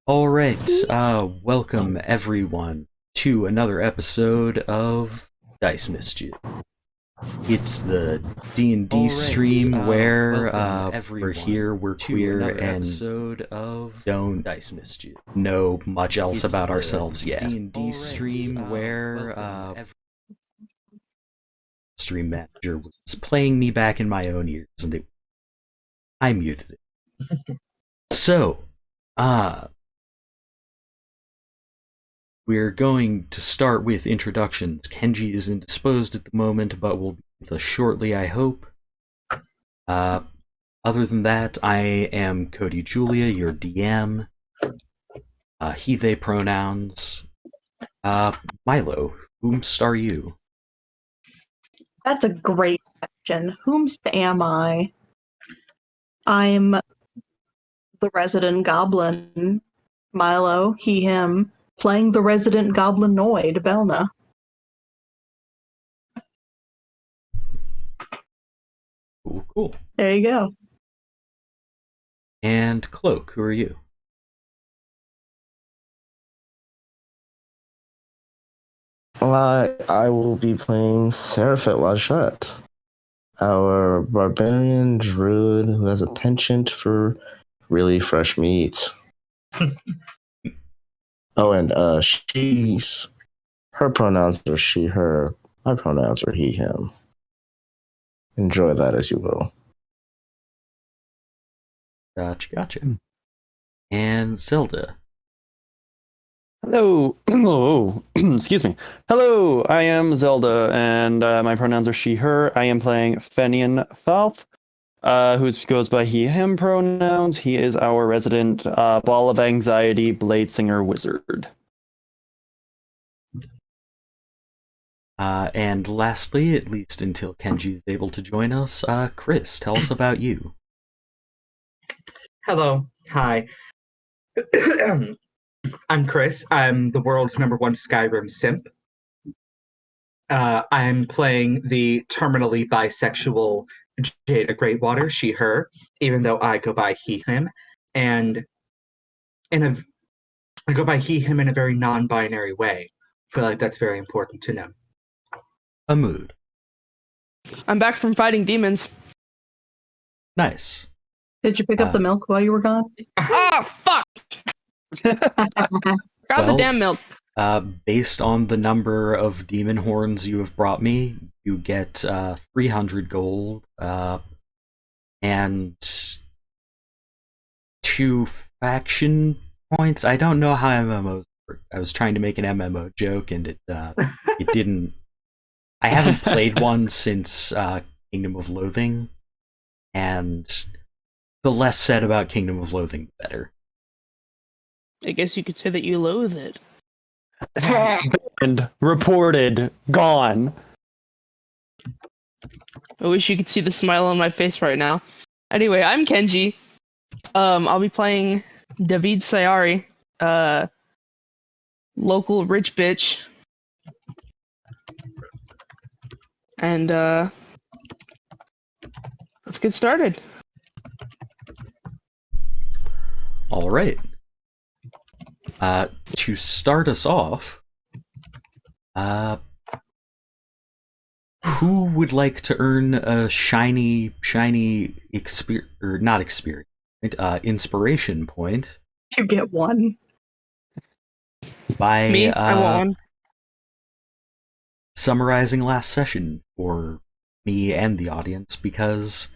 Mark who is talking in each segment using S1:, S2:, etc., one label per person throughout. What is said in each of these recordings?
S1: Alright, welcome everyone to another episode of Dice Mischief. It's the D&D stream where we're here, we're queer, and don't Dice Mischief. Know much else about ourselves yet. D&D stream where stream manager was playing me back in my own ears, and I muted it. So, we're going to start with introductions. Kenji is indisposed at the moment, but will be with us shortly, I hope. Other than that, I am Cody Julia, your DM. He, they pronouns. Miloh, whomst are you?
S2: That's a great question. Whomst am I? I'm the resident goblin, Miloh, he, him, playing the resident goblinoid, Bel'na.
S1: Cool.
S2: There you go.
S1: And Cloak, who are you?
S3: Well, I will be playing Ceriphet Wadjet, our barbarian druid who has a penchant for really fresh meat. Oh, and her pronouns are she, her. My pronouns are he, him. Enjoy that as you will.
S1: Gotcha. And Zelda.
S4: Hello. Hello. Excuse me. Hello, I am Zelda, and my pronouns are she, her. I am playing Fenian Falth, who goes by he, him pronouns. He is our resident ball of anxiety blade singer wizard.
S1: And lastly, at least until Kenji is able to join us, Kris, tell us about you.
S5: Hello. Hi. I'm Kris. I'm the world's #1 Skyrim simp. I'm playing the terminally bisexual Djeda Greatwater, she, her, even though I go by he, him. And I go by he, him in a very non-binary way. I feel like that's very important to know.
S1: A mood.
S6: I'm back from fighting demons.
S1: Nice.
S2: Did you pick up the milk while you were gone?
S6: Ah, fuck! Got the damn milk.
S1: Based on the number of demon horns you have brought me, you get 300 gold, and 2 faction points. I don't know how MMOs work. I was trying to make an MMO joke, and it didn't. I haven't played one since Kingdom of Loathing, and the less said about Kingdom of Loathing, the better.
S6: I guess you could say that you loathe it.
S4: And reported gone.
S6: I wish you could see the smile on my face right now. Anyway, I'm Kenji. I'll be playing David Sayari, local rich bitch. And let's get started.
S1: All right. To start us off, who would like to earn a shiny inspiration point?
S2: You get one.
S1: By
S6: Me? I want one.
S1: summarizing last session for me and the audience, because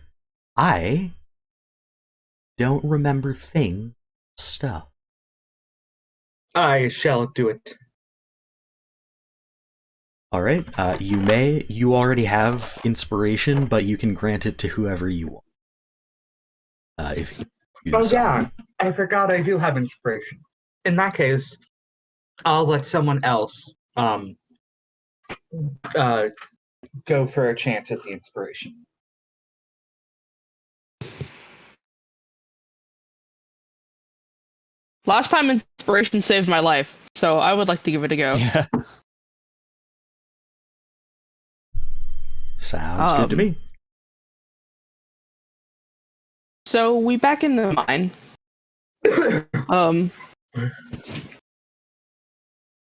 S1: I don't remember stuff.
S5: I shall do it.
S1: Alright, you already have inspiration, but you can grant it to whoever you want. If you
S5: Yeah, I forgot I do have inspiration. In that case, I'll let someone else go for a chance at the inspiration.
S6: Last time inspiration saved my life, so I would like to give it a go.
S4: Yeah.
S1: Sounds good to me.
S6: So we back in the mine.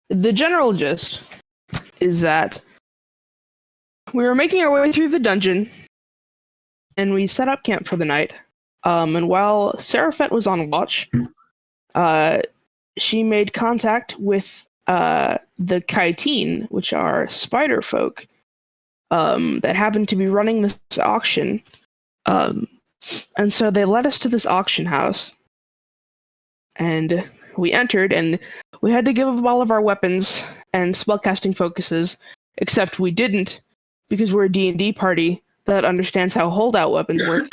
S6: The general gist is that we were making our way through the dungeon, and we set up camp for the night. And while Ceriphet was on watch, she made contact with the Kaitine, which are spider folk, that happened to be running this auction. And so they led us to this auction house, and we entered, and we had to give up all of our weapons and spellcasting focuses, except we didn't, because we're a D&D party that understands how holdout weapons work.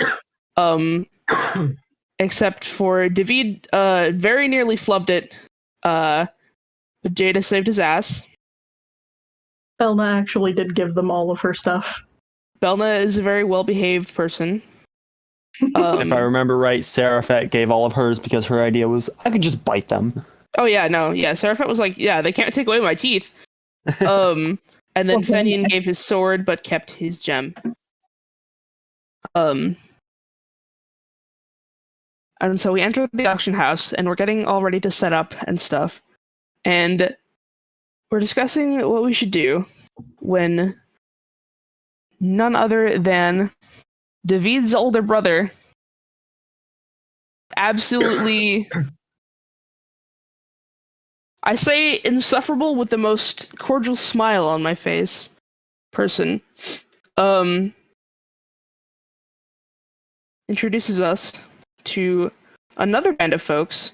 S6: Except for David, very nearly flubbed it, but Djeda saved his ass.
S2: Bel'na actually did give them all of her stuff.
S6: Bel'na is a very well-behaved person.
S4: If I remember right, Ceriphet gave all of hers because her idea was, I could just bite them.
S6: Oh yeah, no, yeah. Ceriphet was like, yeah, they can't take away my teeth. And then
S2: Okay.
S6: Fenian gave his sword, but kept his gem. And so we entered the auction house, and we're getting all ready to set up and stuff. And we're discussing what we should do when none other than David's older brother absolutely, I say insufferable with the most cordial smile on my face, person, introduces us to another band of folks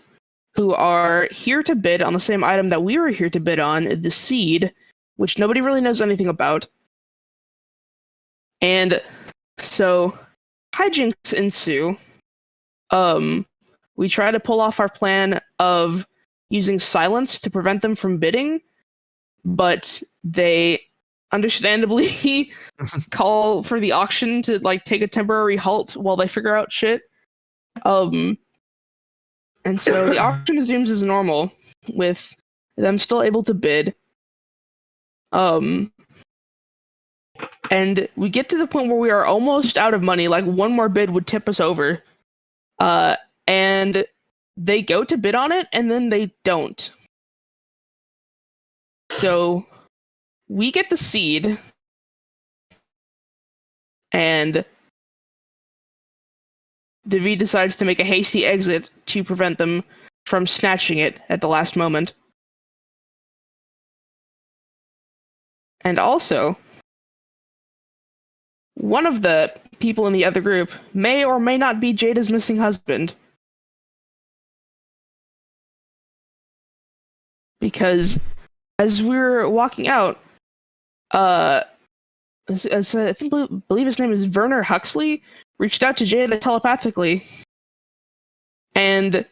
S6: who are here to bid on the same item that we were here to bid on, the seed, which nobody really knows anything about. And so hijinks ensue. We try to pull off our plan of using silence to prevent them from bidding, but they understandably call for the auction to like take a temporary halt while they figure out shit. And so the auction resumes as normal, with them still able to bid. And we get to the point where we are almost out of money, like one more bid would tip us over. And they go to bid on it, and then they don't. So we get the seed, and David decides to make a hasty exit to prevent them from snatching it at the last moment. And also, one of the people in the other group may or may not be Djeda's missing husband. Because as we were walking out, I believe his name is Werner Huxley, reached out to Djeda telepathically and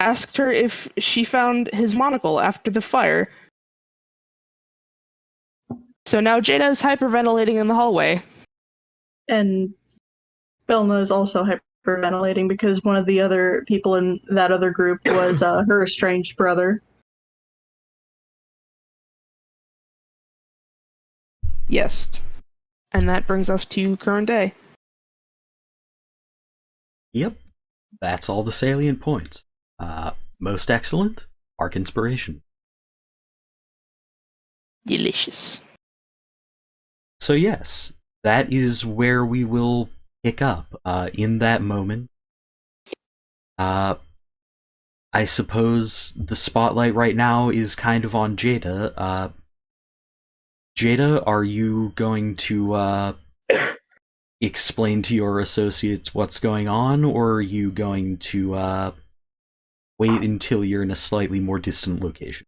S6: asked her if she found his monocle after the fire. So now Djeda is hyperventilating in the hallway.
S2: And Bel'na is also hyperventilating because one of the other people in that other group was her estranged brother.
S6: Yes. And that brings us to current day.
S1: Yep. That's all the salient points. Most excellent. Arc inspiration.
S6: Delicious.
S1: So yes, that is where we will pick up. In that moment, I suppose the spotlight right now is kind of on Djeda. Djeda, are you going to explain to your associates what's going on, or are you going to wait until you're in a slightly more distant location?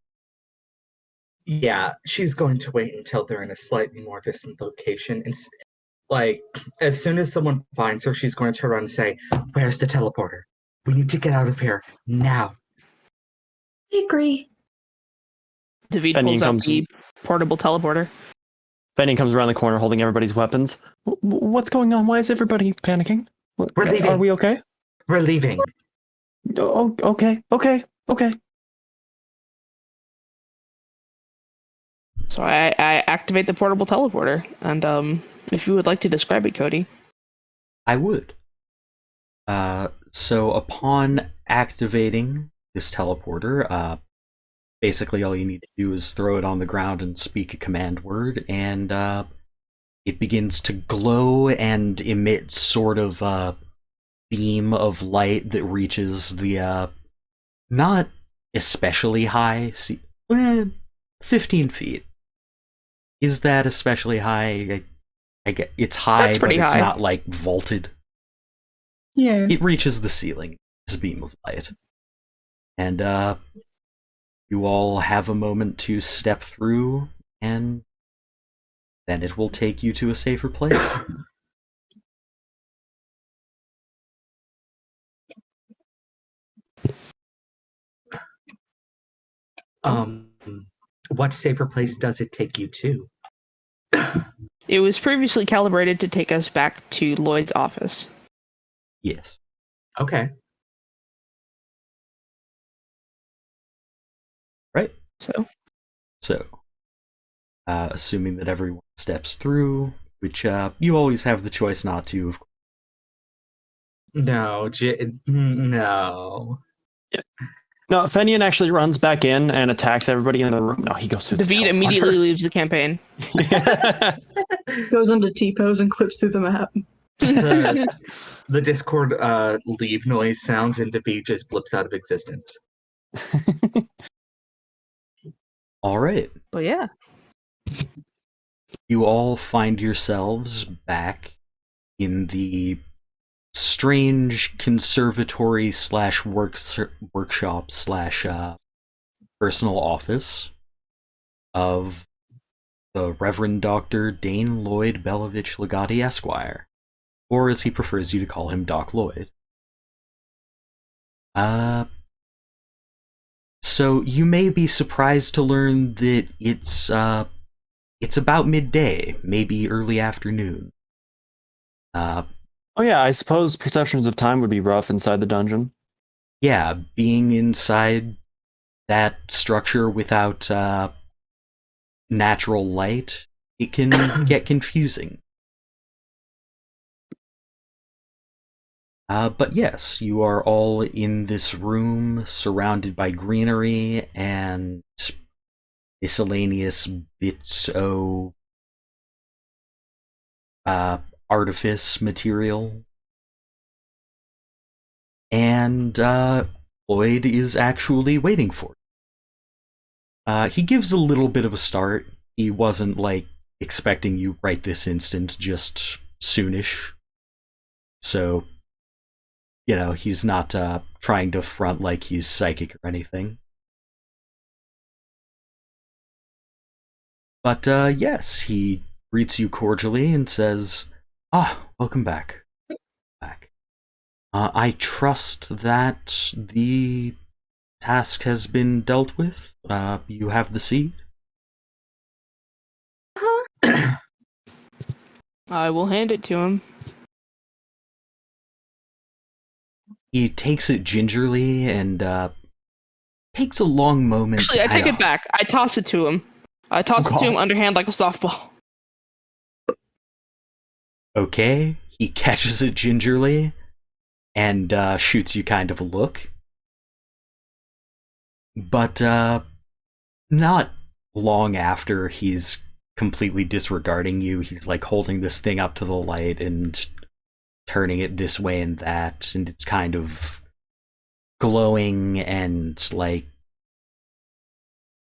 S5: Yeah, she's going to wait until they're in a slightly more distant location. And like, as soon as someone finds her, she's going to run and say, "Where's the teleporter? We need to get out of here now."
S2: I agree.
S6: David
S4: Fenian
S6: pulls out
S4: comes-
S6: the portable teleporter.
S4: Fenian comes around the corner holding everybody's weapons. What's going on? Why is everybody panicking?
S5: We're leaving.
S4: Are we okay?
S5: We're leaving.
S4: Oh, okay.
S6: So I activate the portable teleporter, and if you would like to describe it, Cody.
S1: I would. So upon activating this teleporter, basically all you need to do is throw it on the ground and speak a command word, and it begins to glow and emit sort of a beam of light that reaches the not especially high, 15 feet. Is that especially high? I get it's high,
S6: That's
S1: but
S6: pretty
S1: it's
S6: high.
S1: not like vaulted.
S2: Yeah.
S1: It reaches the ceiling. This beam of light, and you all have a moment to step through, and then it will take you to a safer place.
S5: Um, what safer place does it take you to?
S6: It was previously calibrated to take us back to Lloyd's office.
S1: Yes.
S5: Okay.
S1: Right.
S6: So,
S1: Assuming that everyone steps through, which you always have the choice not to, of course.
S5: No, no.
S4: No, Fenian actually runs back in and attacks everybody in the room. No, he goes through
S6: David
S4: the
S6: immediately leaves the campaign.
S2: Goes into T-pose and clips through the map.
S5: The Discord leave noise sounds and David just blips out of existence.
S1: All right.
S6: But yeah,
S1: You all find yourselves back in the strange conservatory slash workshop slash personal office of the Reverend Dr. Dane Lloyd Belovich Legati Esquire, or as he prefers you to call him, Doc Lloyd. So you may be surprised to learn that it's about midday, maybe early afternoon.
S4: Oh yeah, I suppose perceptions of time would be rough inside the dungeon.
S1: Yeah, being inside that structure without natural light, it can get confusing. But yes, you are all in this room surrounded by greenery and miscellaneous bits of artifice material. And Lloyd is actually waiting for you. He gives a little bit of a start. He wasn't, like, expecting you right this instant, just soonish. So, you know, he's not trying to front like he's psychic or anything. But yes, he greets you cordially and says, welcome back. I trust that the task has been dealt with. You have the seed.
S6: I will hand it to him.
S1: He takes it gingerly and takes a long moment.
S6: Actually, I take it back. I toss it to him. I toss it to him underhand like a softball.
S1: Okay, he catches it gingerly and shoots you kind of a look. But not long after he's completely disregarding you, he's like holding this thing up to the light and turning it this way and that, and it's kind of glowing and like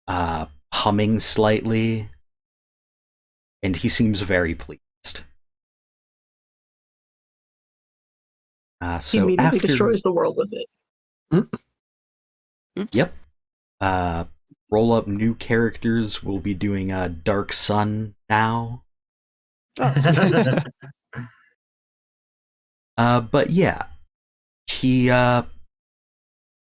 S1: humming slightly, and he seems very pleased.
S2: He immediately destroys the world with it.
S6: Oops.
S1: Yep. Roll up new characters. We'll be doing Dark Sun now. But yeah, he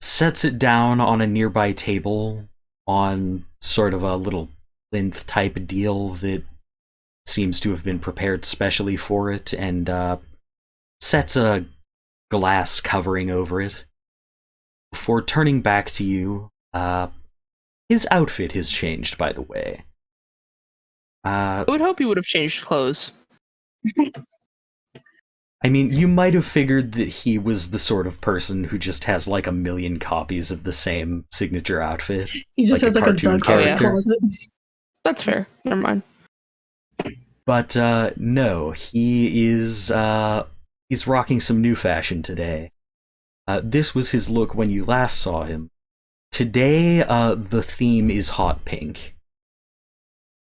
S1: sets it down on a nearby table on sort of a little plinth type deal that seems to have been prepared specially for it, and sets a glass covering over it. Before turning back to you, his outfit has changed, by the way.
S6: I would hope he would have changed clothes.
S1: I mean, you might have figured that he was the sort of person who just has like a million copies of the same signature outfit.
S2: He just
S1: Like a
S2: has like a
S1: cartoon
S2: Doug
S1: character.
S2: closet.
S6: That's fair. Never mind.
S1: But no, he is he's rocking some new fashion today. This was his look when you last saw him. Today, the theme is hot pink.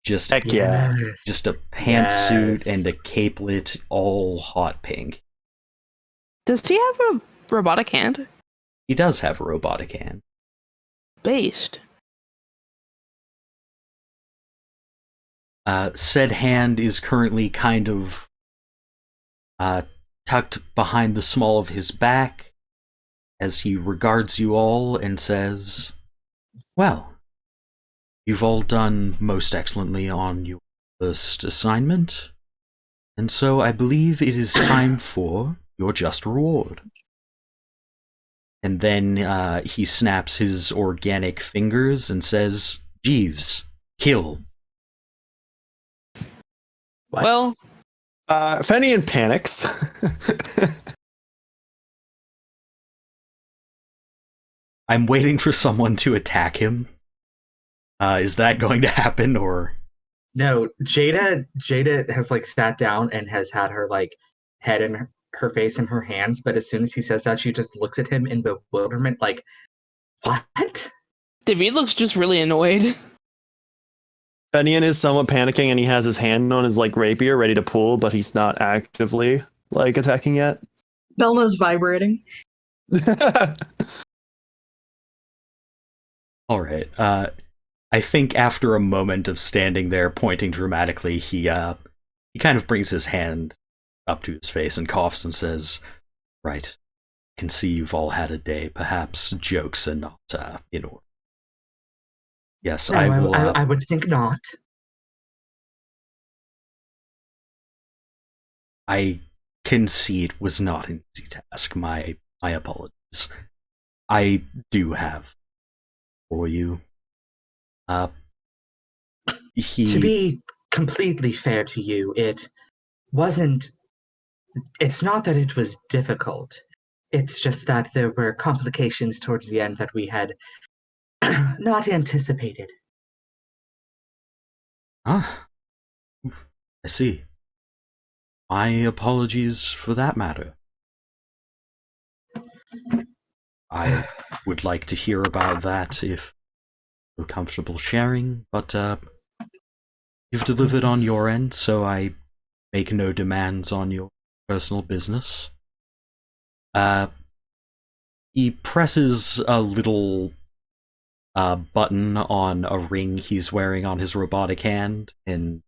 S1: Just
S4: Heck yeah.
S1: just a pantsuit
S5: Yes.
S1: and a capelet, all hot pink.
S6: Does he have a robotic hand?
S1: He does have a robotic hand.
S6: Based.
S1: Said hand is currently kind of tucked behind the small of his back as he regards you all and says, "Well, you've all done most excellently on your first assignment, and so I believe it is time for your just reward." And then he snaps his organic fingers and says, "Jeeves, kill."
S5: What?
S6: Well,
S4: Fenian panics.
S1: I'm waiting for someone to attack him. Is that going to happen, or?
S5: No, Djeda has like sat down and has had her like head in her face in her hands, but as soon as he says that, she just looks at him in bewilderment, like, what?
S6: David looks just really annoyed.
S4: Fenian is somewhat panicking, and he has his hand on his like rapier, ready to pull, but he's not actively like attacking yet.
S2: Bel'na's vibrating.
S1: All right. I think after a moment of standing there pointing dramatically, he kind of brings his hand up to his face and coughs and says, "Right. I can see you've all had a day. Perhaps jokes are not in order. Yes,
S5: No,
S1: I will.
S5: I would think not.
S1: I can see it was not an easy task. My apologies. I do have for you.
S5: To
S1: He
S5: be completely fair to you, it's not that it was difficult. It's just that there were complications towards the end that we had not anticipated.
S1: I see. My apologies for that matter. I would like to hear about that if you're comfortable sharing, but you've delivered on your end, so I make no demands on your personal business. He presses a little button on a ring he's wearing on his robotic hand and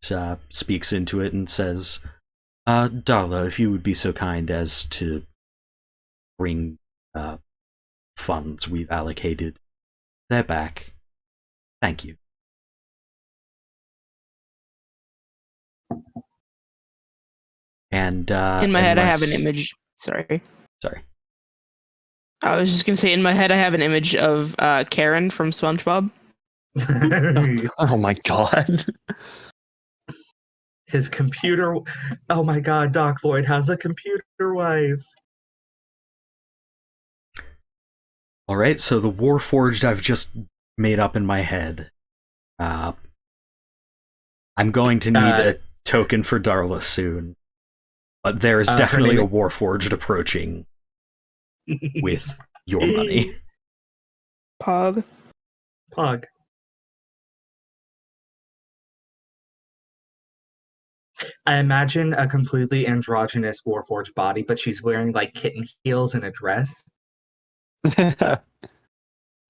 S1: speaks into it and says, "Darla, if you would be so kind as to bring funds we've allocated, they're back. Thank you." And
S6: In my head, I have an
S1: unless-
S6: image. Sorry.
S1: Sorry.
S6: I was just gonna say, in my head, I have an image of Karen from SpongeBob.
S4: Oh my god.
S5: His computer. Oh my god, Doc Lloyd has a computer wife.
S1: All right, so the Warforged I've just made up in my head. I'm going to need a token for Darla soon, but there is
S5: her
S1: definitely a
S5: name-
S1: Warforged approaching with your money.
S6: Pog.
S5: Pug. I imagine a completely androgynous Warforged body, but she's wearing like kitten heels and a dress.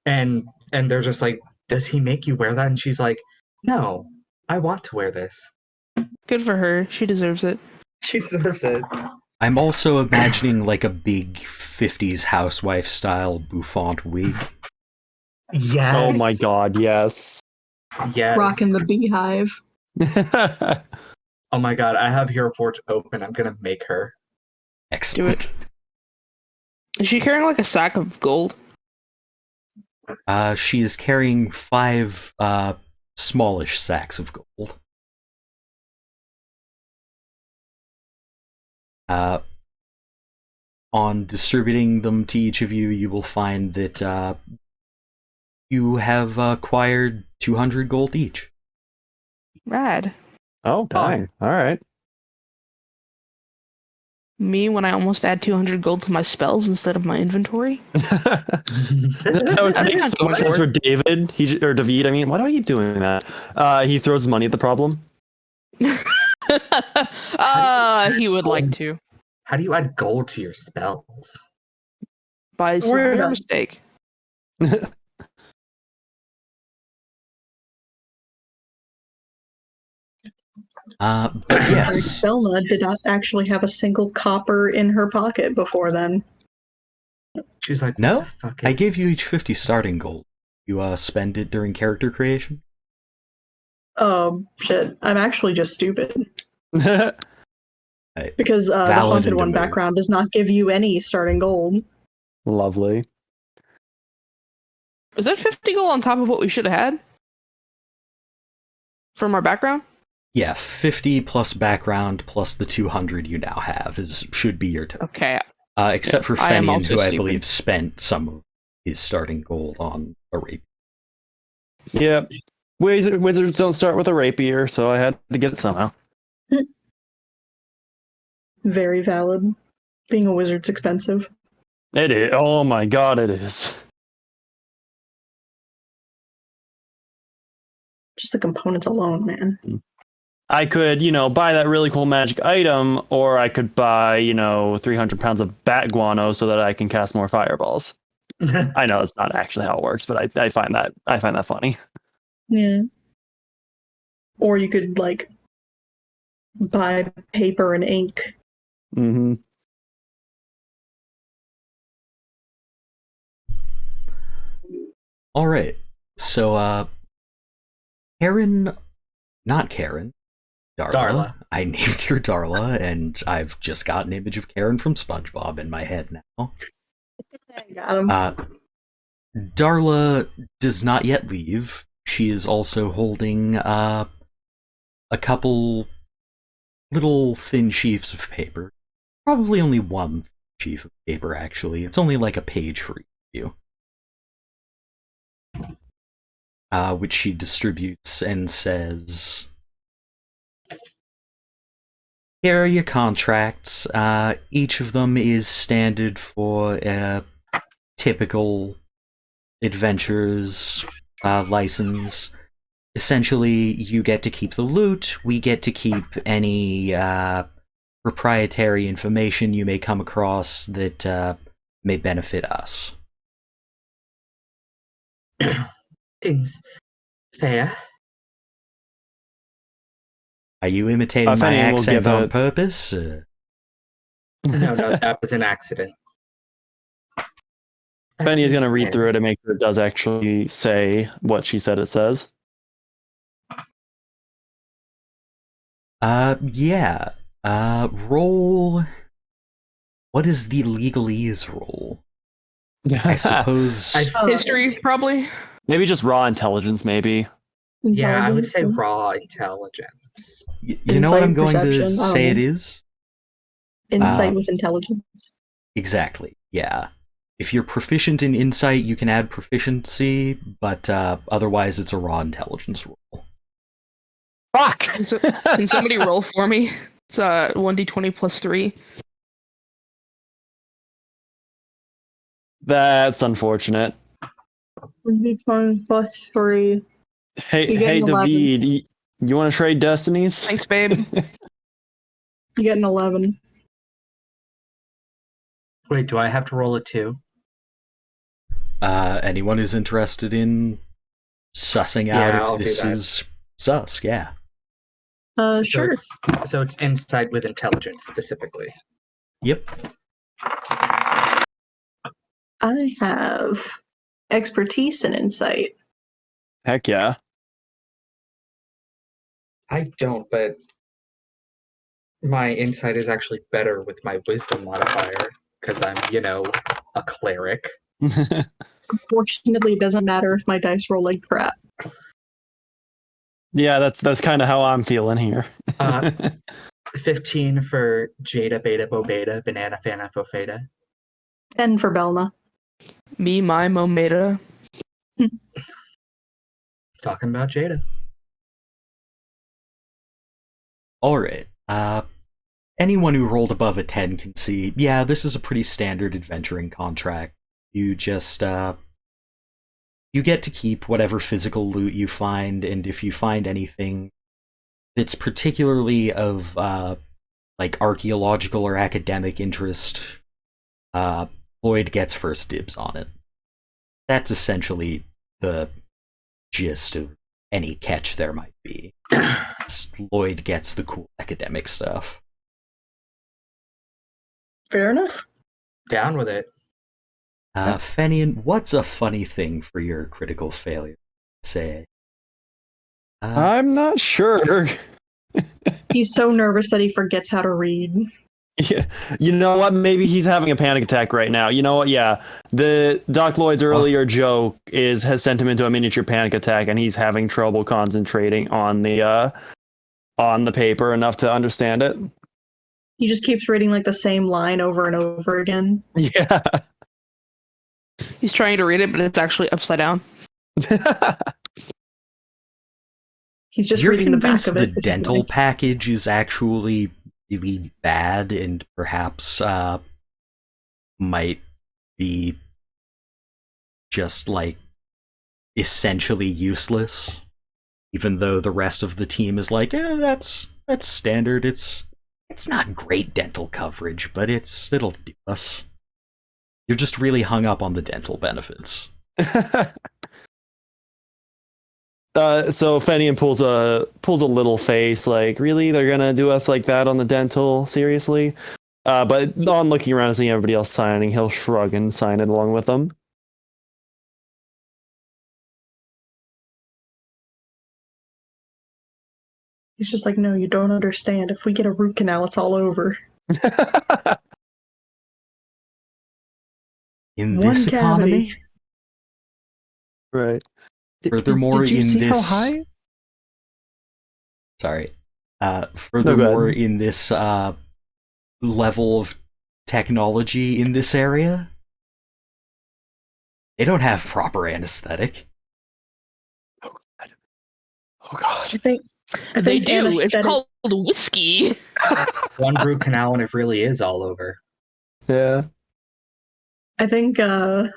S5: And they're just like, "Does he make you wear that?" And she's like, "No, I want to wear this."
S6: Good for her. She deserves it.
S5: She deserves it.
S1: I'm also imagining like a big 50s housewife style bouffant wig.
S5: Yes.
S4: Oh my god, yes.
S5: Yes.
S2: Rocking the beehive.
S5: Oh my god, I have Hero Forge open. I'm gonna make her.
S1: Excellent.
S6: Is she carrying like a sack of gold?
S1: She is carrying 5 smallish sacks of gold. on distributing them to each of you, you will find that you have acquired 200 gold each.
S6: Rad.
S4: Oh, dang. All right.
S6: Me when I almost add 200 gold to my spells instead of my inventory.
S4: That would
S6: That's
S4: make
S6: not
S4: so
S6: too
S4: much sense for David. Or David, I mean. Why do I keep doing that? He throws money at the problem.
S6: He would like to.
S5: How do you add gold to your spells?
S6: By
S2: Don't worry
S6: severe
S2: about it.
S6: mistake.
S1: But yes,
S2: Bel'na did not actually have a single copper in her pocket before then.
S5: She was like,
S1: no,
S5: "What the fuck
S1: I
S5: is-"
S1: gave you each 50 starting gold. You spend it during character creation.
S2: Oh, shit. I'm actually just stupid.
S1: Right.
S2: Because the
S1: Valid
S2: Haunted
S1: and
S2: One
S1: demure.
S2: background does not give you any starting gold.
S4: Lovely.
S6: Is that 50 gold on top of what we should have had? From our background?
S1: Yeah, 50 plus background plus the 200 you now have should be your total.
S6: Okay.
S1: Except for
S6: I am
S1: Fenian,
S6: also
S1: who I
S6: stupid.
S1: believe spent some of his starting gold on a rapier.
S4: Yeah. Wizards don't start with a rapier, so I had to get it somehow.
S2: Very valid. Being a wizard's expensive.
S4: It is. Oh my god, it is.
S2: Just the components alone, man.
S4: I could, buy that really cool magic item, or I could buy, 300 pounds of bat guano so that I can cast more fireballs. I know it's not actually how it works, but I find that funny.
S2: Yeah. Or you could, like, buy paper and ink.
S4: Mm-hmm.
S1: All right. So, Karen, not Karen, Darla.
S5: Darla.
S1: I named her Darla, and I've just got an image of Karen from SpongeBob in my head now.
S2: I got him.
S1: Darla does not yet leave. She is also holding a couple little thin sheafs of paper. Probably only one sheaf of paper, actually. It's only like a page for each of you. Which she distributes and says, "Here are your contracts. Each of them is standard for typical adventures license. Essentially, you get to keep the loot, we get to keep any proprietary information you may come across that may benefit us."
S5: Seems fair.
S1: Are you imitating my
S4: Fenian will
S1: accent
S4: give
S1: on
S4: a-
S1: purpose?
S5: No, that was an accident.
S4: Benny is going to
S5: That
S4: read
S5: seems
S4: through
S5: fair.
S4: it and make sure it does actually say what she said it says.
S1: Yeah. Roll. What is the legalese roll? I suppose.
S6: History, probably.
S4: Maybe just raw intelligence, maybe.
S5: Yeah, I would say
S2: Intelligence.
S5: raw intelligence.
S1: You know what I'm going to
S2: perception,
S1: say it is?
S2: Insight with intelligence.
S1: Exactly, yeah. If you're proficient in insight, you can add proficiency, but otherwise it's a raw intelligence roll.
S4: Fuck!
S6: Can somebody roll for me? It's 1d20 plus 3.
S4: That's unfortunate.
S2: 1d20 plus 3.
S4: Hey,
S2: You get
S4: hey,
S2: an 11.
S4: David, you want to trade destinies?
S6: Thanks, babe.
S2: You get an 11.
S5: Wait, do I have to roll it too?
S1: Anyone who's interested in sussing out
S5: Yeah,
S1: if
S5: I'll
S1: this
S5: do that.
S1: is sus, yeah.
S2: Sure.
S5: So it's insight with intelligence specifically.
S1: Yep.
S2: I have expertise and insight.
S4: Heck yeah.
S5: I don't, but my insight is actually better with my wisdom modifier because I'm, a cleric.
S2: Unfortunately, it doesn't matter if my dice roll like crap.
S4: Yeah, that's kind of how I'm feeling here.
S5: 15 for Djeda, Beta, Bo Beta, Banana, Fana, Fo Feta.
S2: 10 for Bel'na.
S6: Me, my Momeda.
S5: Talking about Djeda.
S1: Alright. Anyone who rolled above a 10 can see, yeah, this is a pretty standard adventuring contract. You just, you get to keep whatever physical loot you find, and if you find anything that's particularly of, like, archaeological or academic interest, Lloyd gets first dibs on it. That's essentially the gist of any catch there might be. Lloyd gets the cool academic stuff.
S2: Fair enough.
S5: Down with it.
S1: Fenian, what's a funny thing for your critical failure? Say.
S4: I'm not sure.
S2: He's so nervous that he forgets how to read.
S4: Yeah, you know what? Maybe he's having a panic attack right now. You know what? Yeah, the Doc Lloyd's earlier joke has sent him into a miniature panic attack, and he's having trouble concentrating on the paper enough to understand it.
S2: He just keeps reading like the same line over and over again.
S4: Yeah.
S6: He's trying to read it, but it's actually upside down.
S2: He's just
S1: You're
S2: reading the back
S1: convinced
S2: of
S1: the
S2: it.
S1: dental package is actually really bad and perhaps might be just like essentially useless, even though the rest of the team is like, that's standard. It's not great dental coverage, but it'll do us. You're just really hung up on the dental benefits.
S4: So Fenian pulls a little face, like, really? They're gonna do us like that on the dental? Seriously? But on looking around and seeing everybody else signing, he'll shrug and sign it along with them.
S2: He's just like, no, you don't understand. If we get a root canal, it's all over.
S1: In
S2: One
S1: this economy?
S2: cavity.
S4: Right.
S1: Furthermore,
S4: did you
S1: in
S4: see
S1: this,
S4: how high?
S1: Sorry. Furthermore,
S4: ahead.
S1: in this level of technology in this area, they don't have proper anesthetic.
S4: Oh god.
S2: I think
S6: They do.
S2: anesthetic-
S6: It's called whiskey.
S5: One root canal and it really is all over.
S4: Yeah.
S2: I think the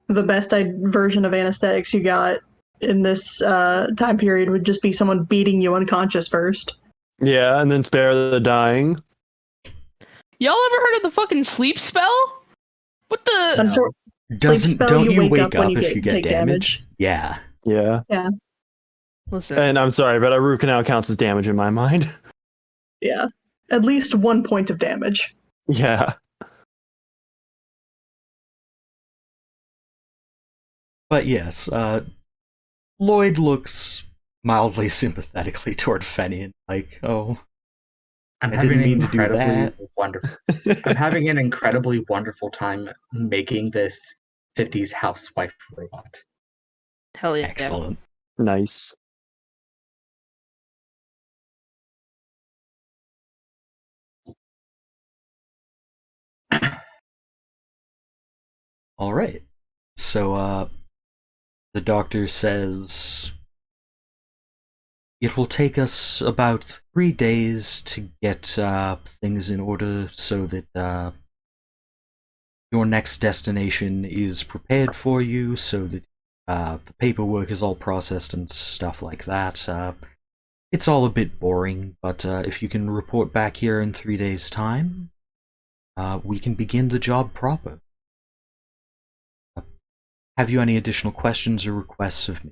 S2: best version of anesthetics you got in this time period would just be someone beating you unconscious first.
S4: Yeah, and then spare the dying.
S6: Y'all ever heard of the fucking sleep spell? What the?
S1: Don't you wake up
S2: when
S1: if you get
S2: take
S1: damage? Yeah.
S4: Yeah.
S6: Listen,
S4: And I'm sorry, but a root canal counts as damage in my mind.
S2: Yeah. At least 1 point of damage.
S4: Yeah.
S1: But yes, Lloyd looks mildly sympathetically toward Fenian, like, oh,
S5: I'm
S1: I
S5: having
S1: didn't
S5: an
S1: mean to do
S5: incredibly
S1: that.
S5: wonderful. I'm having an incredibly wonderful time making this 50s housewife robot.
S6: hell yeah.
S1: Excellent.
S4: Nice.
S1: All right. So, the doctor says it will take us about 3 days to get things in order so that your next destination is prepared for you, so that the paperwork is all processed and stuff like that. It's all a bit boring, but if you can report back here in 3 days' time, we can begin the job proper. Have you any additional questions or requests of me?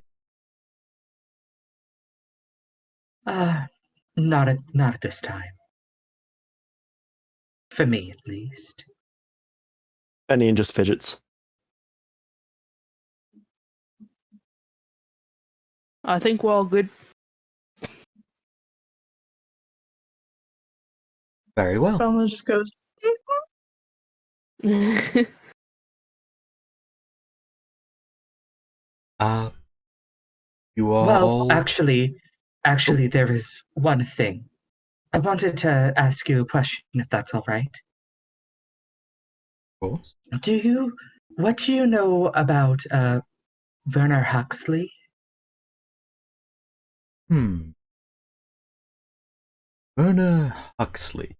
S5: Not at this time. For me, at least.
S4: Fenian just fidgets.
S6: I think we're all good.
S1: Very well.
S2: Bel'na just goes,
S1: You are
S5: Well,
S1: all...
S5: actually, there is one thing. I wanted to ask you a question, if that's all right.
S1: course.
S5: What do you know about Werner Huxley?
S1: Werner Huxley.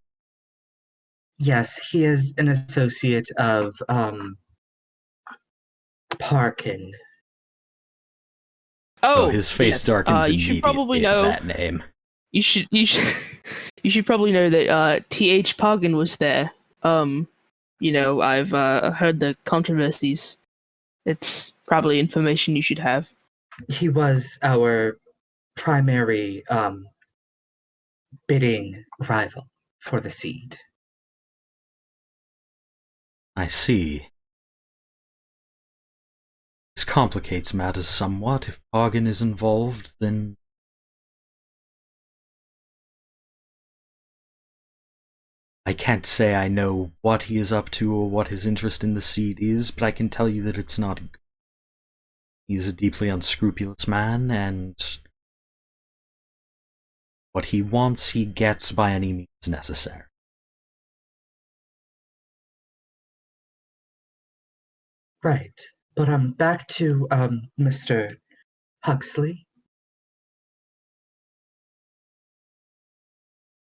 S5: Yes, he is an associate of Parkin.
S1: Oh, his face
S6: yes.
S1: darkens
S6: You should probably
S1: immediately
S6: know
S1: at that name.
S6: You should you should probably know that Th Parkin was there. I've heard the controversies. It's probably information you should have.
S5: He was our primary bidding rival for the seed.
S1: I see. This complicates matters somewhat. If Parkin is involved, then I can't say I know what he is up to or what his interest in the seed is, but I can tell you that it's not good. He's a deeply unscrupulous man, and what he wants, he gets by any means necessary.
S5: Right. But back to Mr. Huxley.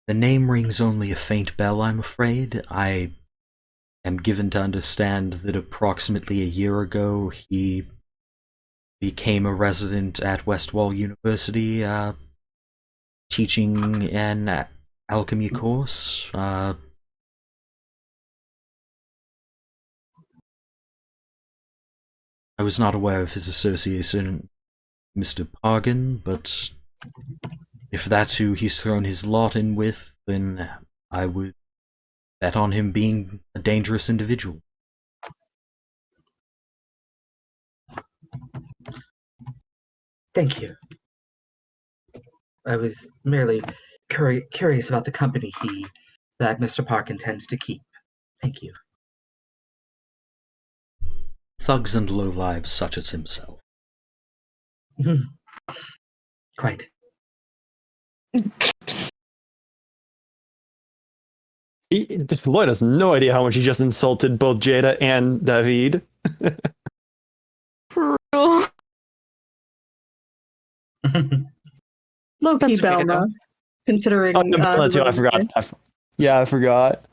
S1: The name rings only a faint bell, I'm afraid. I am given to understand that approximately a year ago he became a resident at Westwall University, teaching an alchemy course. I was not aware of his association with Mr. Parkin, but if that's who he's thrown his lot in with, then I would bet on him being a dangerous individual.
S5: Thank you. I was merely curious about the company that Mr. Parkin tends to keep. Thank you.
S1: Thugs and lowlives such as himself.
S5: Quite.
S4: Lloyd has no idea how much he just insulted both Djeda and David.
S6: For real.
S2: Low-key
S6: That's okay,
S2: Bel'na, considering...
S4: Oh, no, Bel'na too, I forgot. I forgot.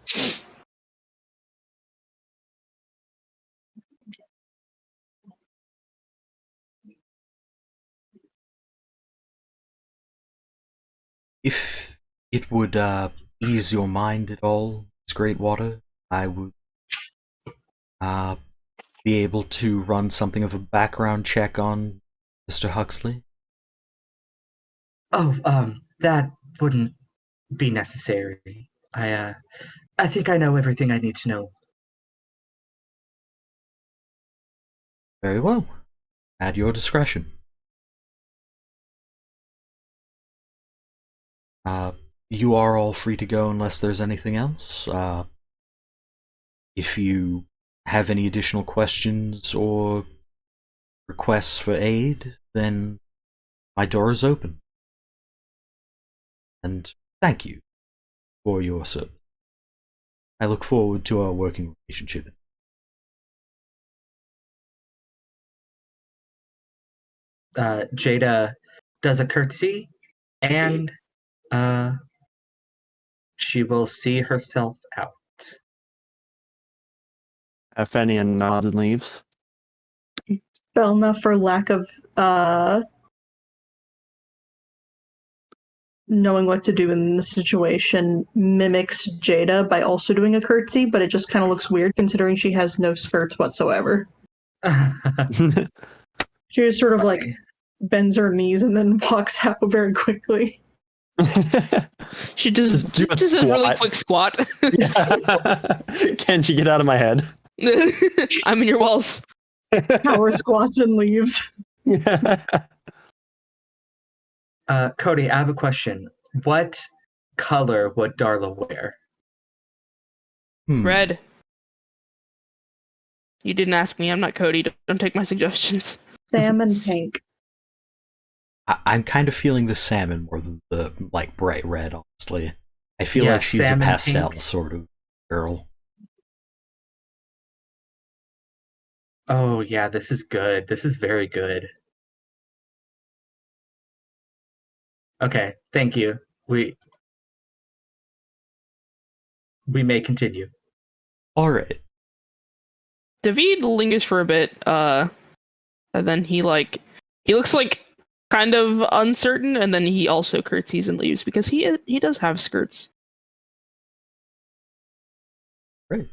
S1: If it would ease your mind at all, Greatwater, I would be able to run something of a background check on Mr. Huxley.
S5: Oh, that wouldn't be necessary. I think I know everything I need to know.
S1: Very well. At your discretion. You are all free to go unless there's anything else. If you have any additional questions or requests for aid, then my door is open. And thank you for your service. I look forward to our working relationship.
S5: Djeda does a curtsy, and she will see herself out.
S4: Fenian nods and leaves.
S2: Bel'na, for lack of knowing what to do in the situation, mimics Djeda by also doing a curtsy, but it just kind of looks weird considering she has no skirts whatsoever. She just sort of like bends her knees and then walks out very quickly.
S6: She does a really quick squat.
S4: Kenji, get out of my head.
S6: I'm in your walls.
S2: Power squats and leaves.
S5: Cody, I have a question. What color would Darla wear?
S6: Red. You didn't ask me. I'm not Cody. Don't take my suggestions.
S2: Salmon pink.
S1: I'm kind of feeling the salmon more than the bright red, honestly. I feel
S5: Yeah,
S1: like she's a pastel
S5: pink.
S1: sort of girl.
S5: Oh yeah, this is good. This is very good. Okay, thank you. We may continue.
S1: All right.
S6: David lingers for a bit, and then he looks like kind of uncertain, and then he also curtsies and leaves because he does have skirts.
S1: Great.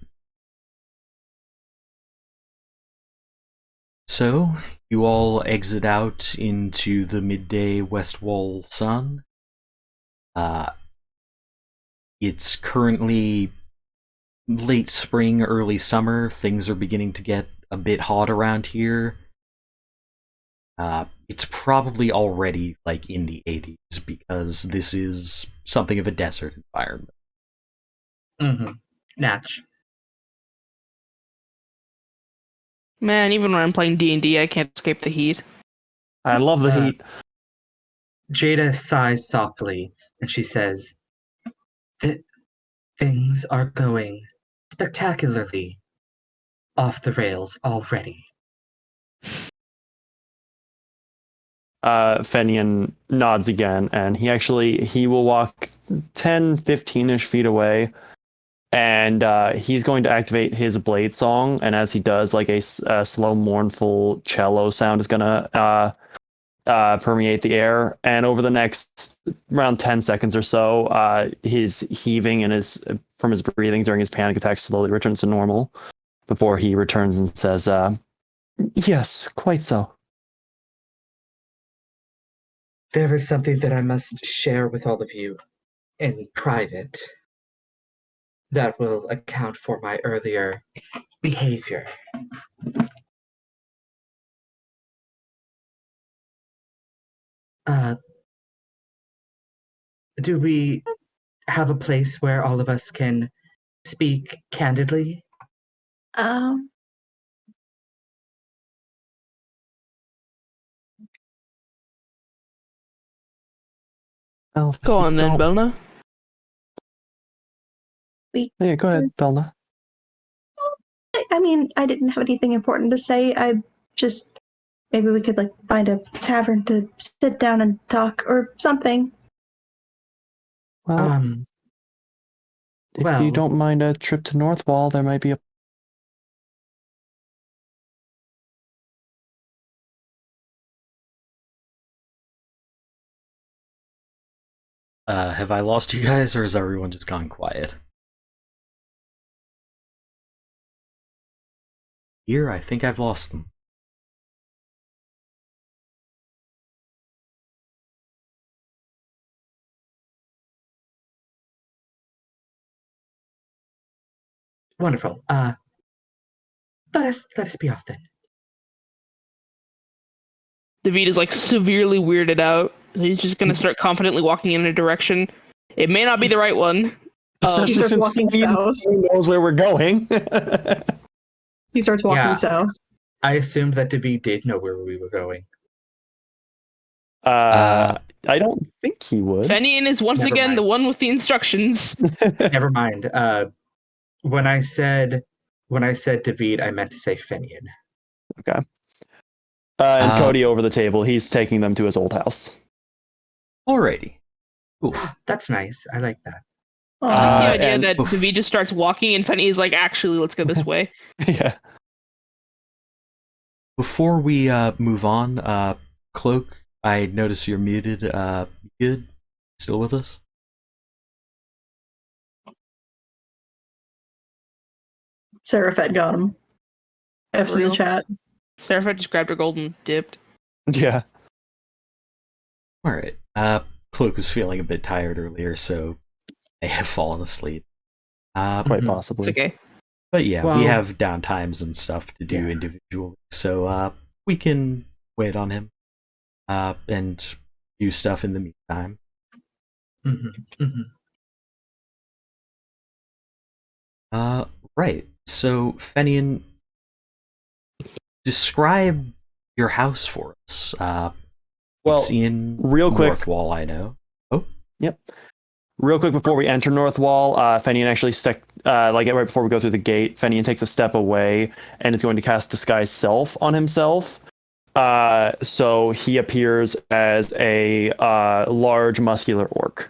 S1: So, you all exit out into the midday west wall sun. It's currently late spring, early summer. Things are beginning to get a bit hot around here. It's probably already like in the 80s because this is something of a desert environment.
S5: Mm-hmm. Natch.
S6: Man, even when I'm playing D&D, I can't escape the heat.
S4: I love the heat.
S5: Djeda sighs softly, and she says, "Things are going spectacularly off the rails already."
S4: Fenian nods again, and he will walk 10, 15-ish feet away, and he's going to activate his blade song, and as he does, like a slow, mournful cello sound is going to permeate the air, and over the next around 10 seconds or so, his heaving and from his breathing during his panic attack slowly returns to normal before he returns and says, yes, quite so.
S5: There is something that I must share with all of you in private that will account for my earlier behavior. Do we have a place where all of us can speak candidly?
S4: Well,
S6: Go on then, Bel'na.
S4: Yeah, go ahead, Bel'na.
S2: I mean, I didn't have anything important to say. I just maybe we could like find a tavern to sit down and talk or something.
S4: Well, if you don't mind a trip to Northwall, there might be a...
S1: Have I lost you guys, or has everyone just gone quiet? Here, I think I've lost them.
S5: Wonderful. Let us be off then.
S6: David is like severely weirded out. So he's just gonna start confidently walking in a direction. It may not be the right one.
S4: Especially
S2: He starts
S4: since
S2: walking
S4: Fenian
S2: south.
S4: knows where we're going.
S2: He starts walking south.
S5: I assumed that David did know where we were going.
S4: I don't think he would.
S6: Fenian is once
S5: Never
S6: again
S5: mind.
S6: the one with the instructions.
S5: Never mind. When I said David, I meant to say Fenian.
S4: Okay. And Cody over the table, he's taking them to his old house.
S1: Alrighty. Cool.
S5: That's nice. I like that.
S6: I like the idea
S4: and
S6: that David just starts walking and Fenian is like, actually, let's go this way.
S4: Yeah.
S1: Before we move on, Cloak, I notice you're muted. Good? Still with us?
S2: Ceriphet got him. F's in the
S6: real?
S2: chat.
S6: Ceriphet just grabbed her gold and dipped.
S4: Yeah.
S1: Alright. Cloak was feeling a bit tired earlier, so may have fallen asleep.
S4: Quite possibly.
S6: It's okay.
S1: But yeah,
S5: Well-
S1: we have downtimes and stuff to do individually, so we can wait on him and do stuff in the meantime.
S5: Mm-hmm. Mm-hmm.
S1: Right. So, Fenian, describe your house for us. It's in
S4: real quick.
S1: Northwall, I know.
S4: Yep. Real quick before we enter Northwall, Fenian actually like right before we go through the gate, Fenian takes a step away and is going to cast Disguise Self on himself. So he appears as a large muscular orc.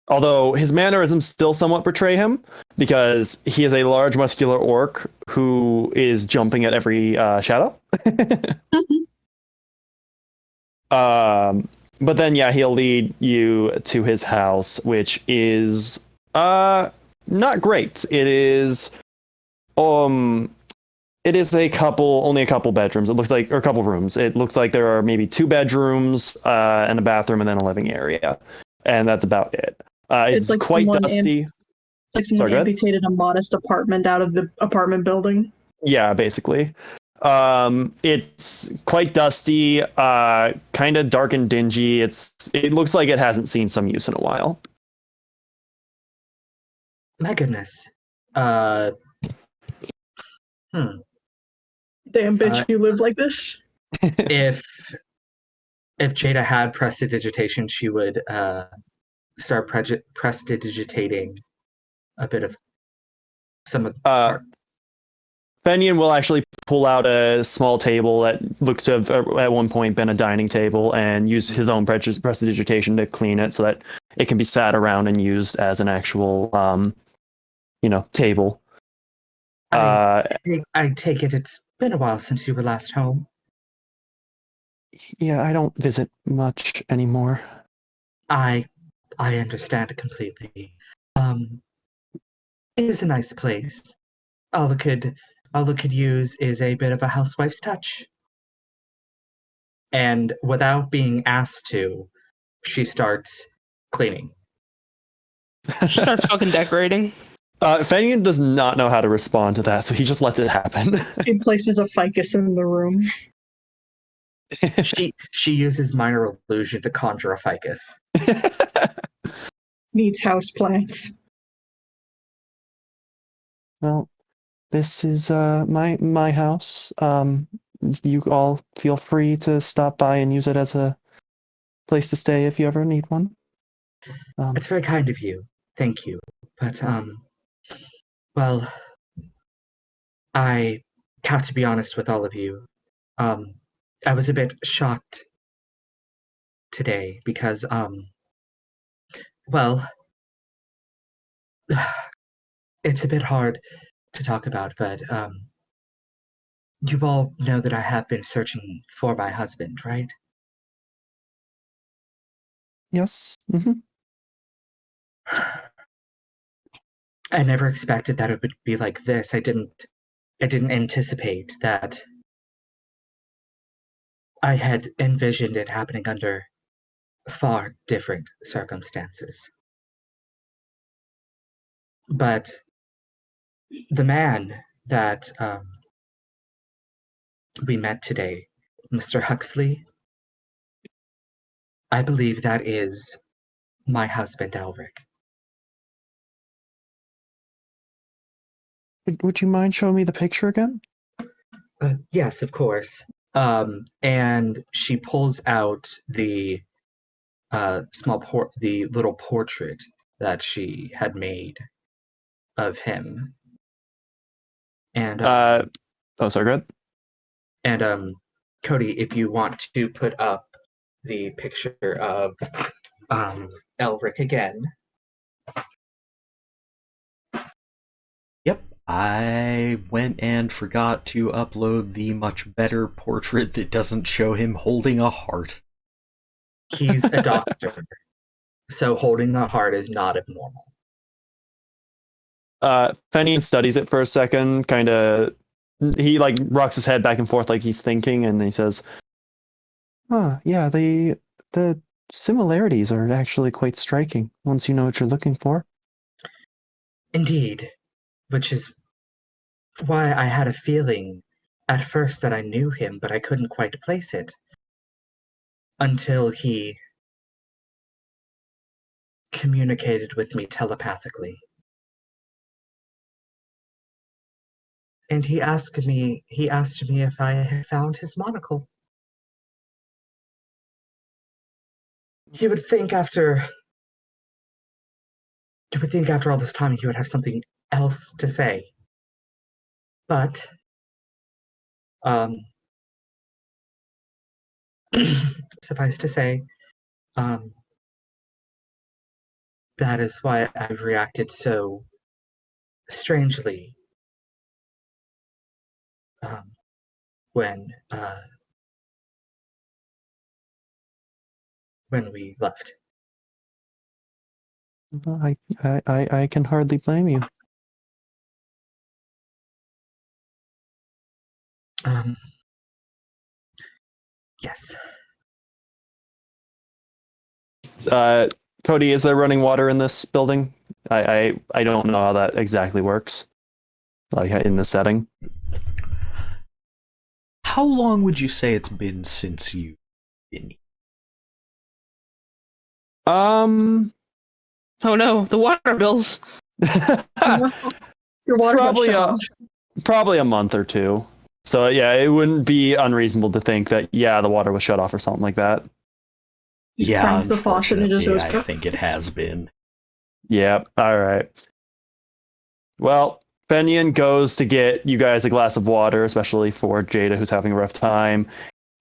S4: Although his mannerisms still somewhat betray him, because he is a large muscular orc who is jumping at every shadow. But then, yeah, he'll lead you to his house, which is not great. It is only a couple bedrooms. It looks like, or a couple rooms. It looks like there are maybe 2 bedrooms and a bathroom and then a living area, and that's about it. It's
S2: like
S4: quite dusty.
S2: It's like someone amputated a modest apartment out of the apartment building.
S4: Yeah, basically. It's quite dusty, kind of dark and dingy. It looks like it hasn't seen some use in a while.
S5: My goodness.
S2: Damn bitch, you live like this?
S5: If Djeda had prestidigitation, she would start prestidigitating a bit of some of the part.
S4: Fenian will actually pull out a small table that looks to have at one point been a dining table and use his own prestidigitation to clean it so that it can be sat around and used as an actual, table.
S5: I take it it's been a while since you were last home.
S4: Yeah, I don't visit much anymore.
S5: I understand completely. It is a nice place. All it could use is a bit of a housewife's touch. And without being asked to, she starts cleaning.
S6: She starts fucking decorating.
S4: Fenian does not know how to respond to that, so he just lets it happen.
S2: She places a ficus in the room.
S5: She uses minor illusion to conjure a ficus.
S2: Needs houseplants.
S4: Well, this is my house. You all feel free to stop by and use it as a place to stay if you ever need one.
S5: It's very kind of you. Thank you. But well, I have to be honest with all of you. I was a bit shocked today because well, it's a bit hard to talk about, but you all know that I have been searching for my husband, right?
S4: Yes. Mm-hmm.
S5: I never expected that it would be like this. I didn't anticipate that. I had envisioned it happening under far different circumstances. But the man that we met today, Mr. Huxley, I believe that is my husband, Elric.
S4: Would you mind showing me the picture again?
S5: Yes, of course. And she pulls out the the little portrait that she had made of him. And
S4: sorry, good.
S5: And Cody, if you want to put up the picture of Elric again.
S1: Yep, I went and forgot to upload the much better portrait that doesn't show him holding a heart.
S5: He's a doctor, so holding a heart is not abnormal.
S4: Fenian studies it for a second, kind of. He like rocks his head back and forth like he's thinking, and then he says, yeah, the similarities are actually quite striking once you know what you're looking for."
S5: Indeed, which is why I had a feeling at first that I knew him, but I couldn't quite place it until he communicated with me telepathically. And he asked me if I had found his monocle. You would think after You would think after all this time he would have something else to say. But, suffice to say, that is why I've reacted so strangely when we left.
S4: I can hardly blame you.
S5: Yes.
S4: Cody, is there running water in this building? I don't know how that exactly works. Like in the setting.
S1: How long would you say it's been since you've been here?
S6: Oh no, the water bills.
S2: Your water got
S4: probably
S2: shut off.
S4: probably a month or two. So yeah, it wouldn't be unreasonable to think that the water was shut off or something like that.
S2: Just
S1: Yeah,
S2: crank the faucet and it just
S1: unfortunately,
S2: goes.
S1: I think it has been.
S4: Yeah, all right. Well, Fenian goes to get you guys a glass of water, especially for Djeda, who's having a rough time,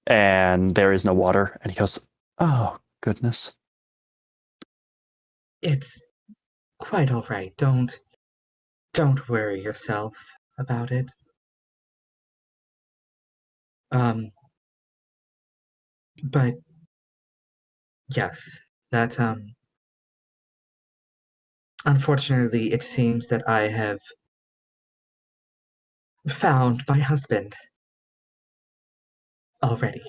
S4: and there is no water. And he goes, "Oh, goodness."
S5: It's quite all right. Don't worry yourself about it. But yes, that unfortunately it seems that I have found my husband already.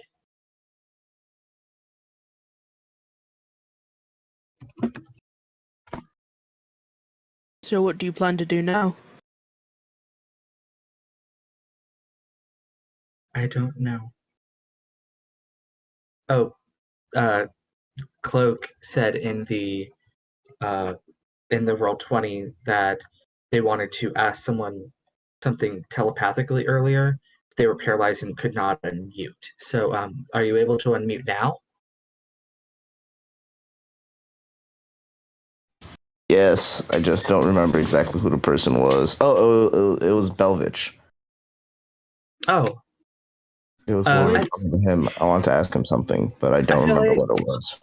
S6: So what do you plan to do now?
S5: I don't know. Oh, Cloak said in the Roll20 that they wanted to ask someone something telepathically earlier. They were paralyzed and could not unmute. So, are you able to unmute now?
S3: Yes, I just don't remember exactly who the person was. Oh, it was Belvich.
S5: Oh,
S3: It was when we were
S5: I-
S3: talking to him. I want to ask him something, but I don't
S5: I feel
S3: remember
S5: like-
S3: what it was.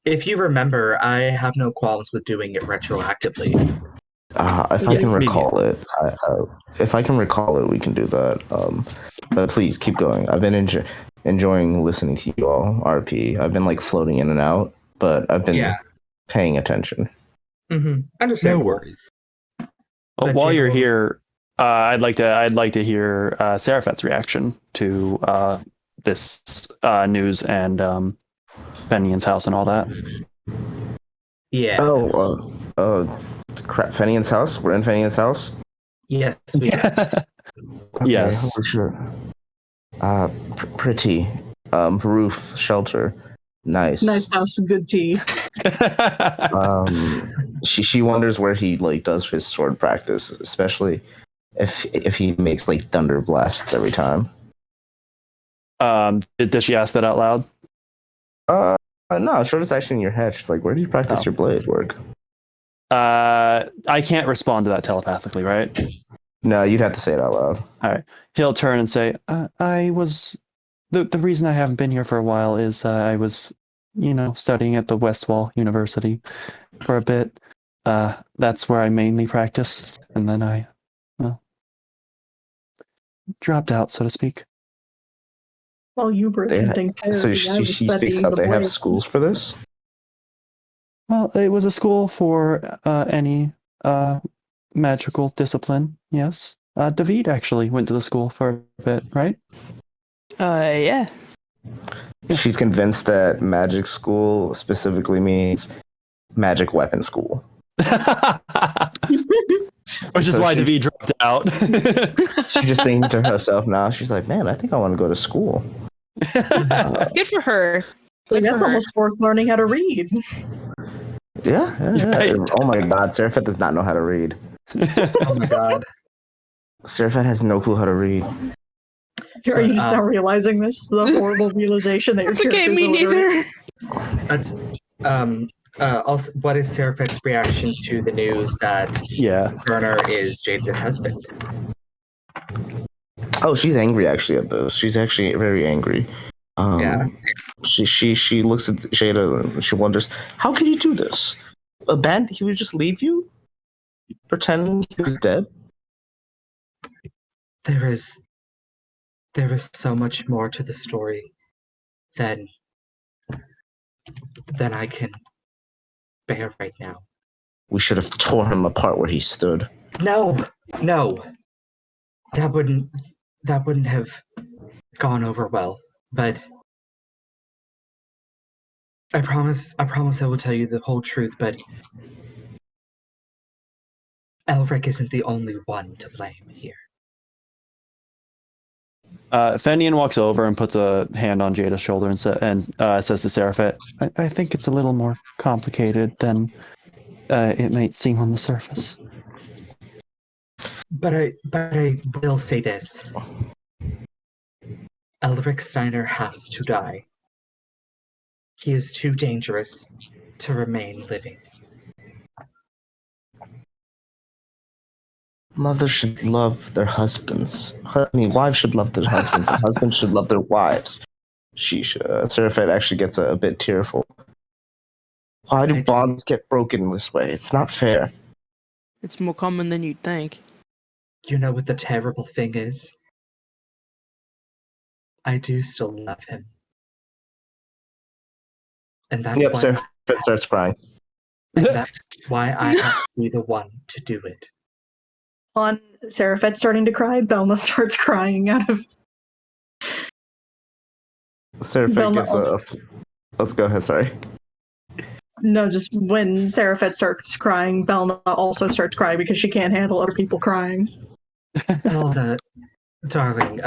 S5: if you remember, I have no qualms with doing it retroactively.
S3: If I
S1: Yeah,
S3: can
S1: maybe.
S3: recall it, if I can recall it, we can do that. But please keep going. I've been enjoying listening to you all. RP. I've been like floating in and out, but I've been paying attention.
S5: Mm-hmm.
S1: No
S5: Understandable.
S1: worries.
S4: Well,
S5: But
S4: while
S5: Djeda
S4: you're
S5: will-
S4: here, I'd like to hear Ceriphet's reaction to this news and Fenian's house and all that.
S5: Yeah.
S3: Crap! Fenian's house. We're in Fenian's house.
S5: Yes. We
S3: Okay,
S4: Yes.
S3: holy shit. Pretty. Roof, shelter. Nice.
S2: Nice house, good tea.
S3: She wonders where he like does his sword practice, especially if he makes like thunder blasts every time.
S4: Does she ask that out loud?
S3: No, short is actually in your head. She's like, where do you practice your blade work?
S4: I can't respond to that telepathically, right?
S3: No, you'd have to say it out loud.
S4: All right. He'll turn and say, I was... The reason I haven't been here for a while is I was, studying at the Westwall University for a bit. That's where I mainly practiced. And then I, dropped out, so to speak.
S2: While you were attempting
S3: So
S2: therapy, I was
S3: she speaks
S2: studying
S3: out.
S2: the
S3: They have
S2: blade.
S3: schools for this?
S4: Well, it was a school for any magical discipline, yes. David actually went to the school for a bit, right?
S6: Yeah.
S3: She's convinced that magic school specifically means magic weapon school.
S4: Which is
S3: So
S4: why David dropped out.
S3: She's just thinking to herself now. She's like, man, I think I want to go to school.
S6: Good for her.
S2: Like,
S6: Good
S2: that's
S6: for her.
S2: almost worth learning how to read.
S3: Yeah.
S4: Right.
S3: Oh my god, Ceriphet does not know how to read.
S5: Oh my god.
S3: Ceriphet has no clue how to read.
S2: Are you just now realizing this? The horrible realization that your
S6: It's okay,
S2: character's
S6: me
S2: illiterate?
S6: neither.
S5: That's Also, what is Ceriphet's reaction to the news that
S4: Yeah.
S5: Burner is Jada's husband?
S3: Oh, she's angry actually at this. She's actually very angry.
S5: Yeah.
S3: She looks at Djeda and she wonders, how could he do this? He would just leave you? Pretending he was dead?
S5: There is so much more to the story than I can bear right now.
S3: We should have tore him apart where he stood.
S5: No. That wouldn't have gone over well. But I promise I will tell you the whole truth, but Elric isn't the only one to blame here.
S4: Fenian walks over and puts a hand on Jada's shoulder and says to Ceriphet, I think it's a little more complicated than it might seem on the surface.
S5: But I will say this. Elric Steiner has to die. He is too dangerous to remain living.
S3: Mothers should love their husbands. Wives should love their husbands, and husbands should love their wives. Ceriphet actually gets a bit tearful. Why do bonds get broken this way? It's not fair.
S6: It's more common than you'd think.
S5: You know what the terrible thing is? I do still love him. And that's
S3: Yep,
S5: why
S3: Ceriphet starts crying.
S5: that's why I have to be the one to do it.
S2: On Ceriphet starting to cry, Bel'na starts crying out of...
S3: Ceriphet
S2: Bel'na
S3: gets a... Let's go ahead, sorry.
S2: No, just when Ceriphet starts crying, Bel'na also starts crying because she can't handle other people crying.
S5: Bel'na, darling,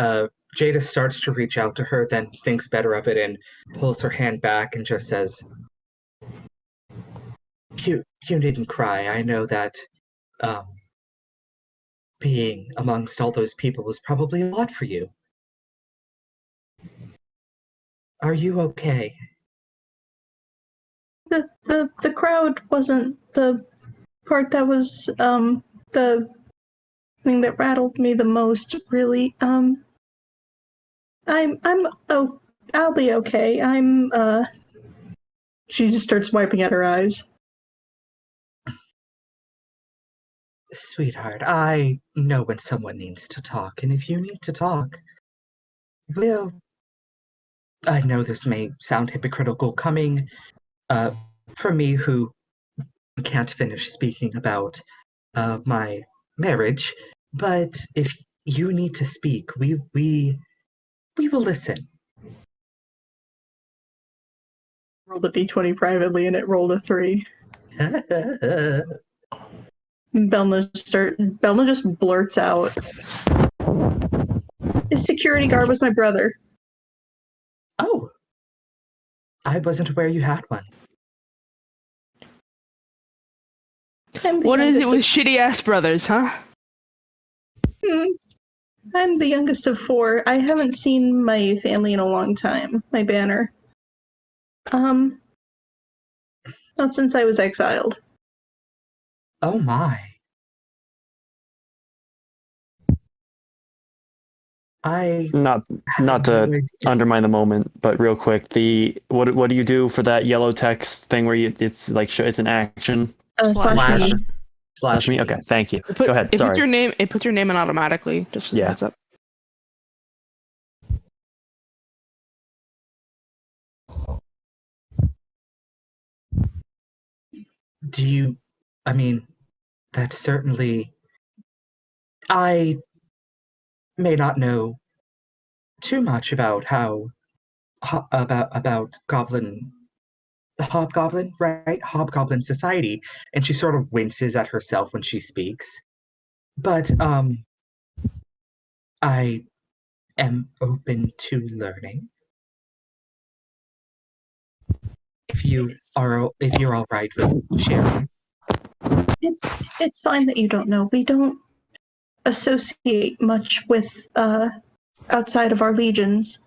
S5: Djeda starts to reach out to her, then thinks better of it and pulls her hand back and just says, You needn't cry. I know that being amongst all those people was probably a lot for you. Are you okay?
S2: The crowd wasn't the part that was the thing that rattled me the most, really. I'll be okay. She just starts wiping at her eyes.
S5: Sweetheart, I know when someone needs to talk, and if you need to talk, well, I know this may sound hypocritical coming from me who can't finish speaking about my marriage, but if you need to speak, we will listen.
S2: Rolled a d20 privately and it rolled a 3. Bel'na just blurts out, "His security guard was my brother."
S5: Oh, I wasn't aware you had one.
S6: What is it with shitty ass brothers, huh?
S2: I'm the youngest of 4. I haven't seen my family in a long time. My banner. Not since I was exiled.
S5: Oh my.
S4: Not to undermine the moment, but real quick, what do you do for that yellow text thing where it's like it's an action?
S2: Slash me.
S4: Slash me. Okay, thank you. Go ahead.
S6: It
S4: Sorry.
S6: puts your name in automatically. Just as a heads up.
S5: I mean, that's certainly. I may not know too much about about Hobgoblin, right? Hobgoblin society, and she sort of winces at herself when she speaks. But I am open to learning. If you're all right with sharing.
S2: It's fine that you don't know. We don't associate much with outside of our legions.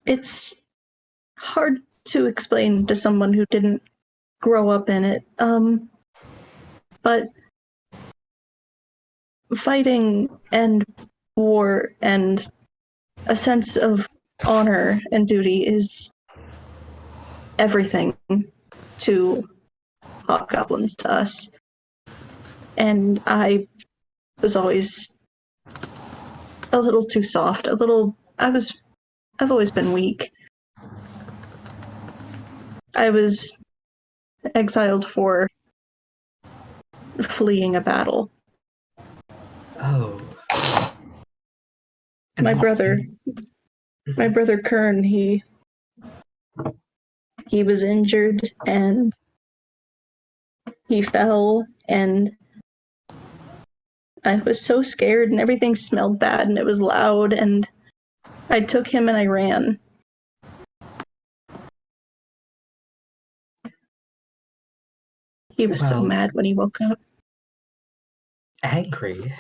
S2: It's hard to explain to someone who didn't grow up in it. But fighting and war and a sense of honor and duty is everything to hobgoblins, to us. And I was always a little too soft, I've always been weak. I was exiled for fleeing a battle.
S5: Oh.
S2: My brother Kern, he was injured and he fell, and I was so scared, and everything smelled bad and it was loud, and I took him and I ran. He was so mad when he woke up.
S5: Angry?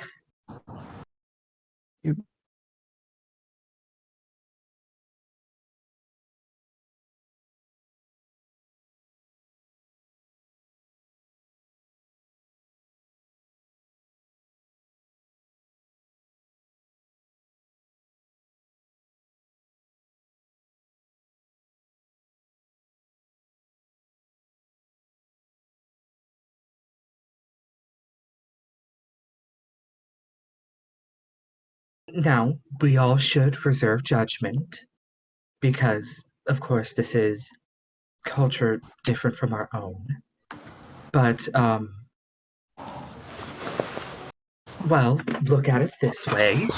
S5: Now, we all should reserve judgment because, of course, this is culture different from our own. But, well, look at it this way.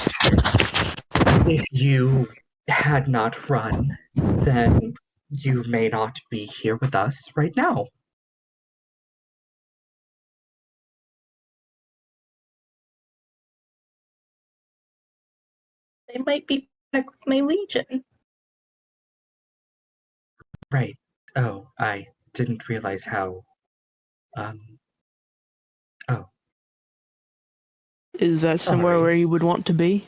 S5: If you had not run, then you may not be here with us right now.
S2: They might be back with my legion.
S5: Right. Oh, I didn't realize how, oh.
S6: Is that somewhere
S5: Sorry.
S6: where you would want to be?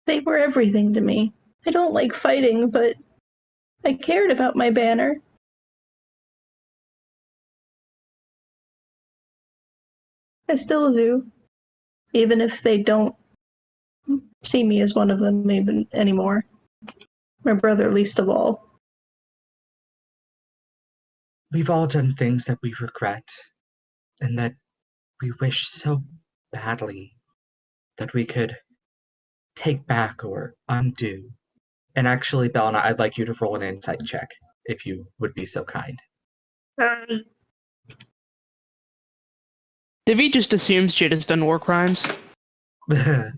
S2: They were everything to me. I don't like fighting, but I cared about my banner. I still do. Even if they don't see me as one of them even anymore. My brother least of all.
S5: We've all done things that we regret and that we wish so badly that we could take back or undo. And actually, Bel'na, I'd like you to roll an insight check, if you would be so kind.
S6: Divi just assumes Djeda's done war crimes.
S2: 20.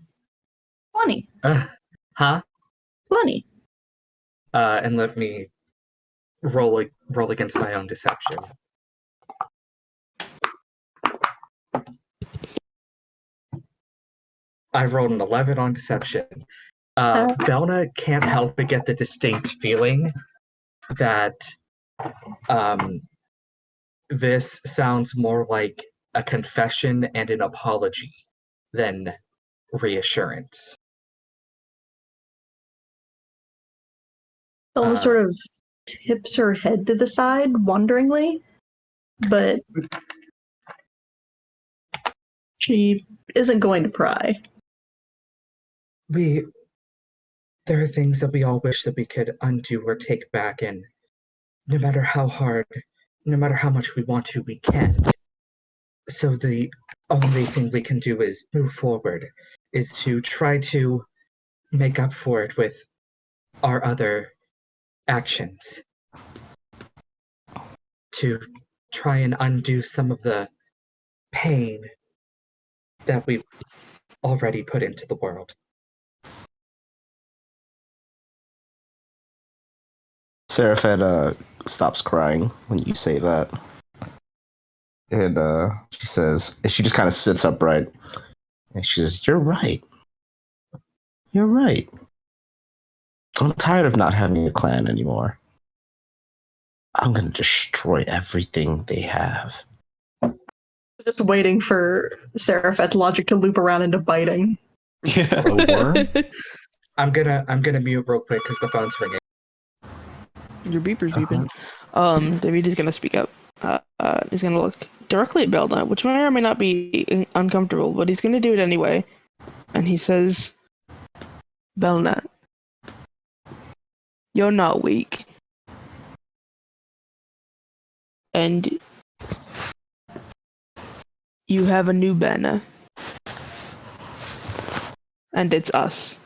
S5: Huh?
S2: 20.
S5: And let me roll against my own deception. I rolled an 11 on deception. Bel'na can't help but get the distinct feeling that this sounds more like a confession and an apology than reassurance.
S2: Bel'na sort of tips her head to the side, wonderingly, but she isn't going to pry.
S5: There are things that we all wish that we could undo or take back, and no matter how hard, no matter how much we want to, we can't. So the only thing we can do is move forward, is to try to make up for it with our other actions. To try and undo some of the pain that we've already put into the world.
S3: Ceriphet stops crying when you say that. And she says, and she just kind of sits upright. And she says, "You're right. You're right. I'm tired of not having a clan anymore. I'm going to destroy everything they have."
S2: Just waiting for Seraphet's logic to loop around into biting.
S4: Yeah.
S1: A worm?
S5: I'm gonna mute real quick because the phone's ringing.
S6: Your beeper's beeping. David is gonna speak up. He's gonna look directly at Bel'na, which may or may not be uncomfortable, but he's gonna do it anyway. And he says, Bel'na, you're not weak. And you have a new banner. And it's us.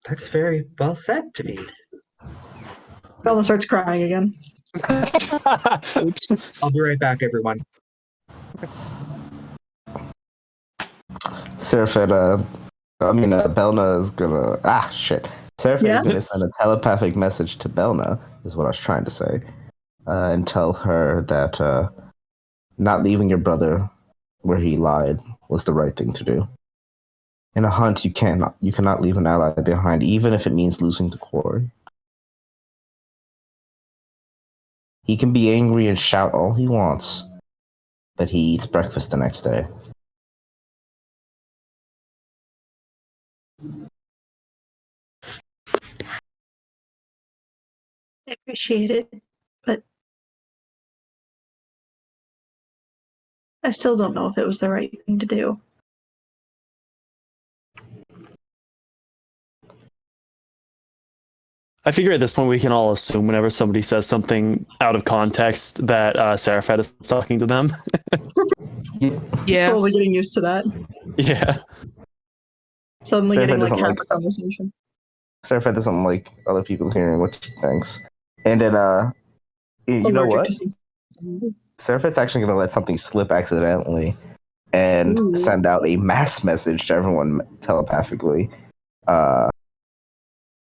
S5: That's very well said, David.
S2: Bel'na starts crying again.
S5: I'll be right back, everyone.
S3: Ceriphet, Bel'na is gonna... Ceriphet is gonna send a telepathic message to Bel'na, is what I was trying to say. And tell her that not leaving your brother where he lied was the right thing to do. In a hunt, you cannot leave an ally behind, even if it means losing the quarry. He can be angry and shout all he wants, but he eats breakfast the next day.
S2: I appreciate it, but I still don't know if it was the right thing to do.
S4: I figure at this point we can all assume whenever somebody says something out of context that Ceriphet is talking to them.
S6: Yeah.
S2: Slowly getting used to that.
S4: Yeah.
S2: Suddenly
S3: Ceriphet
S2: getting like
S3: doesn't
S2: half
S3: like-
S2: a conversation.
S3: Ceriphet doesn't like other people hearing what she thinks. And then, you know what? Ceriphet's actually going to let something slip accidentally and send out a mass message to everyone telepathically.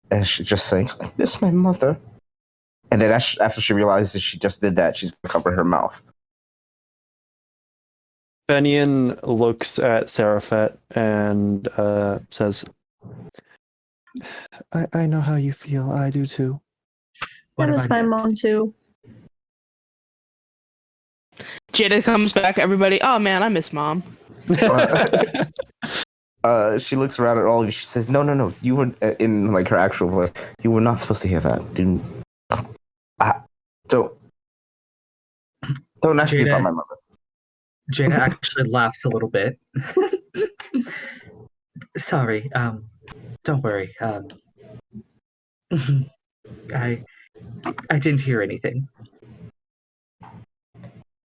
S3: And she's just saying, I miss my mother. And then after she realizes she just did that, she's going to cover her mouth.
S4: Fenian looks at Ceriphet and says, I know how you feel. I do too.
S2: I miss my mom too.
S6: Djeda comes back, everybody, oh man, I miss mom.
S3: She looks around at all of you. She says, no. You were, in like her actual voice, you were not supposed to hear that. Don't ask me about my mother.
S5: Djeda actually laughs a little bit. Sorry, don't worry. I didn't hear anything.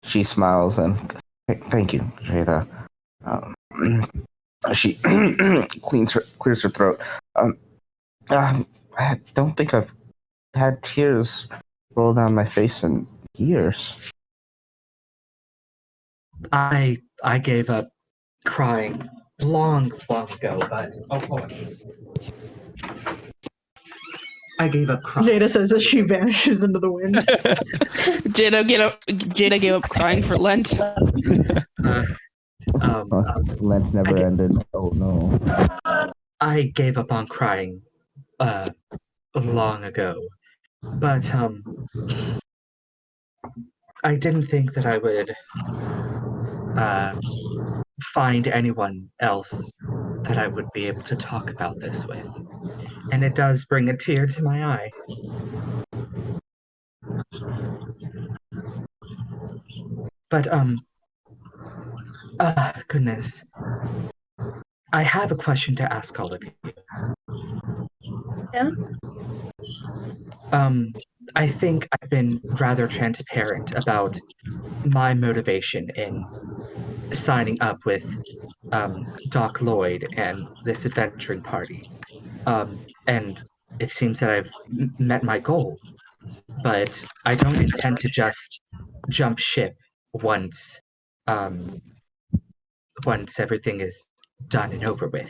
S3: She smiles and thank you, Djeda. She clears her throat. I don't think I've had tears roll down my face in years.
S5: I gave up crying long ago, but hold on. I gave up crying.
S2: Djeda says as she vanishes into the wind.
S6: Djeda gave up crying for Lent.
S3: Lent never ended. Oh no.
S5: I gave up on crying long ago, but I didn't think that I would find anyone else that I would be able to talk about this with, and it does bring a tear to my eye. But goodness, I have a question to ask all of you.
S2: Yeah?
S5: I think I've been rather transparent about my motivation in signing up with Doc Lloyd and this adventuring party. And it seems that I've met my goal, but I don't intend to just jump ship once everything is done and over with.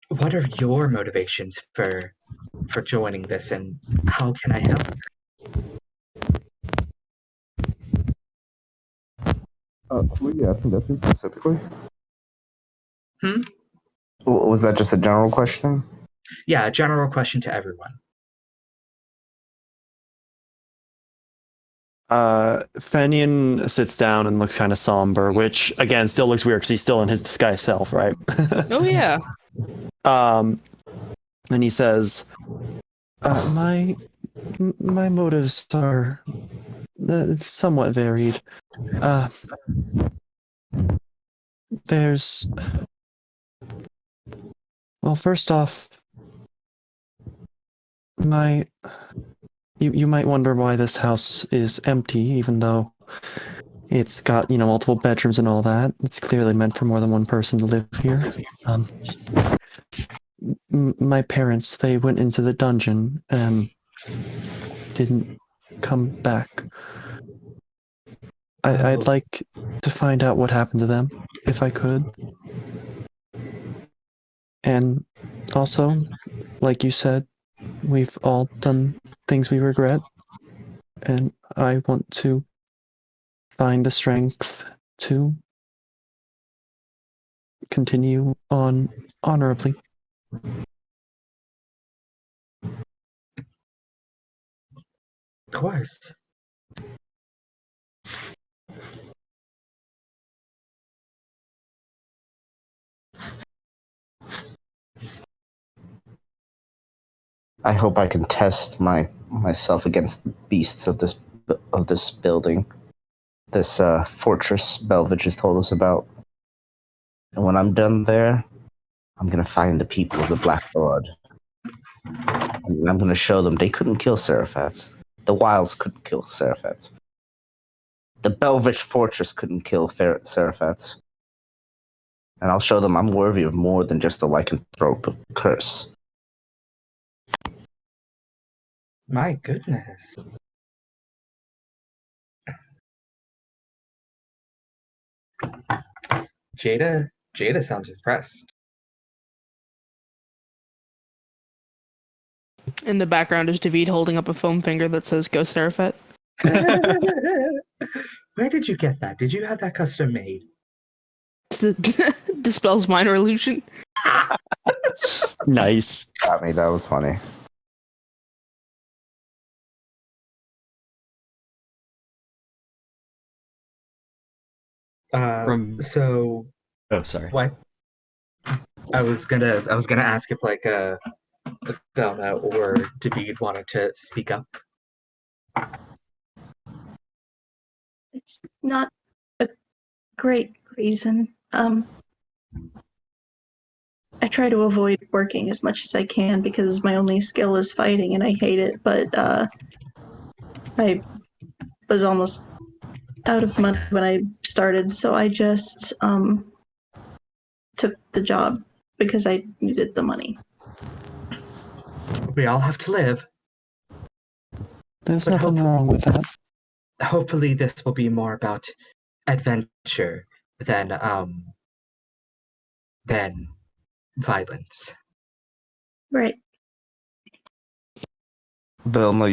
S5: What are your motivations for joining this, and how can I help?
S3: Yeah, I think that's it specifically.
S5: Hmm?
S3: Was that just a general question?
S5: Yeah, a general question to everyone.
S4: Fenian sits down and looks kind of somber, which again still looks weird because he's still in his disguised self, right?
S6: Oh yeah.
S4: And he says, my motives are somewhat varied. There's, well, first off, you might wonder why this house is empty, even though it's got, multiple bedrooms and all that. It's clearly meant for more than one person to live here. My parents, they went into the dungeon and didn't come back. I'd like to find out what happened to them, if I could. And also, like you said, we've all done things we regret, and I want to find the strength to continue on honorably.
S5: Of course.
S3: I hope I can test myself against beasts of this building, this fortress Belvich has told us about. And when I'm done there, I'm gonna find the people of the Black Lord. And I'm gonna show them they couldn't kill Ceriphet. The Wilds couldn't kill Ceriphet. The Belvich fortress couldn't kill Ceriphet. And I'll show them I'm worthy of more than just the lycanthrope curse.
S5: My goodness. Djeda sounds impressed.
S6: In the background is David holding up a foam finger that says "Go Ceriphet."
S5: Where did you get that? Did you have that custom made?
S6: Dispels minor illusion.
S4: Nice.
S3: Got me, that was funny.
S5: So
S1: Oh, sorry.
S5: what? I was gonna ask if Bel'na or David wanted to speak up.
S2: It's not a great reason. I try to avoid working as much as I can because my only skill is fighting and I hate it, but I was almost out of money when I started, so I just took the job because I needed the money.
S5: We all have to live.
S4: There's
S5: But
S4: nothing wrong with that.
S5: Hopefully this will be more about adventure than violence.
S2: Right.
S3: Bel'na,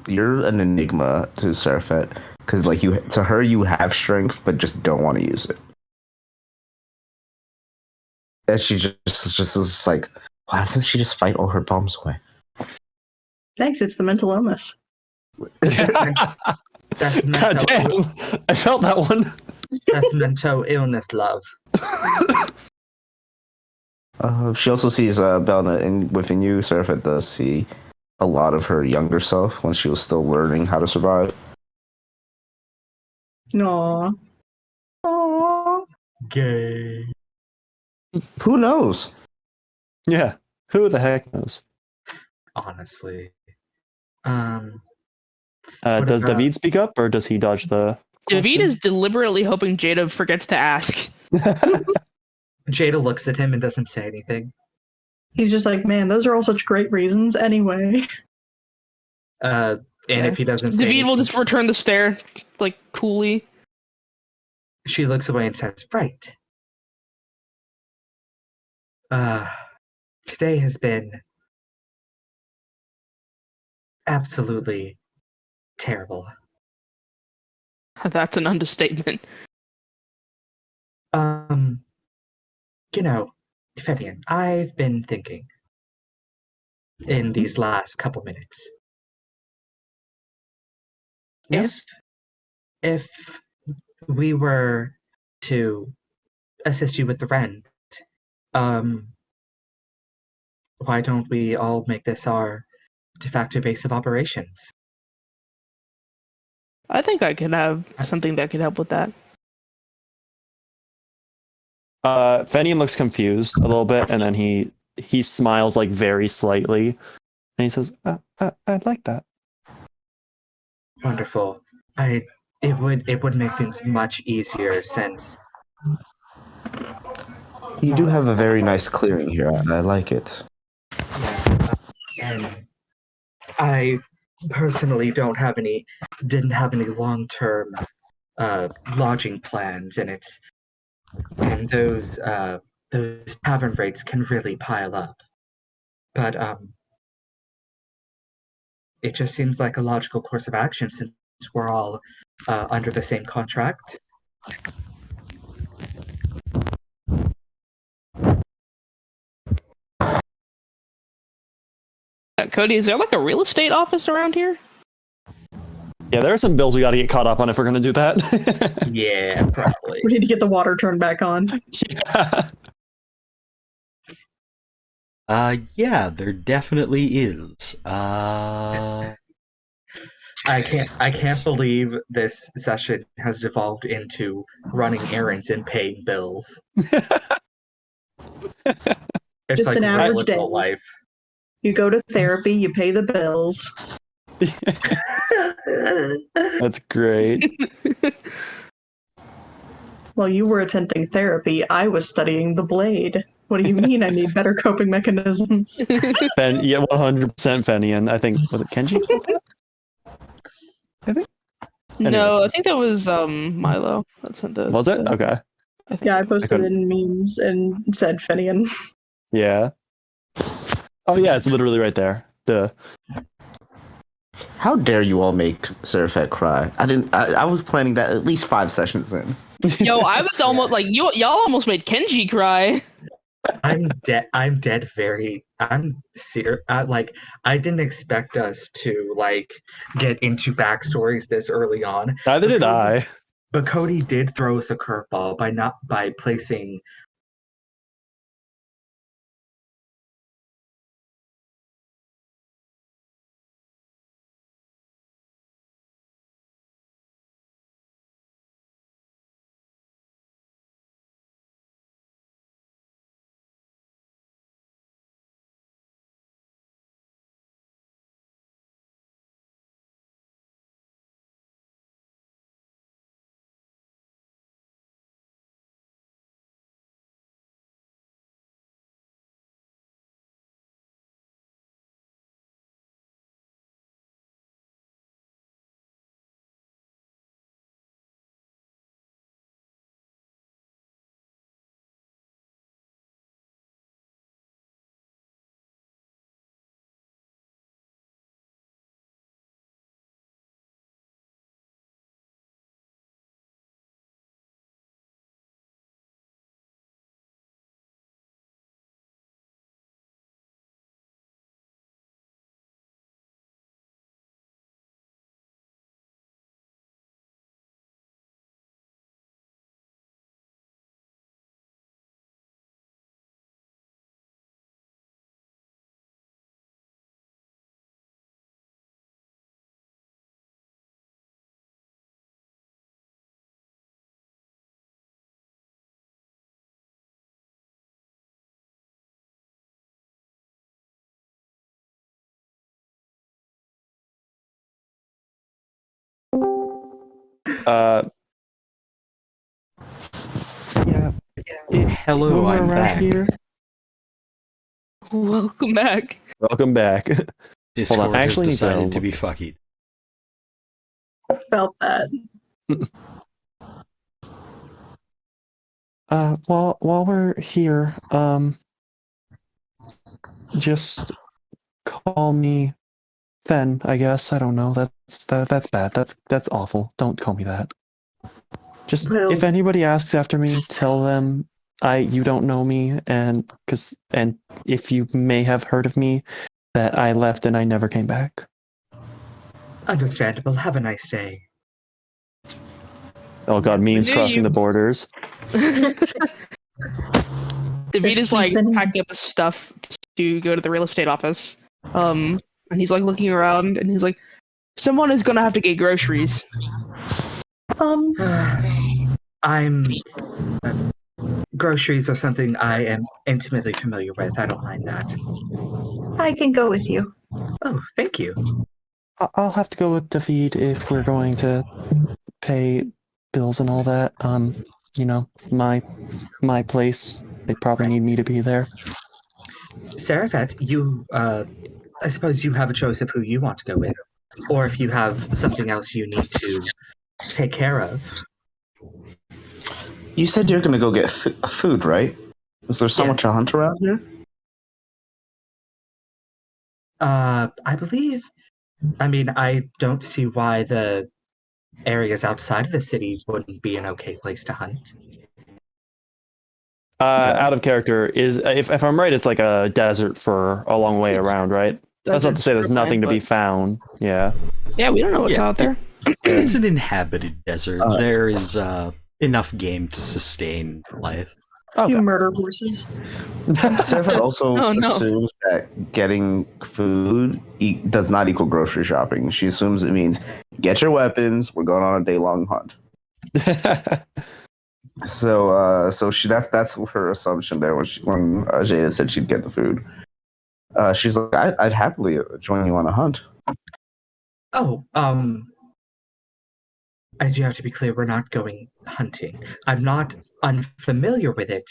S3: you're an enigma to Ceriphet, because to her you have strength, but just don't want to use it. And she just is like, why doesn't she just fight all her bombs away?
S2: Thanks, it's the mental illness.
S5: That's
S4: God damn! I felt that one.
S5: That's mental illness, love.
S3: She also sees Bel'na, and within you, Ceriphet does see a lot of her younger self when she was still learning how to survive.
S2: Aww. Aww.
S5: Gay.
S3: Who knows?
S4: Yeah. Who the heck knows?
S5: Honestly.
S4: Does David speak up, or does he dodge the question?
S6: David is deliberately hoping Djeda forgets to ask.
S5: Djeda looks at him and doesn't say anything.
S2: He's just like, man, those are all such great reasons anyway.
S5: And if he doesn't say
S6: David
S5: anything,
S6: will just return the stare, coolly.
S5: she looks away and says, right. Today has been absolutely terrible.
S6: That's an understatement.
S5: Fenian, I've been thinking in these last couple minutes.
S4: Yes.
S5: If we were to assist you with the rent, um, why don't we all make this our de facto base of operations?
S6: I think I could have something that could help with that.
S4: Fenian looks confused a little bit, and then he smiles like very slightly, and he says, "I'd like that."
S5: Wonderful. It would make things much easier since
S3: You do have a very nice clearing here. I like it.
S5: and I personally didn't have any long-term lodging plans, and those tavern rates can really pile up. But it just seems like a logical course of action since we're all under the same contract.
S6: Cody, is there like a real estate office around here?
S4: Yeah, there are some bills we got to get caught up on if we're gonna do that.
S5: Yeah, probably.
S2: We need to get the water turned back on.
S4: Yeah.
S1: Yeah, there definitely is.
S5: I can't believe this session has devolved into running errands and paying bills. It's
S2: Just
S5: like
S2: an average
S5: real
S2: day.
S5: adult life.
S2: You go to therapy, you pay the bills.
S4: That's great.
S2: While you were attending therapy, I was studying the blade. What do you mean I need better coping mechanisms?
S4: Yeah, 100% Fenian. I think, was it Kenji? I think.
S6: No, I think that was Miloh. That's the.
S4: Was it?
S6: the-
S4: Okay.
S6: I think
S2: Yeah, I
S6: so.
S2: posted
S4: couldn't-
S2: in memes and said Fenian.
S4: Yeah. Oh yeah, it's literally right there. Duh.
S3: How dare you all make Ceriphet cry? I was planning that at least 5 sessions in.
S6: Yo, I was almost like y'all almost made Kenji cry.
S5: I'm dead. I'm serious. I didn't expect us to get into backstories this early on.
S4: Neither did I.
S5: But Cody did throw us a curveball by placing.
S4: Uh. Yeah.
S1: Hello,
S4: when we're
S1: I'm
S4: around
S1: back.
S4: here.
S6: Welcome back.
S4: Welcome back.
S1: Discord
S4: I
S1: has
S4: actually need to
S1: decided to
S4: look-
S1: be fucky.
S2: Felt that.
S4: While we're here, just call me Fen, I guess. I don't know. That's bad. That's awful. Don't call me that. Just
S2: Well-
S4: if anybody asks after me, tell them you don't know me, and if you may have heard of me, that I left and I never came back.
S5: Understandable. Have a nice day.
S4: Oh god, memes
S6: knew
S4: crossing
S6: you.
S4: the borders.
S6: David is like
S2: something-
S6: packing up his stuff to go to the real estate office. And he's like looking around and he's like, someone is gonna have to get groceries.
S5: I'm. Groceries are something I am intimately familiar with. I don't mind that.
S2: I can go with you.
S5: Oh, thank you.
S4: I'll have to go with David if we're going to pay bills and all that. You know, my place. They probably need me to be there.
S5: Ceriphet, you, I suppose you have a choice of who you want to go with. Or if you have something else you need to take care of.
S3: You said you're gonna go get food, right? Is there so
S5: Yeah.
S3: much to hunt around here?
S5: I believe. I mean, I don't see why the areas outside of the city wouldn't be an okay place to hunt.
S4: Out of character is if I'm right, it's like a desert for a long way around, right? That's not to say there's nothing to be found. Yeah.
S6: Yeah, we don't know what's
S1: Yeah,
S6: out there.
S1: It's an inhabited desert.
S3: Uh,
S1: There is enough game to sustain life.
S4: Okay.
S2: You murder horses.
S3: Ceriphet also
S6: Oh, no.
S3: assumes that getting food does not equal grocery shopping. She assumes it means get your weapons. We're going on a day-long hunt. So she that's her assumption there when Djeda said she'd get the food. She's like, I'd happily join you on a hunt.
S5: Oh, I do have to be clear, we're not going hunting. I'm not unfamiliar with it,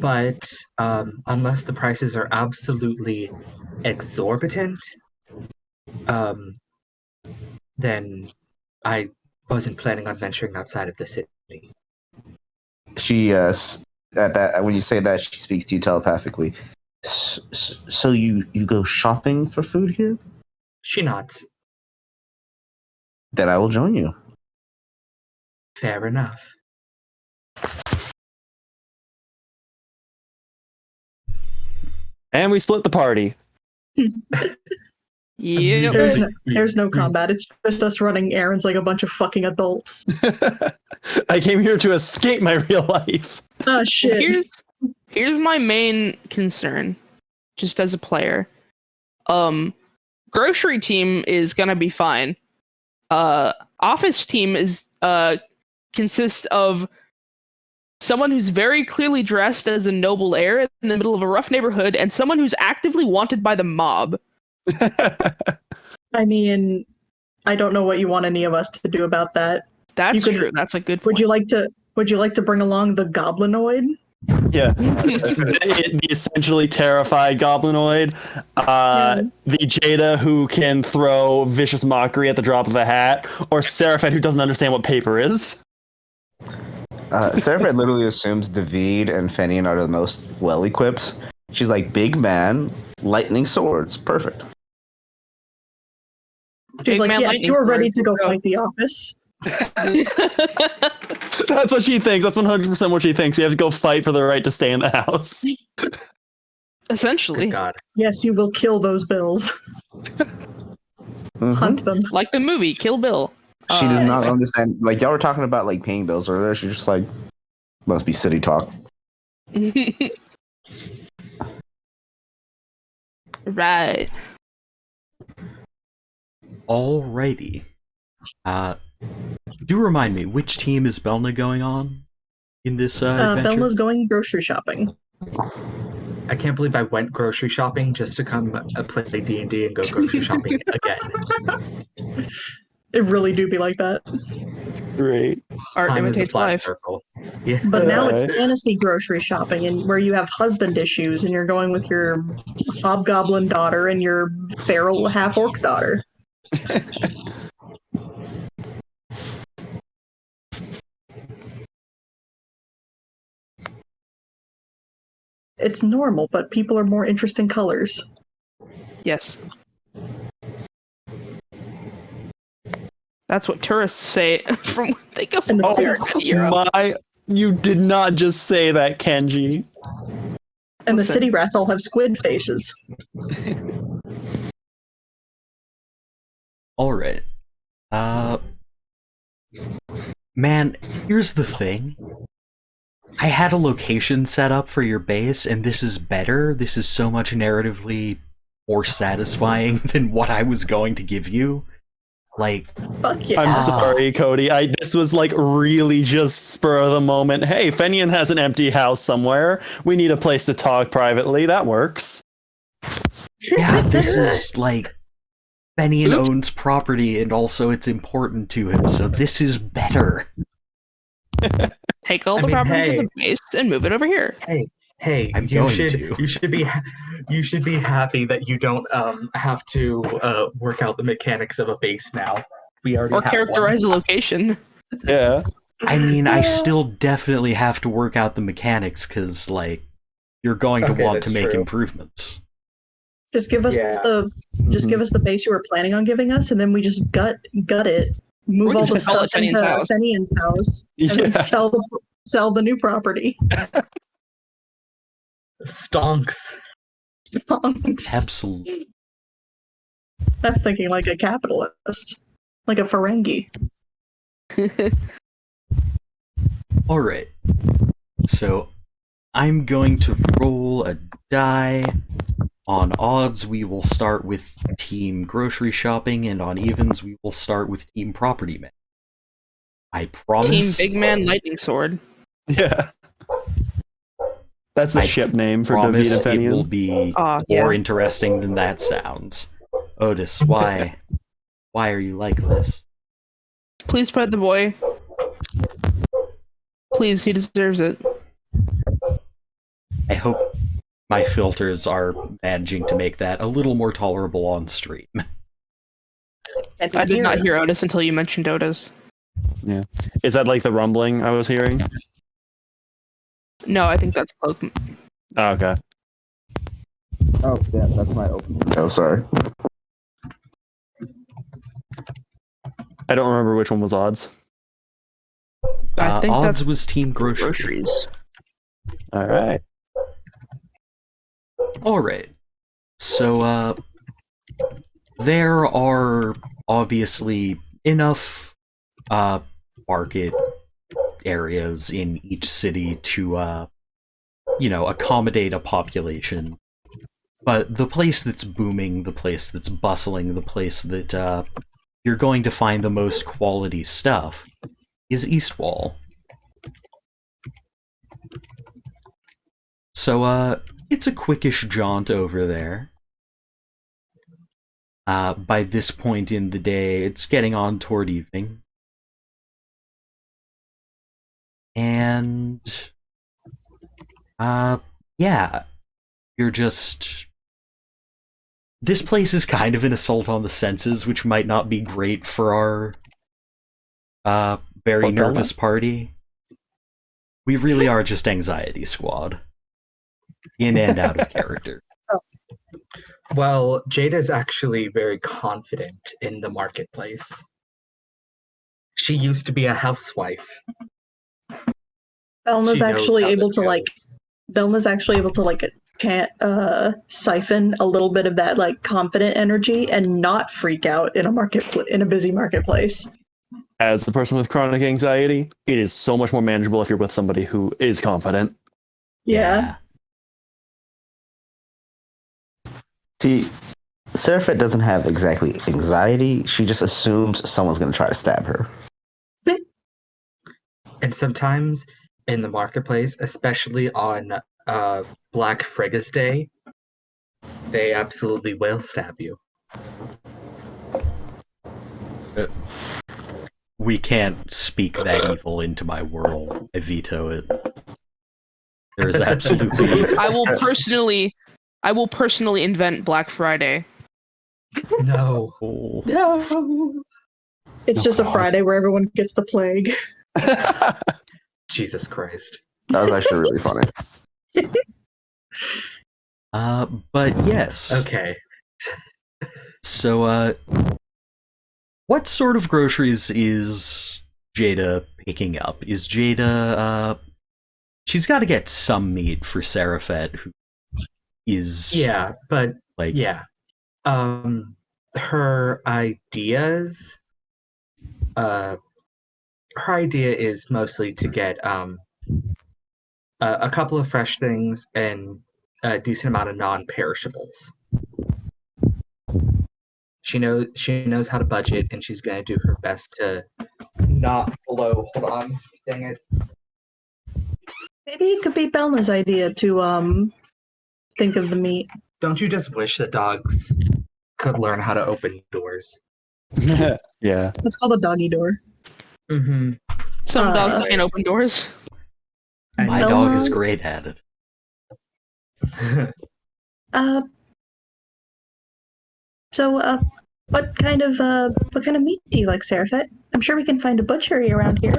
S5: but unless the prices are absolutely exorbitant, then I wasn't planning on venturing outside of the city.
S3: She that when you say that, she speaks to you telepathically. So you go shopping for food here?
S5: She nods.
S3: Then I will join you.
S5: Fair enough.
S4: And we split the party.
S6: Yep.
S2: There's no combat. It's just us running errands like a bunch of fucking adults.
S4: I came here to escape my real life.
S2: Oh shit.
S6: Here's my main concern, just as a player. Grocery team is gonna be fine. Office team is consists of someone who's very clearly dressed as a noble heir in the middle of a rough neighborhood, and someone who's actively wanted by the mob.
S2: I mean, I don't know what you want any of us to do about that.
S6: That's
S2: could-
S6: true. That's a good point.
S2: Would you like to bring along the goblinoid?
S4: Yeah. The essentially terrified goblinoid. The Djeda who can throw vicious mockery at the drop of a hat, or Ceriphet who doesn't understand what paper is.
S3: Ceriphet literally assumes David and Fenian are the most well equipped. She's like, big man, lightning swords, perfect.
S2: She's
S6: Big
S2: like,
S6: man
S2: yes,
S6: lightning
S2: you are ready
S6: swords,
S2: to go
S6: let's go."
S2: fight the office.
S4: That's what she thinks. That's 100% what she thinks. We have to go fight for the right to stay in the house.
S6: Essentially,
S5: Good God.
S2: Yes, you will kill those bills.
S3: Mhm.
S2: Hunt them.
S6: like the movie Kill Bill.
S3: She does not
S6: anyway.
S3: understand. Like, y'all were talking about like paying bills earlier. She's just like, must be city talk.
S6: Right.
S1: Alrighty. Do remind me, which team is Bel'na going on in this adventure?
S2: Bel'na's going grocery shopping.
S5: I can't believe I went grocery shopping just to come play D&D and go grocery shopping again.
S2: It really do be like that.
S4: Great.
S6: Art
S5: Time is a
S6: imitates
S5: flat
S6: life.
S5: circle. Yeah.
S2: But now it's
S4: Right.
S2: fantasy grocery shopping, and where you have husband issues, and you're going with your hobgoblin daughter and your feral half-orc daughter. It's normal, but people are more interested in colors.
S6: Yes. That's what tourists say from when they go from
S2: And the
S6: America to Europe.
S4: You did not just say that, Kenji.
S2: And the
S6: Listen.
S2: city rats all have squid faces.
S1: Alright. Uh, man, here's the thing. I had a location set up for your base, and this is better. This is so much narratively more satisfying than what I was going to give you. Like,
S2: Fuck yeah.
S4: I'm sorry, Cody. This was like really just spur of the moment. Hey, Fenian has an empty house somewhere. We need a place to talk privately. That works.
S1: yeah, this is like Fenian owns property, and also it's important to him, so this is better.
S6: Take all the properties of the base and move it over here.
S5: Hey,
S1: I'm
S5: you
S1: going
S5: should
S1: to.
S5: you should be happy that you don't have to work out the mechanics of a base now. We already
S6: Or
S5: have
S6: characterize a
S5: one.
S6: location.
S4: Yeah.
S1: I mean, I still definitely have to work out the mechanics, because, like, you're going to
S5: Okay,
S1: want
S5: that's
S1: to make
S5: true.
S1: improvements.
S2: Just give us give us the base you were planning on giving us, and then we just gut it, move
S6: We
S2: all
S6: can
S2: the
S6: sell
S2: stuff
S6: it
S2: into
S6: Fenian's house.
S2: Fenian's house, and then
S4: Yeah.
S2: sell the new property.
S5: Stonks.
S2: Stonks.
S1: Absolutely.
S2: That's thinking like a capitalist, like a Ferengi.
S1: Alright. So, I'm going to roll a die. On odds, we will start with Team Grocery Shopping, and on evens, we will start with Team Property Man. I
S6: Team
S1: promise.
S6: Big Man Lightning Sword.
S4: Yeah. That's the
S1: I
S4: ship name for
S1: promise
S4: David and
S1: it will
S4: Fenian.
S1: be
S6: Yeah.
S1: more interesting than that sounds. Otis, why? Why are you like this?
S6: Please spread the boy. Please, he deserves it.
S1: I hope my filters are managing to make that a little more tolerable on stream.
S6: I did not hear Otis until you mentioned Otis.
S4: Yeah. Is that like the rumbling I was hearing?
S6: No, I think that's Cloak.
S4: Oh, okay.
S3: Oh, yeah, that's my open. Oh, sorry.
S4: I don't remember which one was odds.
S6: I think
S1: Odds
S6: that's
S1: was Team Grocery.
S6: groceries.
S4: All right.
S1: Alright. So, there are obviously enough, market areas in each city to, accommodate a population. But the place that's booming, the place that's bustling, the place that, you're going to find the most quality stuff is Eastwall. So, it's a quickish jaunt over there. By this point in the day, it's getting on toward evening. And, yeah, you're just... This place is kind of an assault on the senses, which might not be great for our, very
S4: Or Bel'na.
S1: nervous party. We really are just Anxiety Squad. In and out of character.
S5: Well, Djeda's actually very confident in the marketplace. She used to be a housewife.
S2: Bel'na's
S5: She knows
S2: actually
S5: how
S2: able
S5: this
S2: to
S5: goes.
S2: siphon a little bit of that like confident energy and not freak out in a busy marketplace.
S4: As the person with chronic anxiety, it is so much more manageable if you're with somebody who is confident.
S2: Yeah.
S3: See, Ceriphet doesn't have exactly anxiety. She just assumes someone's going to try to stab her.
S5: And sometimes in the marketplace, especially on Black Friggis Day, they absolutely will stab you.
S1: We can't speak that evil into my world. I veto it. There is absolutely...
S6: I will personally invent Black Friday.
S5: No.
S1: Oh.
S2: No. It's
S1: Oh,
S2: just
S1: God.
S2: a Friday where everyone gets the plague.
S5: Jesus Christ.
S3: That was actually really funny.
S1: But yes.
S5: Okay.
S1: So, what sort of groceries is Djeda picking up? Is Djeda, she's got to get some meat for Ceriphet, who is...
S5: Yeah, but
S1: like...
S5: yeah. Her ideas her idea is mostly to get a couple of fresh things and a decent amount of non-perishables. She knows how to budget, and she's gonna do her best to not blow. Hold on, dang it.
S2: Maybe it could be Bel'na's idea to think of the meat.
S5: Don't you just wish that dogs could learn how to open doors?
S4: Yeah.
S2: It's called a doggy door.
S5: Mm-hmm.
S6: Some dogs
S2: Uh,
S6: can't open doors.
S1: My
S2: Bel'na-
S1: dog is great at it.
S2: So what kind of meat do you like, Ceriphet? I'm sure we can find a butchery around here.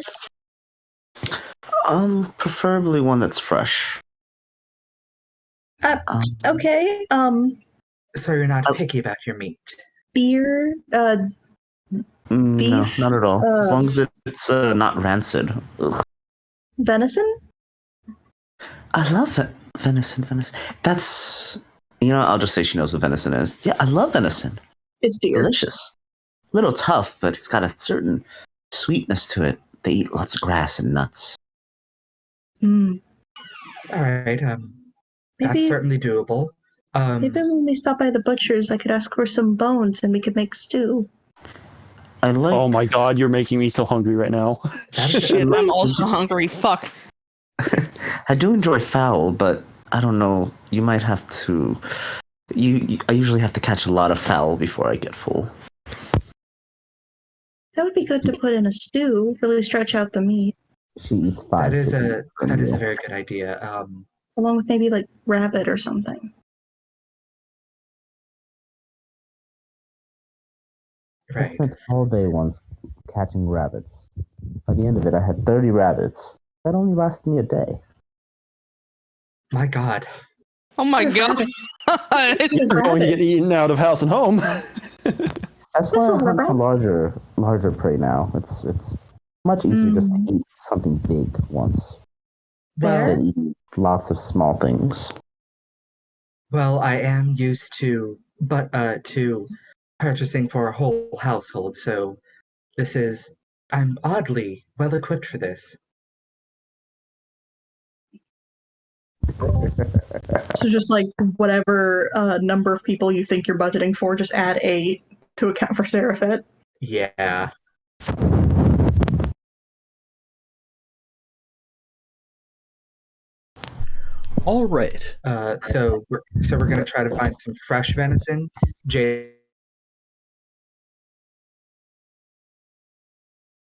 S3: Preferably one that's fresh.
S2: Okay.
S5: So you're not picky about your meat.
S2: Beer.
S3: No,
S2: Beef,
S3: not at all. As long as it's not rancid. Ugh.
S2: Venison.
S3: I love venison. That's, I'll just say she knows what venison is. Yeah, I love venison.
S2: It's deer.
S3: Delicious. A little tough, but it's got a certain sweetness to it. They eat lots of grass and nuts.
S2: Hmm.
S5: All right. That's
S2: Maybe
S5: certainly doable.
S2: maybe when we stop by the butcher's, I could ask for some bones and we could make stew.
S3: I like.
S4: Oh my god, you're making me so hungry right now.
S6: Shit, I'm also hungry. Fuck.
S3: I do enjoy fowl, but I don't know. You might have to. I usually have to catch a lot of fowl before I get full.
S2: That would be good to put in a stew. Really stretch out the meat,
S3: She eats 5
S5: that is
S3: chickens per
S5: a
S3: meal.
S5: very good idea.
S2: along with maybe like rabbit or something.
S3: I
S5: Right.
S3: spent all day once catching rabbits. By the end of it, I had 30 rabbits. That only lasted me a day.
S5: My God.
S6: Oh my
S2: They're
S6: god.
S2: rabbits. They're
S4: You're going to get
S2: rabbits.
S4: eaten out of house and home.
S3: That's why I
S2: That's a
S3: hunt for
S2: rabbit.
S3: larger prey now. It's much easier just to eat something big once
S2: Bear?
S3: than eating lots of small things.
S5: Well, I am used to purchasing for a whole household, so I'm oddly well equipped for this.
S2: So just like whatever number of people you think you're budgeting for, just add 8 to account for Ceriphet.
S5: Yeah.
S1: All right.
S5: So we're gonna try to find some fresh venison.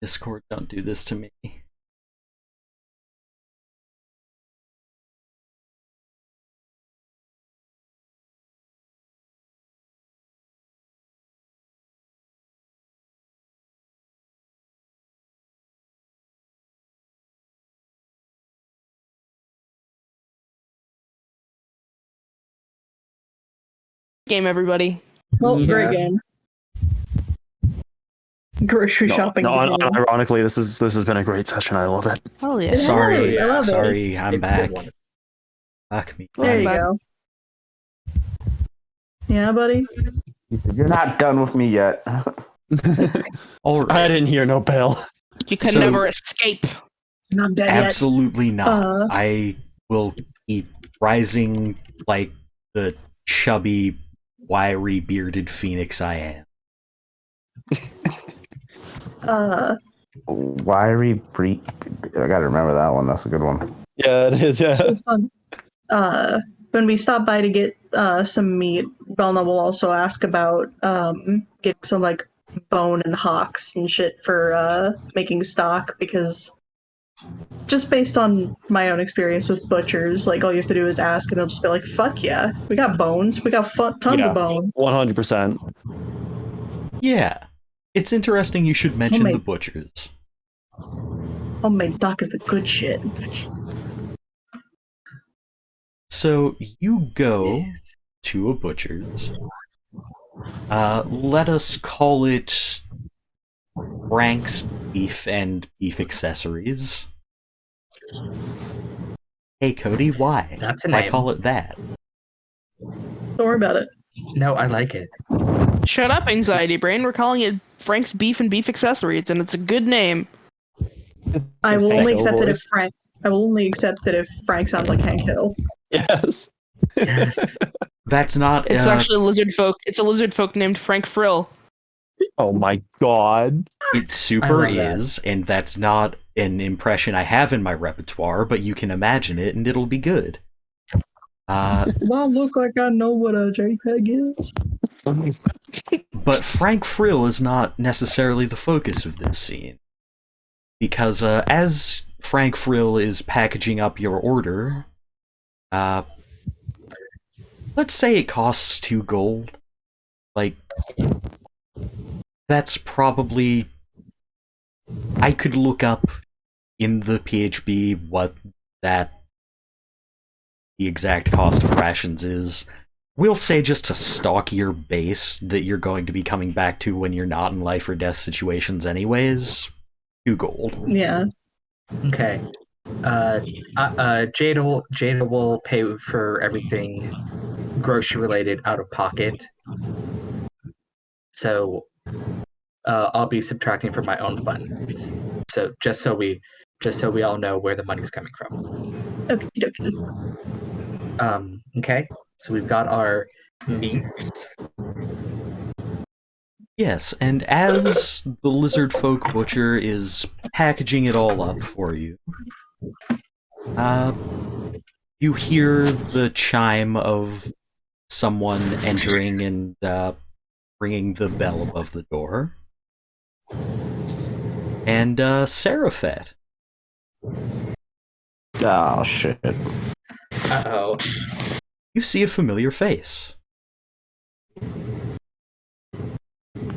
S1: Discord, don't do this to me.
S6: Game, everybody.
S2: Well,
S5: Yeah.
S2: great game. Grocery shopping. game.
S4: Ironically, this has been a great session. I love it.
S6: Hell yeah.
S2: It
S1: Sorry,
S2: has, I love it.
S1: sorry, I'm
S5: It's a good
S1: back.
S5: one.
S1: Fuck me.
S2: There you
S6: Back.
S2: go. Yeah, buddy.
S3: He said, "You're not done with me yet."
S1: All
S4: I
S1: right.
S4: didn't hear no bell.
S6: You can
S1: So-
S6: never escape.
S2: Not dead yet.
S1: Absolutely not.
S2: Uh.
S1: I will keep rising like the chubby, wiry, bearded phoenix I am.
S3: Wiry breed. I gotta remember that one. That's a good one.
S4: Yeah, it is. Yeah.
S2: It's fun. When we stop by to get some meat, Bel'na will also ask about getting some like bone and hocks and shit for making stock, because just based on my own experience with butchers, like all you have to do is ask and they'll just be like, fuck yeah, we got bones, we got tons
S4: Yeah.
S2: of bones.
S4: 100%.
S1: Yeah. It's interesting you should mention the
S2: Homemade.
S1: butchers.
S2: Homemade stock is the good shit.
S1: So you go to a butcher's. Let us call it Frank's Beef and Beef Accessories. Hey Cody, why?
S5: That's a
S1: Why
S5: name.
S1: call it that?
S2: Don't worry about it.
S5: No, I like it.
S6: Shut up, Anxiety Brain. We're calling it Frank's Beef and Beef Accessories, and it's a good name.
S2: I will only
S4: Hank Hill
S2: accept it if
S4: voice.
S2: Frank. I will only accept it if Frank sounds like Hank Hill.
S4: Yes.
S5: Yes.
S1: That's not.
S6: It's actually a lizard folk. It's a lizard folk named Frank Frill.
S4: Oh my god.
S1: It super
S5: love that.
S1: is, and that's not an impression I have in my repertoire, but you can imagine it, and it'll be good.
S2: Do I look like I know what a JPEG is?
S1: But Frank Frill is not necessarily the focus of this scene. Because as Frank Frill is packaging up your order, let's say it costs 2 gold. Like, that's probably... I could look up in the PHB what the exact cost of rations is. We'll say just to stock your base that you're going to be coming back to when you're not in life or death situations anyways. 2 gold.
S2: Yeah.
S5: Okay. Jada will pay for everything grocery related out of pocket. So I'll be subtracting from my own funds. So just so we all know where the money's coming from.
S2: Okay, dokie.
S5: Okay. So we've got our meats.
S1: Yes, and as the lizard folk butcher is packaging it all up for you, you hear the chime of someone entering and ringing the bell above the door. And Ceriphet.
S3: Oh shit.
S5: Uh-oh.
S1: You see a familiar face.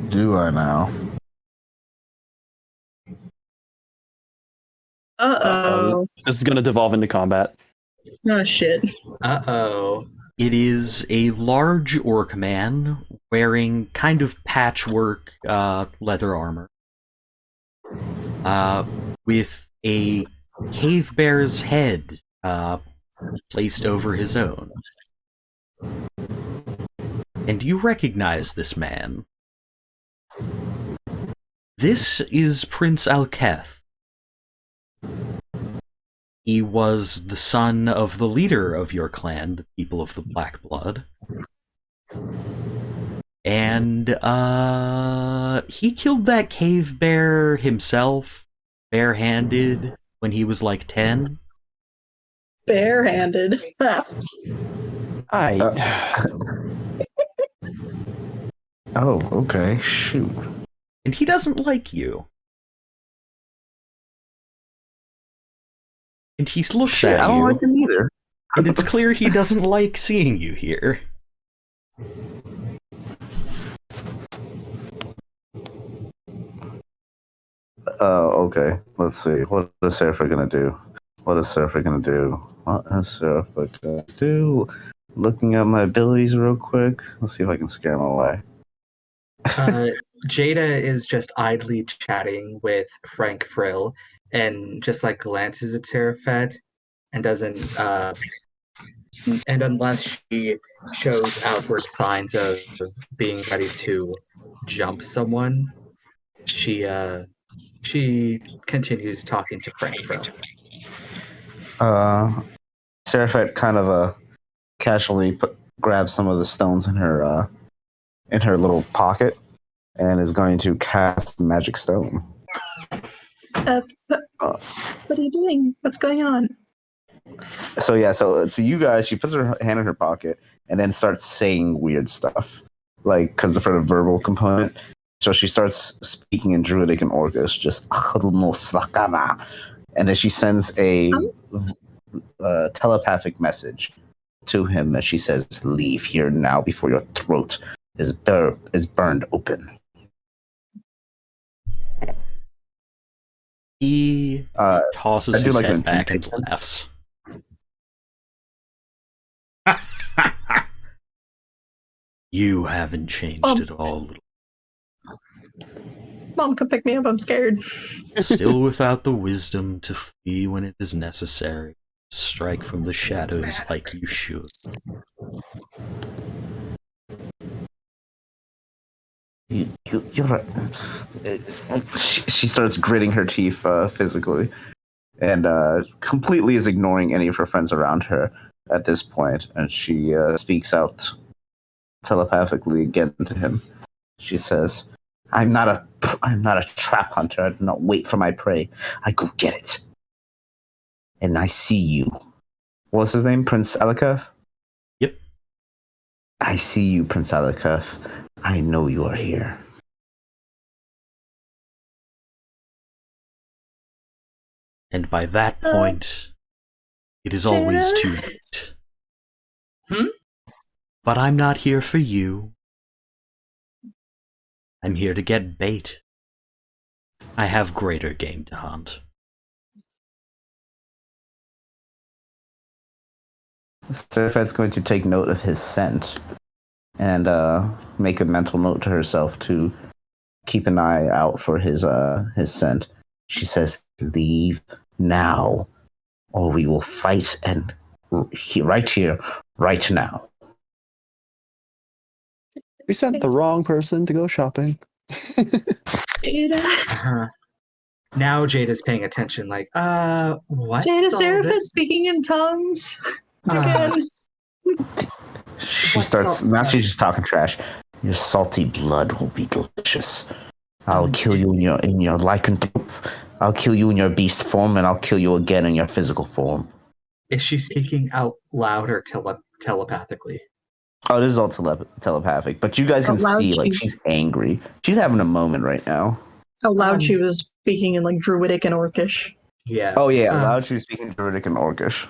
S3: Do I now?
S2: Uh-oh.
S4: This is gonna devolve into combat.
S2: Oh, shit.
S5: Uh-oh.
S1: It is a large orc man wearing kind of patchwork leather armor. With a cave bear's head placed over his own. And you recognize this man. This is Prince Alketh. He was the son of the leader of your clan, the people of the Black Blood. And, he killed that cave bear himself, barehanded, when he was like 10.
S2: Barehanded.
S3: Oh, okay. Shoot.
S1: And he doesn't like you. And he looks
S3: Shit,
S1: at
S3: I don't
S1: you,
S3: like him either.
S1: and it's clear he doesn't like seeing you here.
S3: Okay. Let's see. What is Ceriphet gonna do? What is Ceriphet gonna do? Looking at my abilities real quick. Let's see if I can scare him away.
S5: Djeda is just idly chatting with Frank Frill and just like glances at Ceriphet and doesn't and unless she shows outward signs of being ready to jump someone, she continues talking to Frank Frill.
S3: Ceriphet kind of casually grabs some of the stones in her little pocket and is going to cast Magic Stone.
S2: What are you doing? What's going on?
S3: So you guys, she puts her hand in her pocket and then starts saying weird stuff, like because for the verbal component. So she starts speaking in Druidic and Orcish, just and then she sends a telepathic message to him that she says, "Leave here now before your throat is burned open."
S1: He tosses his head back and laughs. You haven't changed at all, little.
S2: Mom, come pick me up. I'm scared.
S1: Still without the wisdom to flee when it is necessary. Strike from the shadows like you should.
S3: You're right. She starts gritting her teeth physically, and completely is ignoring any of her friends around her at this point. And she speaks out telepathically again to him. She says, I'm not a trap hunter. I do not wait for my prey. I go get it. And I see you. What's his name? Prince Alakaf?
S1: Yep.
S3: I see you, Prince Alakaf. I know you are here.
S1: And by that point, it is always too late. But I'm not here for you. I'm here to get bait. I have greater game to hunt.
S3: Ceriphet's going to take note of his scent and make a mental note to herself to keep an eye out for his scent. She says, leave now, or we will fight, and right here, right now.
S4: We sent the wrong person to go shopping.
S2: Djeda.
S5: Now Jada's paying attention, like, what?
S2: Djeda Ceriphet speaking in tongues. Again.
S3: She starts, now she's just talking trash. Your salty blood will be delicious. I'll kill you in your lycanthrope. I'll kill you in your beast form, and I'll kill you again in your physical form.
S5: Is she speaking out loud or telepathically?
S3: Oh, this is all telepathic, but you guys can see, like, she's angry. She's having a moment right now.
S2: How loud she was speaking in, like, Druidic and Orcish.
S5: Yeah.
S3: Oh, yeah, loud she was speaking Druidic and Orcish.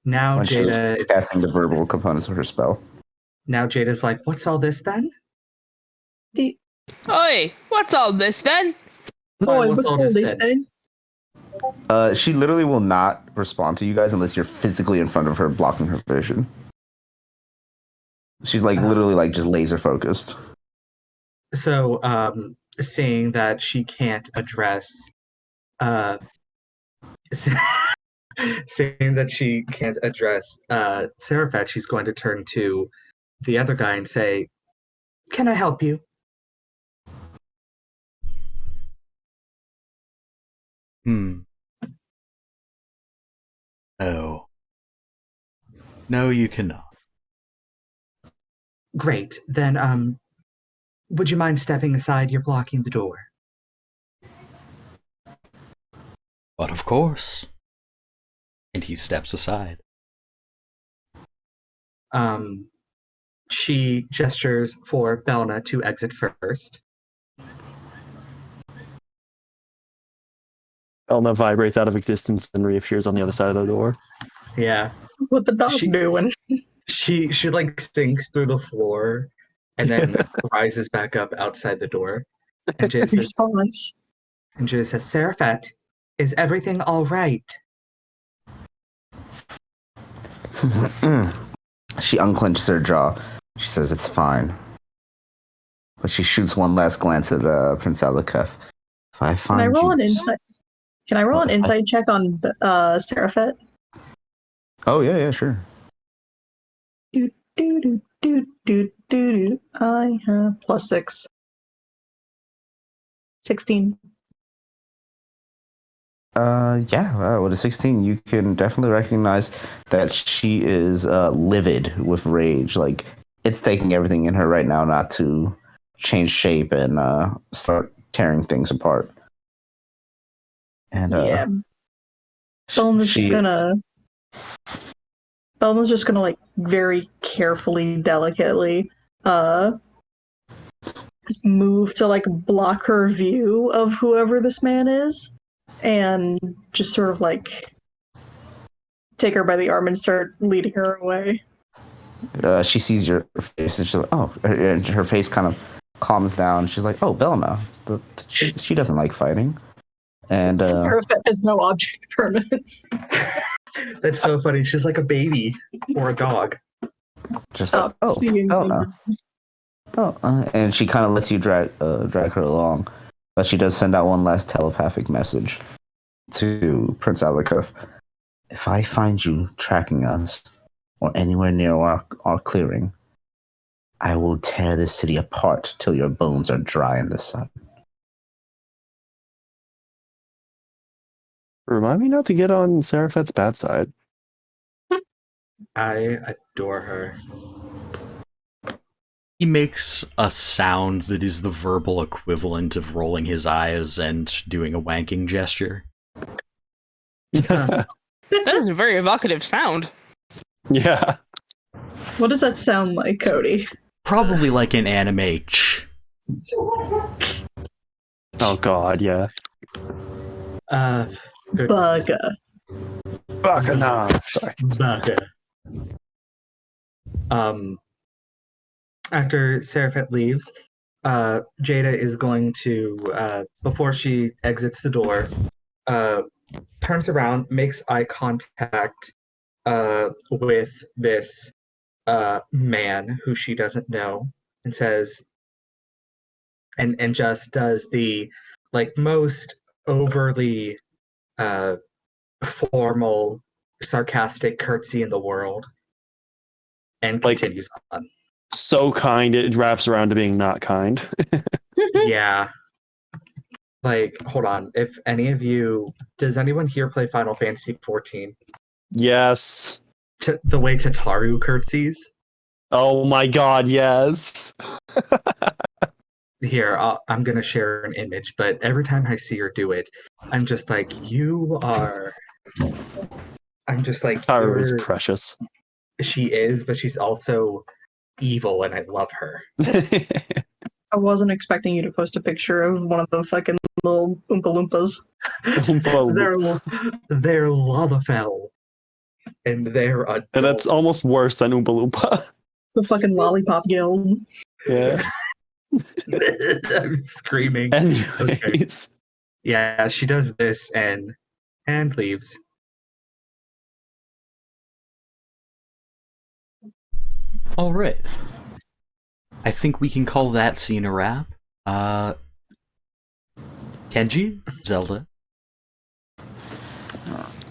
S5: Now
S3: when
S5: Jada
S3: is casting the verbal components of her spell.
S5: Now Jada's like, what's all this then?
S6: Oi, what's all this then?
S5: What's all this then?
S3: She literally will not respond to you guys unless you're physically in front of her, blocking her vision. She's like literally like just laser focused.
S5: So, saying that she can't address, saying that she can't address Ceriphet, she's going to turn to the other guy and say, "Can I help you?"
S1: Oh. No, you cannot.
S5: Great. Then, would you mind stepping aside? You're blocking the door.
S1: But of course. And he steps aside.
S5: She gestures for Bel'na to exit first.
S4: Bel'na vibrates out of existence and reappears on the other side of the door.
S5: Yeah.
S2: What the dog doing?
S5: She like sinks through the floor and then rises back up outside the door. And Jada says, Ceriphet, is everything all right?
S3: She unclenches her jaw. She says it's fine. But she shoots one last glance at Prince Alakaf. If I find
S2: Can I roll an insight check on Ceriphet?
S3: Oh yeah, sure.
S2: I have +6. 16.
S3: With a 16, you can definitely recognize that she is livid with rage. Like, it's taking everything in her right now not to change shape and start tearing things apart. And
S2: yeah, Bel'na's just gonna like very carefully, delicately move to like block her view of whoever this man is, and just sort of like take her by the arm and start leading her away.
S3: She sees your face and she's like, oh, and her face kind of calms down. She's like, oh, Bel'na, she doesn't like fighting. And
S2: Ceriphet has no object permanence.
S5: That's so funny. She's like a baby or a dog.
S3: Just like, oh, Bel'na. And she kind of lets you drag her along, but she does send out one last telepathic message to Prince Alakaf. If I find you tracking us or anywhere near our clearing, I will tear this city apart till your bones are dry in the sun.
S4: Remind me not to get on Ceriphet's bad side.
S5: I adore her.
S1: He makes a sound that is the verbal equivalent of rolling his eyes and doing a wanking gesture.
S6: That is a very evocative sound.
S4: Yeah.
S2: What does that sound like, Cody?
S1: Probably like an anime ch.
S4: Oh god, yeah.
S5: Good.
S2: Bugga.
S4: Bacana. Sorry.
S5: Bugger. After Ceriphet leaves, Djeda is going to, before she exits the door, turns around, makes eye contact with this man who she doesn't know, and says, and just does the most overly formal, sarcastic curtsy in the world, and continues on.
S4: So kind, it wraps around to being not kind.
S5: Yeah. Hold on. If any of you, does anyone here play Final Fantasy 14?
S4: Yes.
S5: The way Tataru curtsies?
S4: Oh my god, yes.
S5: Here, I'm going to share an image, but every time I see her do it, I'm just like, you are... I'm just like,
S4: Taru is precious.
S5: she is, but she's also evil, and I love her.
S2: I wasn't expecting you to post a picture of one of the fucking little Oompa Loompas.
S5: They're Lalafell. And they're adult.
S4: And that's almost worse than Oompa Loompa.
S2: The fucking Lollipop Guild.
S4: Yeah.
S5: I'm screaming.
S4: Anyways.
S5: Okay. Yeah, she does this and leaves.
S1: All right. I think we can call that scene a wrap. Kenji, Zelda.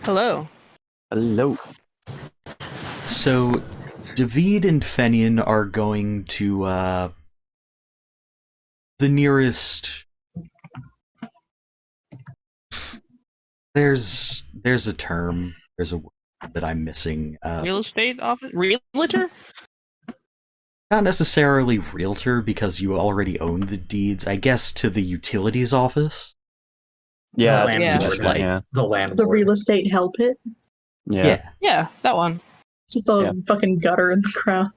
S6: Hello.
S4: Hello.
S1: So, David and Fenian are going to the nearest. There's a term. There's a word that I'm missing.
S6: Real estate office? Realtor?
S1: Not necessarily realtor, because you already own the deeds. I guess to the utilities office.
S4: Yeah,
S5: The landlord.
S1: just like
S5: The landlord.
S2: The real estate hell pit.
S4: yeah.
S6: Yeah, that one.
S2: Just a fucking gutter in the ground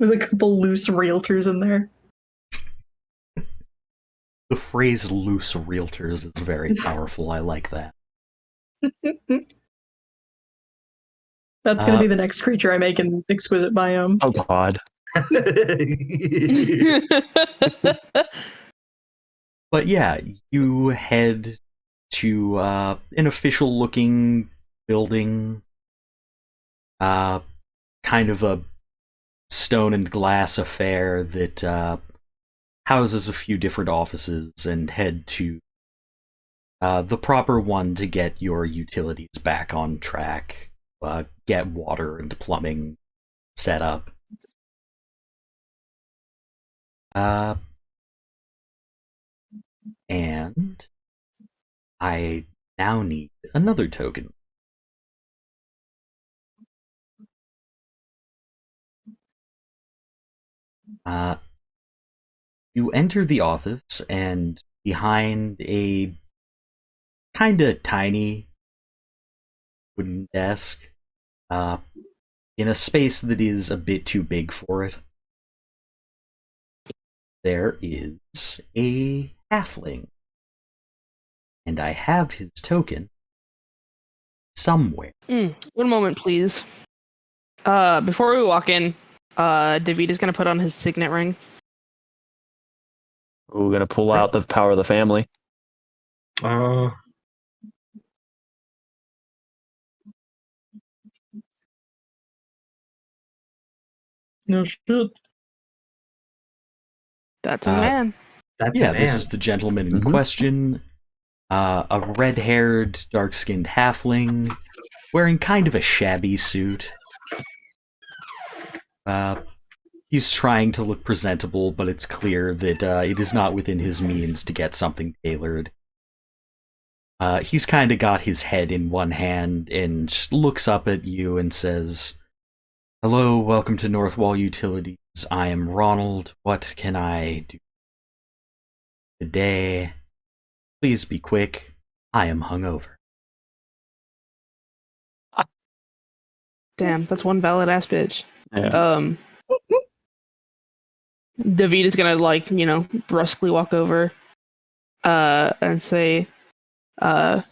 S2: with a couple loose realtors in there.
S1: The phrase "loose realtors" is very powerful. I like that.
S2: That's gonna be the next creature I make in Exquisite Biome.
S4: Oh god.
S1: But yeah, you head to an official-looking building, kind of a stone and glass affair that houses a few different offices, and head to the proper one to get your utilities back on track, get water and plumbing set up. And I now need another token. You enter the office, and behind a kinda tiny wooden desk, in a space that is a bit too big for it, there is a halfling. And I have his token somewhere.
S6: 1 moment, please. Before we walk in, David is going to put on his signet ring.
S4: We're gonna pull out the power of the family.
S5: Oh.
S2: No shit.
S6: That's a man.
S5: That's
S1: Yeah,
S5: a man.
S1: this is the gentleman in question. A red-haired, dark-skinned halfling, wearing kind of a shabby suit. He's trying to look presentable, but it's clear that it is not within his means to get something tailored. He's kind of got his head in one hand and looks up at you and says, "Hello, welcome to Northwall Utilities. I am Ronald. What can I do today? Please be quick. I am hungover."
S6: Damn, that's one valid ass bitch.
S4: Yeah.
S6: David is gonna brusquely walk over, and say, "I'm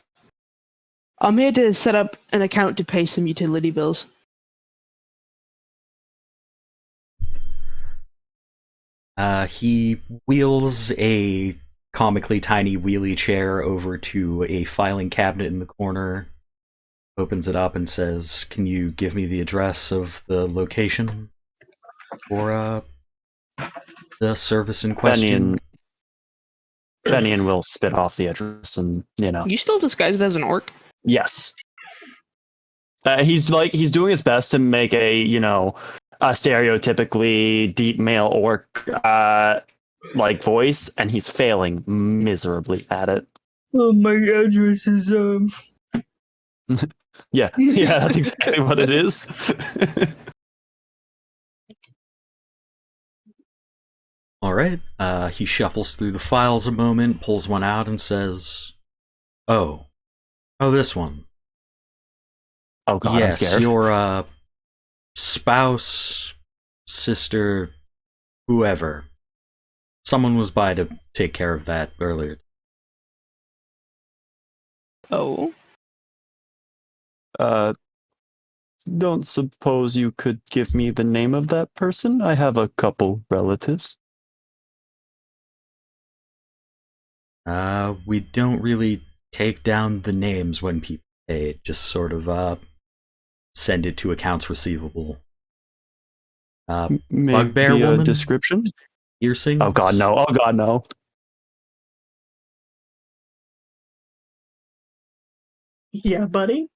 S6: here to set up an account to pay some utility bills."
S1: He wheels a comically tiny wheelie chair over to a filing cabinet in the corner, opens it up and says, "Can you give me the address of the location for the service in question?"
S4: Fenian will spit off the address and,
S6: You still disguised as an orc?
S4: Yes. He's doing his best to make a stereotypically deep male orc voice, and he's failing miserably at it.
S5: Oh, my address is
S4: Yeah, that's exactly what it is.
S1: Alright, he shuffles through the files a moment, pulls one out and says, Oh, this one.
S4: Oh god,
S1: Yes,
S4: I'm scared.
S1: your spouse, sister, whoever. Someone was by to take care of that earlier.
S6: Oh.
S4: Don't suppose you could give me the name of that person? I have a couple relatives.
S1: We don't really take down the names when people pay, just sort of send it to accounts receivable.
S4: Maybe
S1: Bugbear
S4: a
S1: woman?
S4: description?
S1: Piercings?
S4: Oh god, no. Oh god, no.
S2: Yeah, buddy.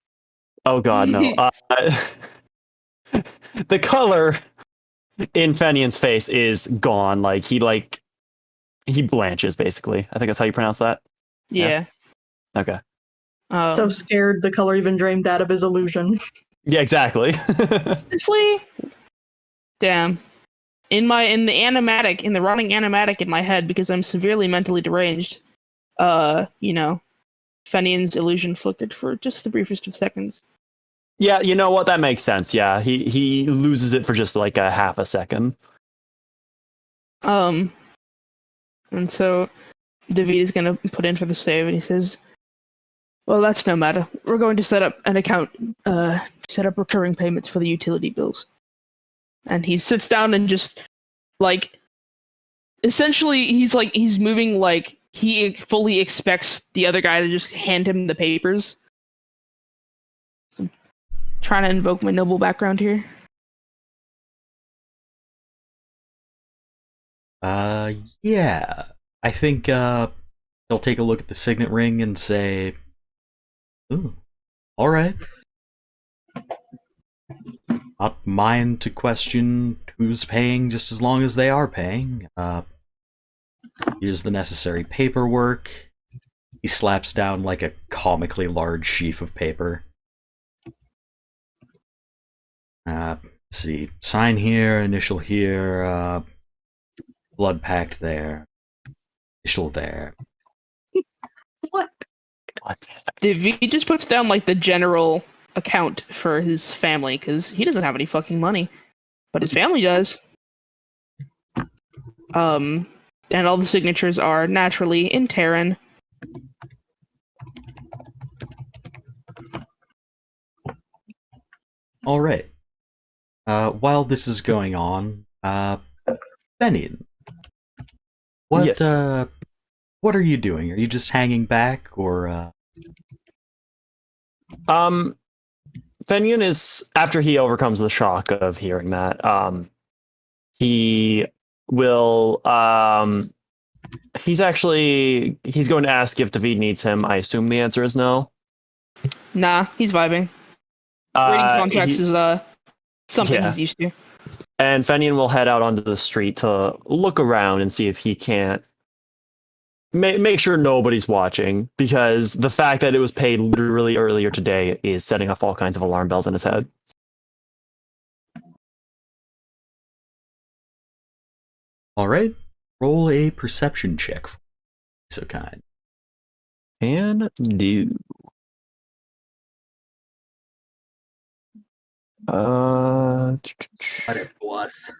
S4: Oh god, no. The color in Fenian's face is gone. He blanches, basically. I think that's how you pronounce that.
S6: Yeah.
S4: Okay.
S2: So scared the color even drained out of his illusion.
S4: Yeah, exactly.
S6: Honestly, damn. In the running animatic in my head, because I'm severely mentally deranged, Fenian's illusion flickered for just the briefest of seconds.
S4: Yeah, you know what? That makes sense. Yeah, he loses it for just like a half a second.
S6: And so David is gonna put in for the save, and he says, "Well, that's no matter. We're going to set up an account, set up recurring payments for the utility bills." And he sits down and just essentially he's moving like he fully expects the other guy to just hand him the papers. So I'm trying to invoke my noble background here.
S1: Yeah. I think he'll take a look at the signet ring and say, "Ooh, alright. Not mine to question who's paying just as long as they are paying. Here's the necessary paperwork." He slaps down like a comically large sheaf of paper. Let's see. Sign here, initial here, blood pact there. Initial there.
S2: What?
S6: David just puts down the general account for his family, because he doesn't have any fucking money, but his family does. And all the signatures are naturally in Terran.
S1: All right. While this is going on, Fenian,
S4: Yes.
S1: what are you doing? Are you just hanging back, or?
S4: Fenian is, after he overcomes the shock of hearing that, he will he's going to ask if David needs him. I assume the answer is no.
S6: Nah, he's vibing. Reading contracts is something
S4: yeah.
S6: he's used to.
S4: And Fenian will head out onto the street to look around and see if he can't make sure nobody's watching, because the fact that it was paid literally earlier today is setting off all kinds of alarm bells in his head.
S1: All right. Roll a perception check. So kind.
S4: And do.
S5: But it was.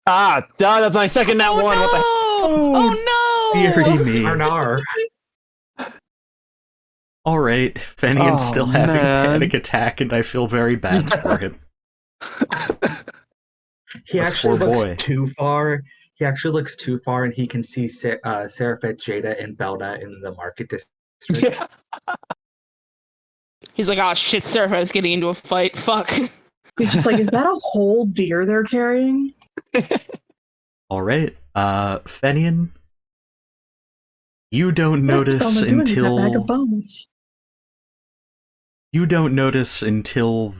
S4: That's my second nat one.
S6: No!
S4: What the heck?
S6: Oh no!
S1: Deary me.
S5: Arnar.
S1: All right. Fenian's
S4: Oh,
S1: still having a
S4: man.
S1: panic attack, and I feel very bad for him.
S5: He
S1: A
S5: actually
S1: poor
S5: looks
S1: boy.
S5: too far. He actually looks too far, and he can see Ceriphet, Djeda, and Bel'na in the market district.
S4: Yeah.
S6: He's like, oh shit, Ceriphet is getting into a fight. Fuck.
S2: He's just like, is that a whole deer they're carrying?
S1: All right. Fenian, you don't
S2: What's
S1: notice
S2: Bel'na doing with that bag
S1: until
S2: of bones?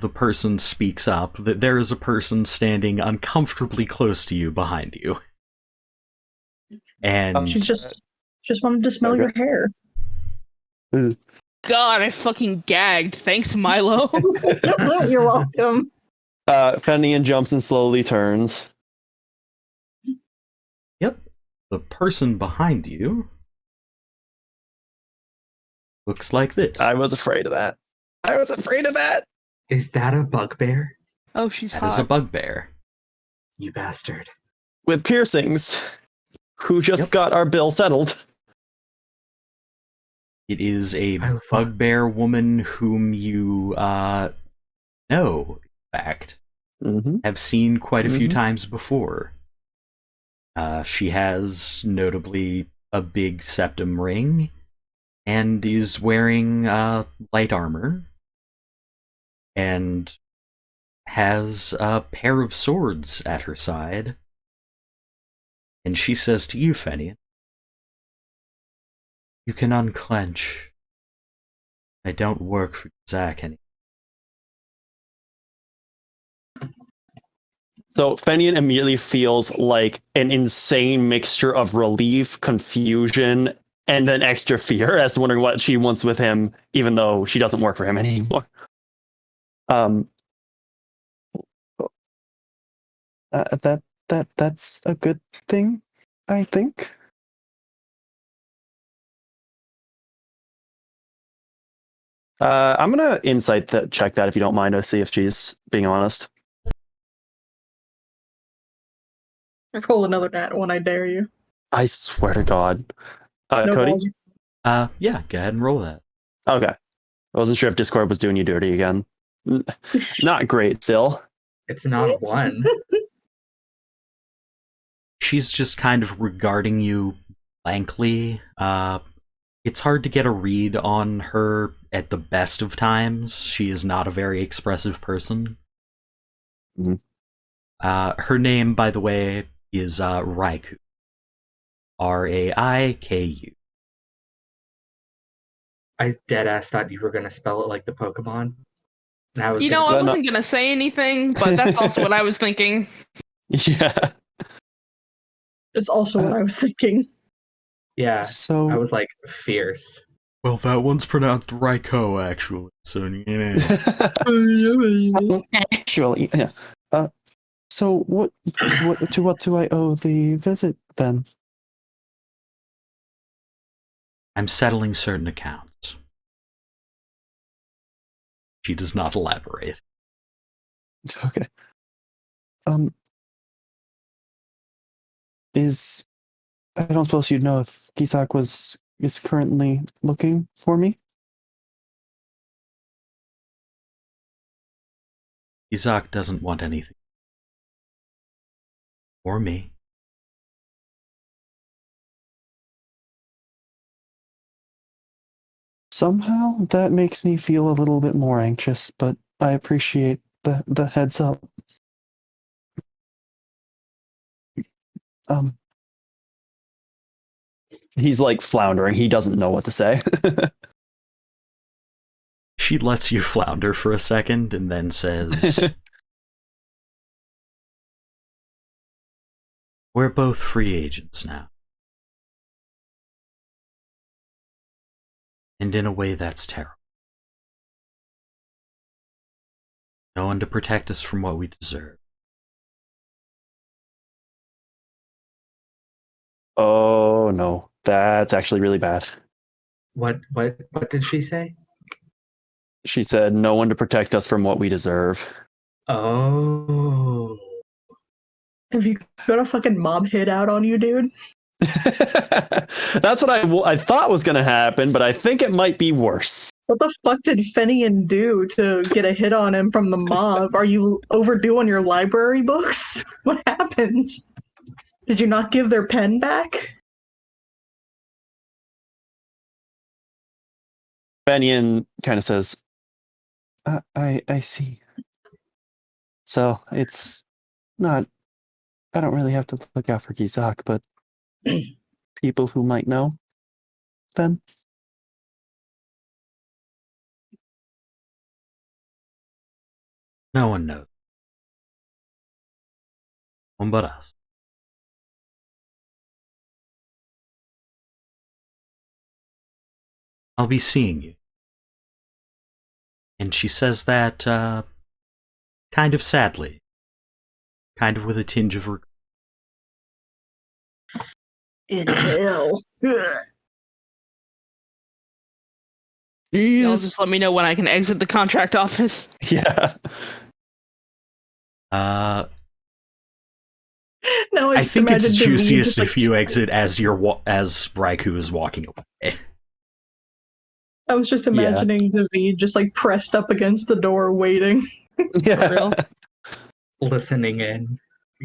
S1: the person speaks up that there is a person standing uncomfortably close to you behind you. And
S2: She just wanted to smell your hair.
S6: God, I fucking gagged. Thanks, Miloh.
S2: You're welcome.
S4: Fenian jumps and slowly turns.
S1: yep, the person behind you looks like this.
S4: I was afraid of that.
S5: Is that a bugbear?
S6: Oh, she's
S1: That
S6: hot.
S1: is a bugbear.
S5: You bastard.
S4: With piercings, who just
S1: Yep.
S4: got our bill settled.
S1: It is a
S5: Oh, fuck.
S1: bugbear woman whom you know, in fact,
S4: Mm-hmm.
S1: have seen quite a few
S4: Mhm.
S1: times before. She has notably a big septum ring and is wearing light armor and has a pair of swords at her side. And she says to you, Fenian, you can unclench. I don't work for Zach anymore.
S4: So Fenian immediately feels like an insane mixture of relief, confusion, and then extra fear as to wondering what she wants with him, even though she doesn't work for him anymore. That's a good thing, I think. I'm gonna insight check that if you don't mind, to see if she's being honest.
S2: Roll another nat one, I dare you.
S4: I swear to God.
S2: No
S4: Cody?
S2: balls.
S1: Yeah, go ahead and roll that.
S4: Okay. I wasn't sure if Discord was doing you dirty again. Not great still.
S5: It's not one.
S1: She's just kind of regarding you blankly. It's hard to get a read on her at the best of times. She is not a very expressive person.
S4: Mhm.
S1: Her name, by the way, is Raikou. Raiku.
S5: I deadass thought you were gonna spell it like the Pokemon. And I was
S6: You know,
S5: gonna
S6: I wasn't gonna say anything, but that's also what I was thinking.
S4: Yeah.
S2: It's also what I was thinking.
S5: yeah. I
S4: So
S5: was like fierce.
S1: Well, that one's pronounced Raikou, actually. So,
S4: actually, yeah. So what do I owe the visit then?
S1: I'm settling certain accounts. She does not elaborate.
S4: Okay. I don't suppose you'd know if Gisak is currently looking for me?
S1: Isaac doesn't want anything. Or me.
S4: Somehow that makes me feel a little bit more anxious, but I appreciate the heads up. He's like floundering. He doesn't know what to say.
S1: She lets you flounder for a second and then says, "We're both free agents now. And in a way, that's terrible. No one to protect us from what we deserve."
S4: Oh no, that's actually really bad.
S5: What did she say?
S4: She said, "No one to protect us from what we deserve."
S5: Oh.
S2: Have you got a fucking mob hit out on you, dude?
S4: That's what I thought was going to happen, but I think it might be worse.
S2: What the fuck did Fenian do to get a hit on him from the mob? Are you overdue on your library books? What happened? Did you not give their pen back?
S4: Fenian kind of says, I see. So it's not, I don't really have to look out for Gizak, but people who might know, then.
S1: No one knows. One but us. I'll be seeing you. And she says that, kind of sadly. Kind of with a tinge of regret.
S2: In hell.
S6: Y'all
S4: Jeez.
S6: just let me know when I can exit the contract office.
S4: Yeah.
S2: No,
S1: I think it's
S2: imagine David
S1: juiciest
S2: just,
S1: if you exit as as Raikou is walking away.
S2: I was just imagining David just like pressed up against the door waiting.
S4: Yeah.
S6: For real.
S5: Listening in,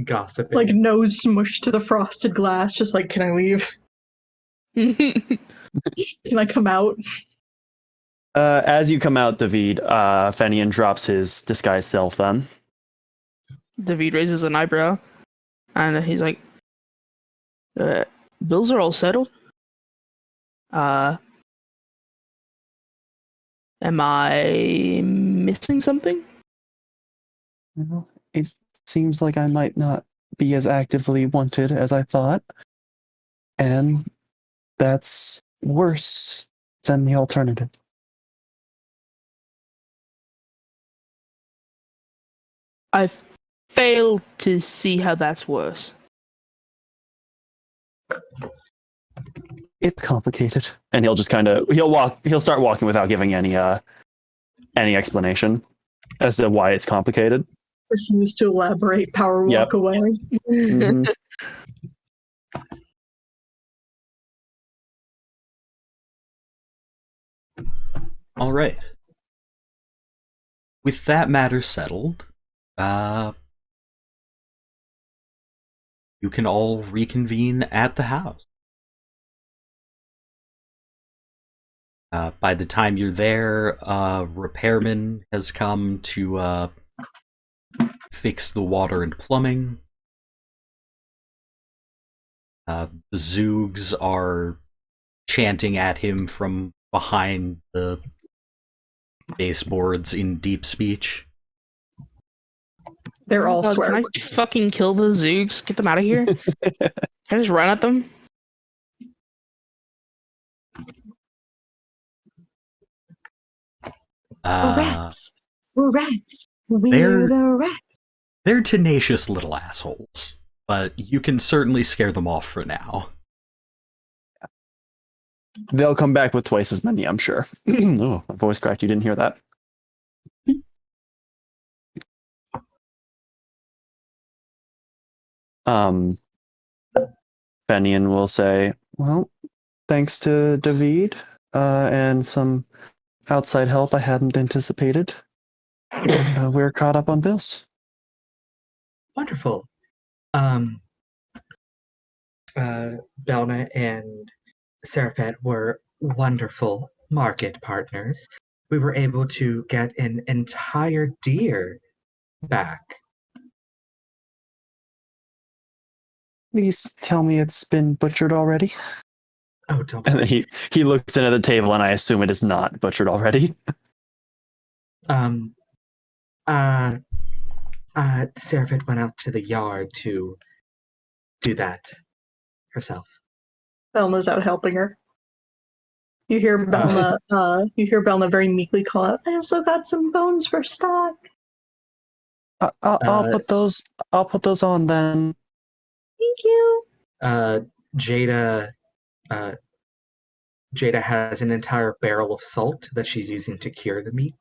S5: gossiping.
S2: Like nose smushed to the frosted glass, just like, can I leave? Can I come out?
S4: As you come out, David, Fenian drops his disguised self then.
S6: David raises an eyebrow, and he's like, "Bills are all settled. Am I missing something?"
S4: Well, it seems like I might not be as actively wanted as I thought. And that's worse than the alternative.
S6: I fail to see how that's worse.
S4: It's complicated. And he'll just he'll start walking without giving any explanation as to why it's complicated.
S2: Refuse to elaborate, power walk
S4: Yep.
S2: away.
S4: Mhm.
S1: All right. With that matter settled, you can all reconvene at the house. By the time you're there, a repairman has come to fix the water and plumbing. The Zoogs are chanting at him from behind the baseboards in deep speech.
S2: They're all
S6: God,
S2: swear
S6: can I
S2: words.
S6: fucking kill the Zoogs? Get them out of here. Can I just run at them?
S2: We're rats. We're rats. We're
S1: They're-
S2: the rats.
S1: They're tenacious little assholes, but you can certainly scare them off for now.
S4: They'll come back with twice as many, I'm sure. Oh, my voice cracked. You didn't hear that. Fenian will say, well, thanks to David and some outside help I hadn't anticipated, we're caught up on bills.
S5: Wonderful. Bel'na and Ceriphet were wonderful market partners. We were able to get an entire deer back.
S4: Please tell me it's been butchered already.
S5: Oh, don't
S4: And
S5: worry.
S4: then he looks into the table, and I assume it is not butchered already.
S5: Ceriphet went out to the yard to do that herself.
S2: Bel'na's out helping her. You hear Bel'na very meekly call out, I also got some bones for stock.
S4: I'll put those. I'll put those on then.
S2: Thank you.
S5: Djeda has an entire barrel of salt that she's using to cure the meat.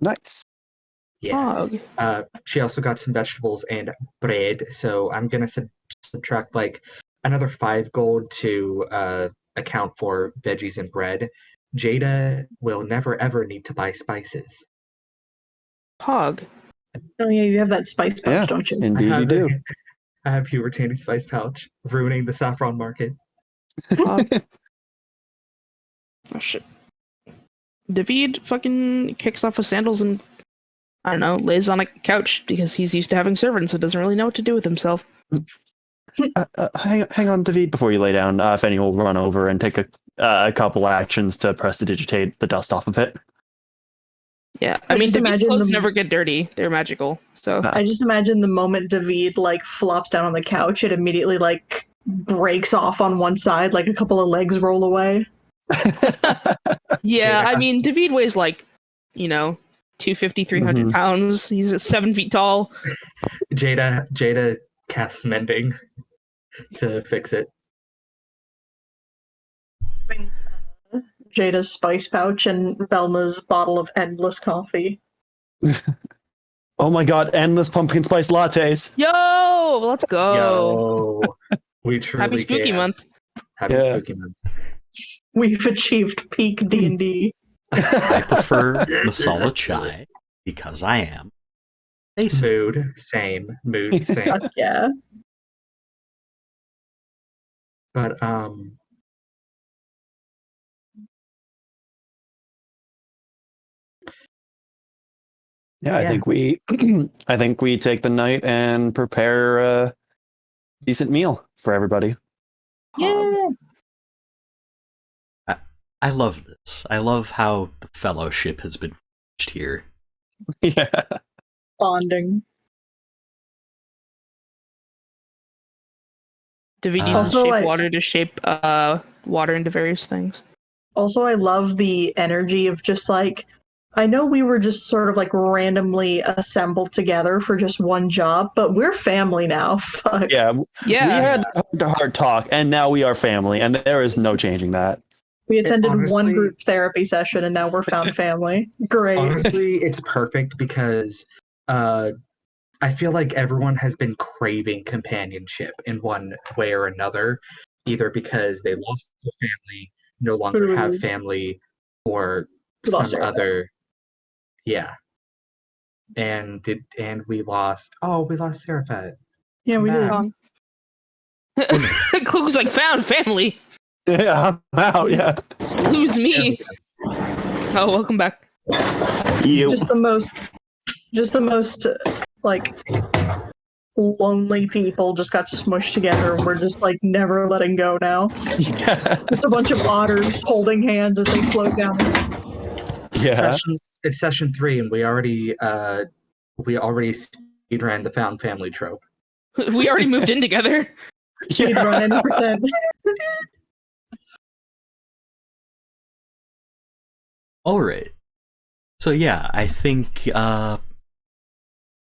S4: Nice.
S5: Yeah.
S6: Hog.
S5: She also got some vegetables and bread, so I'm gonna subtract like another 5 gold to account for veggies and bread. Djeda will never ever need to buy spices.
S6: Hog.
S2: Oh yeah, you have that spice pouch,
S4: Yeah,
S2: don't you?
S4: indeed you do.
S5: I have Hugh retaining spice pouch, ruining the saffron market.
S6: Hog. Oh shit. David fucking kicks off his sandals and, I don't know, lays on a couch because he's used to having servants and doesn't really know what to do with himself.
S4: Hang on, David, before you lay down. Feni will run over and take a couple actions to prestidigitate the dust off of it.
S6: Yeah,
S2: I
S6: I mean,
S2: just
S6: David's
S2: imagine
S6: clothes
S2: them-
S6: never get dirty. They're magical, so.
S4: Nah.
S2: I just imagine the moment David like flops down on the couch, it immediately like breaks off on one side, like a couple of legs roll away.
S6: Yeah,
S5: Jada
S6: I
S5: has-
S6: mean, David weighs like, 250, 300
S4: Mhm.
S6: pounds. He's 7 feet tall.
S5: Jada casts mending to fix it.
S2: Jada's spice pouch and Bel'na's bottle of endless coffee.
S4: Oh my god, endless pumpkin spice lattes.
S6: Yo, let's go.
S5: Yo, we truly
S6: Happy Spooky
S5: can.
S6: Month.
S5: Happy
S4: Yeah.
S5: Spooky Month.
S2: We've achieved peak D&D.
S1: I prefer masala chai because I am basic.
S5: Mood, same. Mood, same.
S2: Fuck yeah.
S5: But
S4: Yeah, I think we take the night and prepare a decent meal for everybody.
S2: Yeah.
S1: I love this. I love how the fellowship has been forged here.
S4: Yeah.
S2: Bonding.
S6: David uses
S2: Also,
S6: shape water to shape water into various things.
S2: Also, I love the energy of just like, I know we were just sort of like randomly assembled together for just one job, but we're family now. Fuck.
S4: Yeah.
S6: Yeah.
S4: We had heart-to-heart talk, and now we are family, and there is no changing that.
S2: We attended one
S5: honestly-
S2: group therapy session and now we're found family. Great.
S5: honestly, it's perfect because I feel like everyone has been craving companionship in one way or another, either because they lost their family, no longer have family, or
S2: We lost
S5: some
S2: Ceriphet.
S5: other. Yeah. And we lost. Oh, we lost Ceriphet.
S2: Yeah, we did.
S5: Come
S6: Clue's like, found family.
S4: Yeah, I'm out. Yeah.
S6: Lose me. Oh, welcome back.
S4: You.
S2: Just the most like lonely people just got smushed together and we're just like never letting go now.
S4: Yeah.
S2: Just a bunch of otters holding hands as they float down.
S4: Yeah.
S5: It's session 3, and we already speedran the found family trope.
S6: We already moved in together.
S2: Speed run any percent.
S1: Alright. So yeah, I think,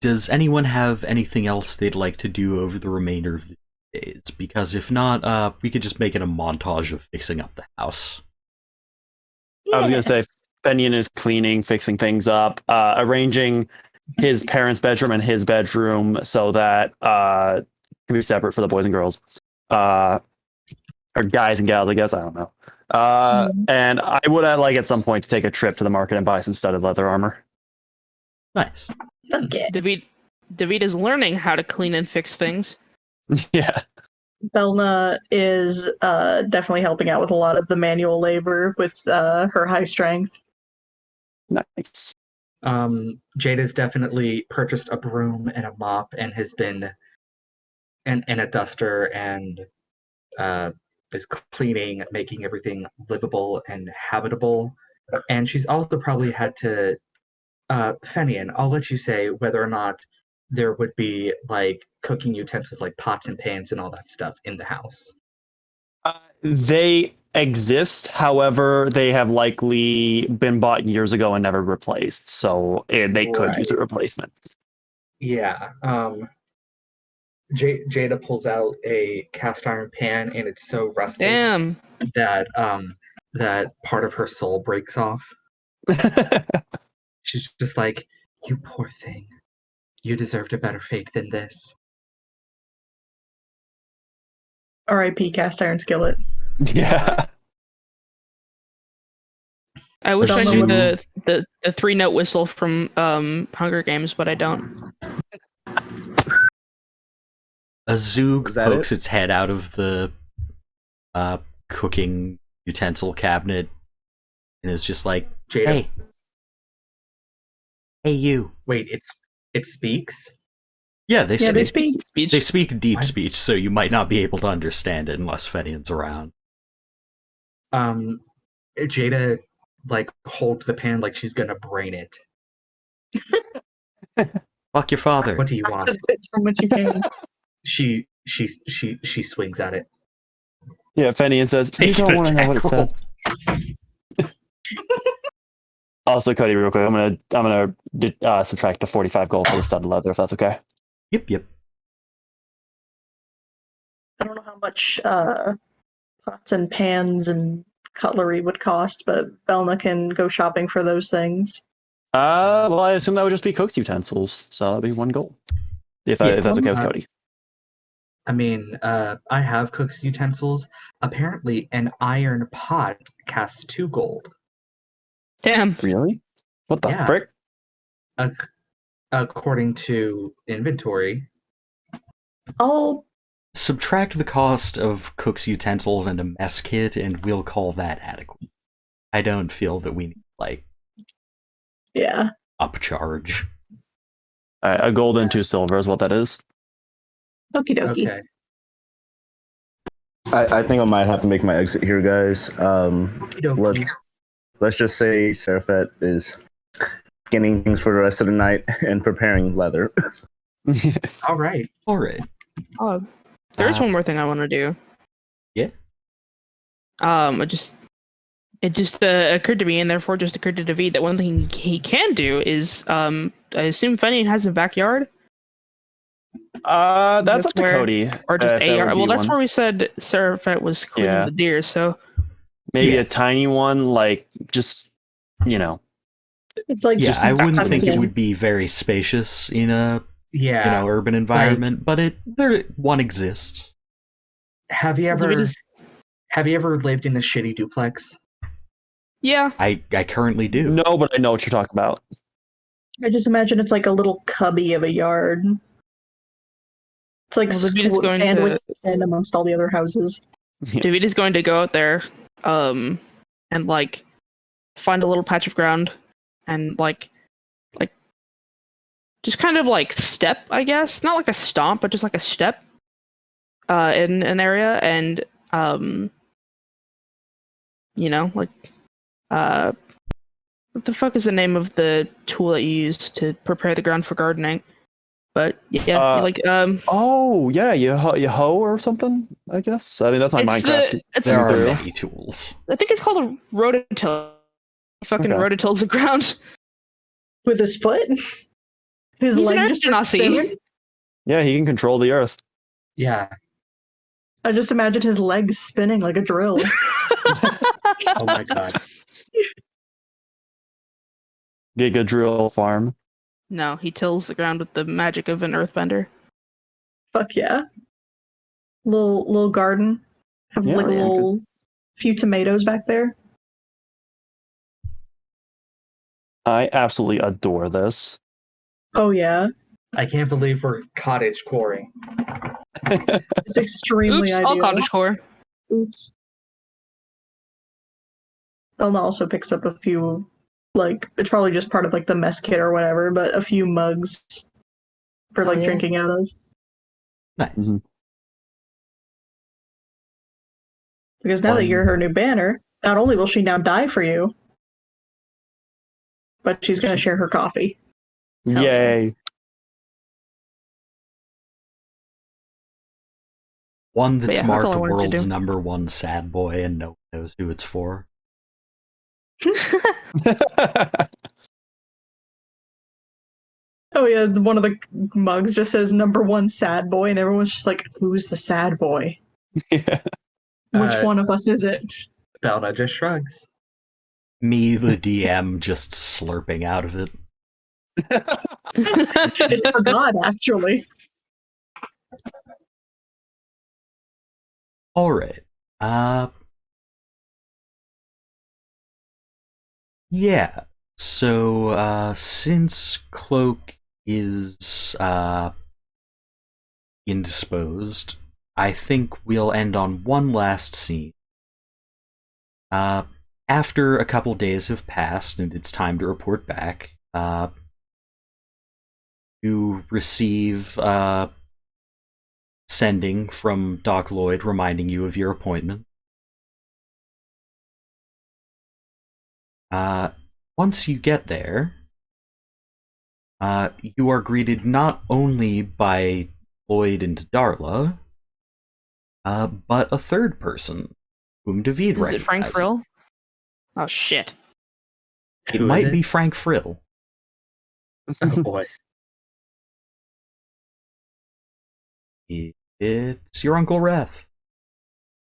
S1: does anyone have anything else they'd like to do over the remainder of the days? Because if not, we could just make it a montage of fixing up the house.
S4: I was gonna say, Fenian is cleaning, fixing things up, arranging his parents' bedroom and his bedroom so that can be separate for the boys and girls, or guys and gals, I guess. I don't know. And I would like at some point to take a trip to the market and buy some studded leather armor.
S1: Nice.
S2: Fuck yeah.
S6: David is learning how to clean and fix things.
S4: Yeah.
S2: Bel'na is definitely helping out with a lot of the manual labor with her high strength.
S4: Nice.
S5: Jada's definitely purchased a broom and a mop and has been and a duster and is cleaning, making everything livable and habitable. And she's also probably had to Fenian, I'll let you say whether or not there would be like cooking utensils like pots and pans and all that stuff in the house.
S4: They exist, however, they have likely been bought years ago and never replaced, so they could use a replacement.
S5: Yeah. Djeda pulls out a cast iron pan, and it's so rusted
S6: Damn.
S5: that that part of her soul breaks off. She's just like, "You poor thing. You deserved a better fate than this."
S2: R.I.P. cast iron skillet.
S4: Yeah.
S6: I wish I
S2: Assume-
S6: knew the 3-note whistle from Hunger Games, but I don't.
S1: A Zoog
S3: Is that
S1: pokes
S3: it?
S1: its head out of the cooking utensil cabinet and is just like,
S5: Djeda,
S1: "Hey, hey, you."
S5: wait, it speaks?
S1: Yeah, they
S2: Yeah, they
S1: speak.
S2: speak.
S6: Speech.
S1: They speak deep
S5: What?
S1: speech, so you might not be able to understand it unless Fenian's around.
S5: Djeda like holds the pan like she's gonna brain it.
S1: Fuck your father.
S5: What do you want?
S2: From which you came.
S5: She swings at it.
S4: Yeah, Fenian says, "You
S1: Make
S4: don't
S1: an
S4: want to know what it
S1: attack
S4: said." Also, Cody, real quick, I'm gonna subtract the 45 gold for the studded leather, if that's okay.
S1: Yep.
S2: I don't know how much pots and pans and cutlery would cost, but Bel'na can go shopping for those things.
S4: Well, I assume that would just be cooked utensils, so that'd be 1 gold. If that's okay with Cody.
S5: I mean, I have cook's utensils. Apparently, an iron pot costs 2 gold.
S6: Damn.
S4: Really? What the
S5: Yeah.
S4: frick?
S5: According to inventory.
S2: I'll
S1: Subtract the cost of cook's utensils and a mess kit, and we'll call that adequate. I don't feel that we need, like,
S2: yeah.
S1: upcharge.
S4: All right, 1 gold and 2 silver is what that is.
S2: Okie dokie.
S5: Okay.
S3: I think I might have to make my exit here, guys.
S5: Okey-dokey.
S3: Let's just say Ceriphet is skinning things for the rest of the night and preparing leather.
S5: All right.
S1: All right.
S6: There is
S1: Uh,
S6: one more thing I want to do.
S1: Yeah?
S6: It just occurred to me, and therefore just occurred to David that one thing he can do is, I assume Fenian has a backyard,
S4: That's
S6: That's
S4: up to
S6: where-
S4: Cody.
S6: or just
S4: if
S6: a
S4: there
S6: yard.
S4: would be
S6: Well, that's
S4: one.
S6: where we said Ceriphet was cleaning
S4: Yeah.
S6: the deer. So
S4: Maybe
S1: Yeah.
S4: a tiny one, like just
S2: It's like
S1: Yeah,
S2: just
S1: I wouldn't think it
S2: hunting.
S1: would be very spacious in a
S5: Yeah.
S1: urban environment, but one exists.
S5: Have you
S6: David
S5: ever lived in a shitty duplex?
S6: yeah,
S1: I currently do.
S4: no, but I know what you're talking about.
S2: I just imagine it's like a little cubby of a yard. It's like
S6: Well, David is going
S2: sandwiched in amongst all the other houses.
S6: David is going to go out there, and like find a little patch of ground, and like just kind of like step, I guess, not like a stomp, but just like a step, in an area, and like what the fuck is the name of the tool that you use to prepare the ground for gardening? But yeah,
S4: Oh yeah, you hoe or something. I guess. I mean, that's my
S6: it's
S4: Minecraft.
S1: There are
S4: through.
S1: many tools.
S6: I think it's called a rototill. Fucking
S4: Okay.
S6: rototills the ground.
S2: With his foot? His
S6: He's an
S2: leg
S6: earth
S2: just starts spinning?
S6: genasi.
S4: Yeah, he can control the earth.
S5: Yeah.
S2: I just imagine his legs spinning like a drill.
S5: Oh my god.
S4: Giga drill farm.
S6: No, he tills the ground with the magic of an earthbender.
S2: Fuck yeah. Little garden. Have
S4: Yeah,
S2: like a
S4: yeah,
S2: little few tomatoes back there.
S4: I absolutely adore this.
S2: Oh yeah.
S5: I can't believe we're cottage quarry.
S2: It's extremely
S6: Oops, all
S2: ideal.
S6: cottage core.
S2: Oops. Bel'na also picks up a few, like, it's probably just part of like the mess kit or whatever, but a few mugs for like
S6: yeah.
S2: drinking out of.
S1: Nice.
S4: Mhm.
S2: Because now that you're her new banner, not only will she now die for you, but she's going to share her coffee. Hell
S4: Yay.
S1: One that's
S6: yeah, that's all
S1: marked
S6: I wanted to
S1: world's
S6: do.
S1: #1 sad boy and no one knows who it's for.
S2: Oh yeah, one of the mugs just says #1 sad boy, and everyone's just like, who's the sad boy?
S4: Yeah.
S2: Which one of us is it?
S5: Bel'na just shrugs.
S1: Me, the DM, just slurping out of it.
S2: It's for God, actually.
S1: Alright. Yeah. So, since Cloak is, indisposed, I think we'll end on one last scene. After a couple days have passed and it's time to report back, you receive, sending from Doc Lloyd reminding you of your appointment. Once you get there, you are greeted not only by Lloyd and Darla, but a third person, whom David
S6: Is it Frank
S1: recognizes.
S6: Frill? Oh shit.
S1: It
S5: Who is
S1: might
S5: it?
S1: be Frank Frill.
S5: Oh boy.
S1: It's your Uncle Reth.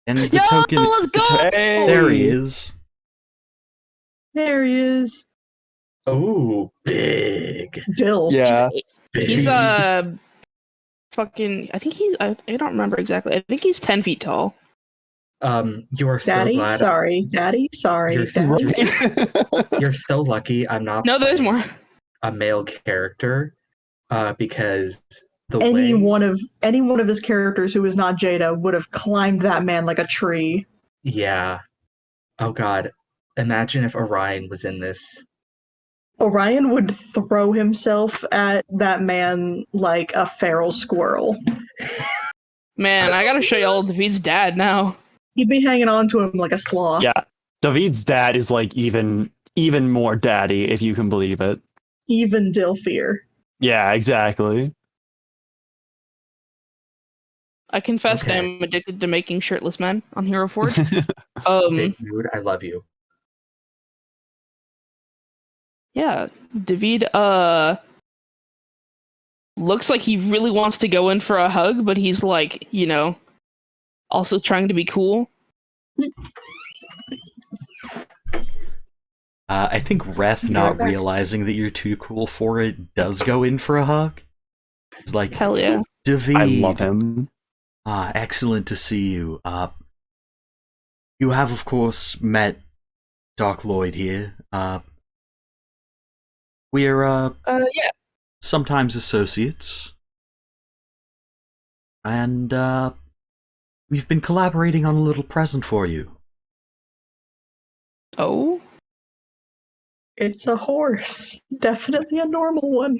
S1: And the
S6: Yo,
S1: token...
S6: let's
S1: the
S6: go!
S4: Hey!
S1: there he is.
S2: There he is.
S5: Ooh, big.
S2: Dill.
S4: Yeah.
S6: He's
S5: Big.
S6: fucking. I think he's. I don't remember exactly. I think he's 10 feet tall.
S5: You are so
S2: Daddy,
S5: glad.
S2: sorry. Daddy, sorry.
S5: You're
S2: Daddy.
S5: You're so lucky I'm not
S6: No, there's
S5: playing
S6: more.
S5: a male character, because the
S2: Any
S5: way,
S2: one of his characters who was not Djeda would have climbed that man like a tree.
S5: yeah. Oh god. Imagine if Orion was in this.
S2: Orion would throw himself at that man like a feral squirrel.
S6: Man, I gotta show y'all David's dad now.
S2: He'd be hanging on to him like a sloth.
S4: Yeah. David's dad is like even more daddy, if you can believe it.
S2: Even Dilfear.
S4: Yeah, exactly.
S6: I confess
S5: Okay.
S6: I'm addicted to making shirtless men on Hero Forge.
S5: Big dude, I love you.
S6: Yeah, David looks like he really wants to go in for a hug, but he's like, also trying to be cool.
S1: I think Reth, not realizing that you're too cool for it, does go in for a hug. It's like,
S6: Hell yeah.
S1: David.
S4: I love him.
S1: Excellent to see you. You have, of course, met Doc Lloyd here. We're,
S6: Yeah.
S1: sometimes associates. And, we've been collaborating on a little present for you.
S6: Oh?
S2: It's a horse. Definitely a normal one.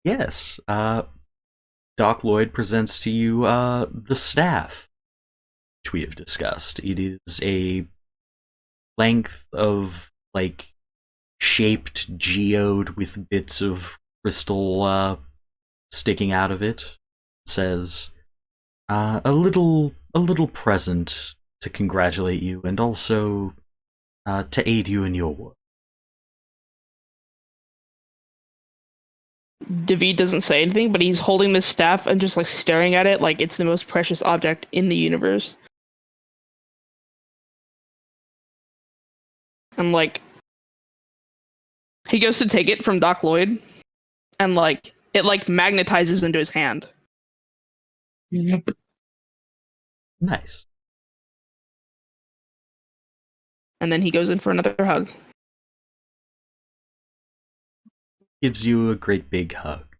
S1: Yes. Doc Lloyd presents to you, the staff, which we have discussed. It is a length of, like, shaped geode with bits of crystal, sticking out of it. It says, a little present to congratulate you and also, to aid you in your work.
S6: David doesn't say anything, but he's holding this staff and just like staring at it like it's the most precious object in the universe. And like, he goes to take it from Doc Lloyd, and like it like magnetizes into his hand.
S1: Nice.
S6: And then he goes in for another hug.
S1: Gives you a great big hug.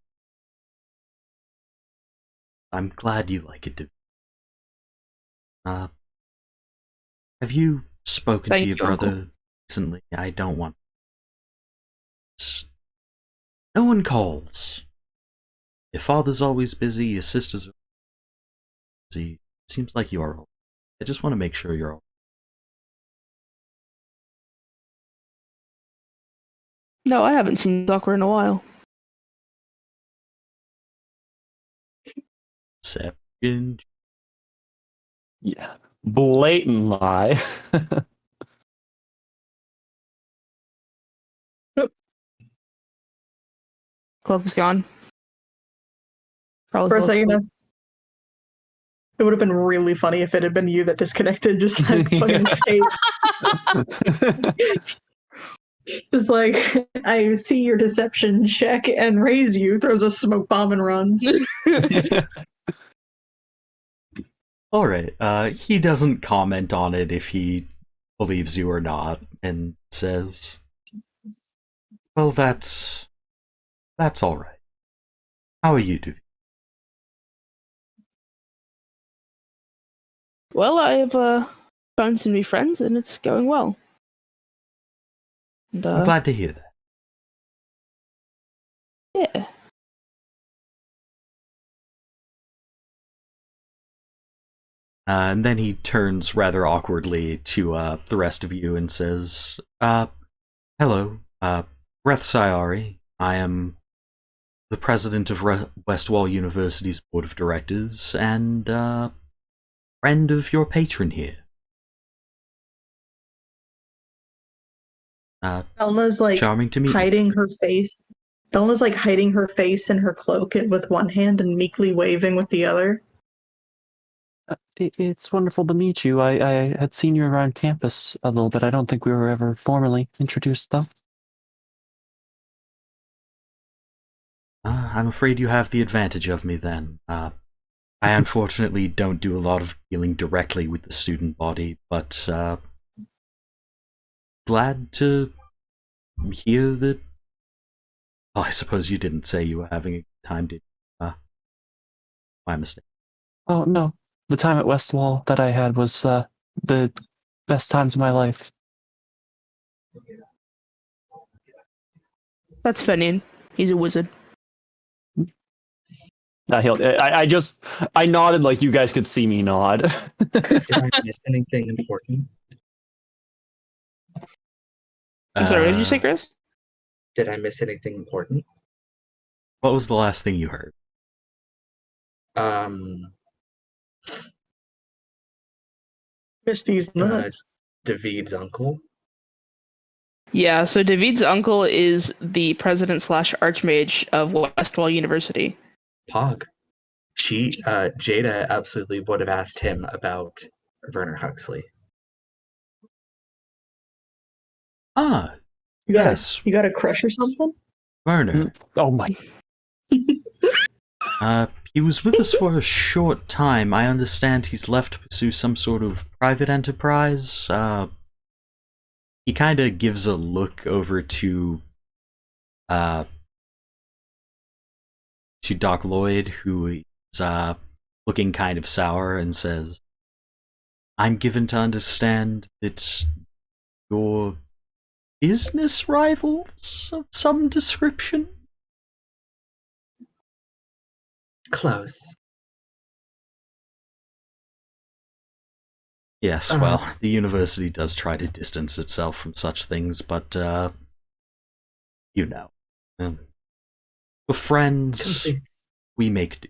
S1: I'm glad you like it, David. Have you spoken
S6: Thank
S1: to your
S6: you, Uncle.
S1: brother recently? I don't want. No one calls. Your father's always busy, your sister's busy. It seems like you're all. I just want to make sure you're all.
S6: No, I haven't seen Sakura in a while.
S1: Second.
S4: Yeah. Blatant lie.
S6: Cloak is gone. Probably
S2: For a
S6: fell
S2: second,
S6: asleep.
S2: it would have been really funny if it had been you that disconnected, just like fucking escaped. Just like, I see your deception, check and raise you, throws a smoke bomb and runs.
S1: Alright, he doesn't comment on it if he believes you or not, and says, well, that's alright. How are you doing?
S6: Well, I have found some new friends, and it's going well. And,
S1: I'm glad to hear that.
S6: yeah.
S1: And then he turns rather awkwardly to the rest of you and says, hello, Breath Sayari. I am the president of Westwall University's board of directors and friend of your patron here.
S2: Bel'na's like
S1: Charming to meet you.
S2: hiding her face. Bel'na's like hiding her face in her cloak with one hand and meekly waving with the other.
S4: It's wonderful to meet you. I had seen you around campus a little bit. I don't think we were ever formally introduced, though.
S1: I'm afraid you have the advantage of me then. I unfortunately don't do a lot of dealing directly with the student body, but glad to hear that. Oh, I suppose you didn't say you were having a good time, did you? My mistake.
S4: Oh, no. The time at Westwall that I had was the best times of my life.
S6: That's Fenian. He's a wizard.
S4: I nodded like you guys could see me nod.
S5: Did I miss anything important?
S6: I'm sorry, what did you say, Chris?
S5: Did I miss anything important?
S1: What was the last thing you heard?
S2: Misty's nuts.
S5: David's uncle.
S6: Yeah, so David's uncle is the president / archmage of Westwall University.
S5: Pog. Djeda absolutely would have asked him about Werner Huxley.
S1: Ah,
S2: You got
S1: yes.
S2: You got a crush or something?
S1: Werner.
S4: Oh my.
S1: He was with us for a short time. I understand he's left to pursue some sort of private enterprise. He kind of gives a look over to Doc Lloyd, who is looking kind of sour, and says, I'm given to understand that you're business rivals of some description?
S5: Close.
S1: Yes, well, the university does try to distance itself from such things, but, you know. For friends, we make do.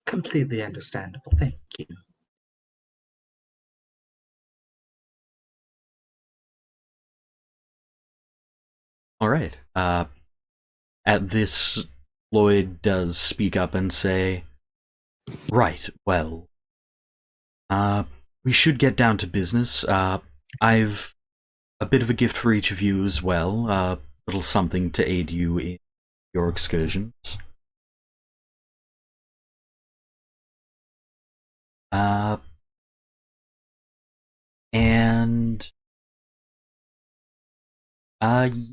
S5: Completely understandable, thank you.
S1: Alright, at this, Lloyd does speak up and say, right, well, we should get down to business. I've a bit of a gift for each of you as well, a little something to aid you in your excursions.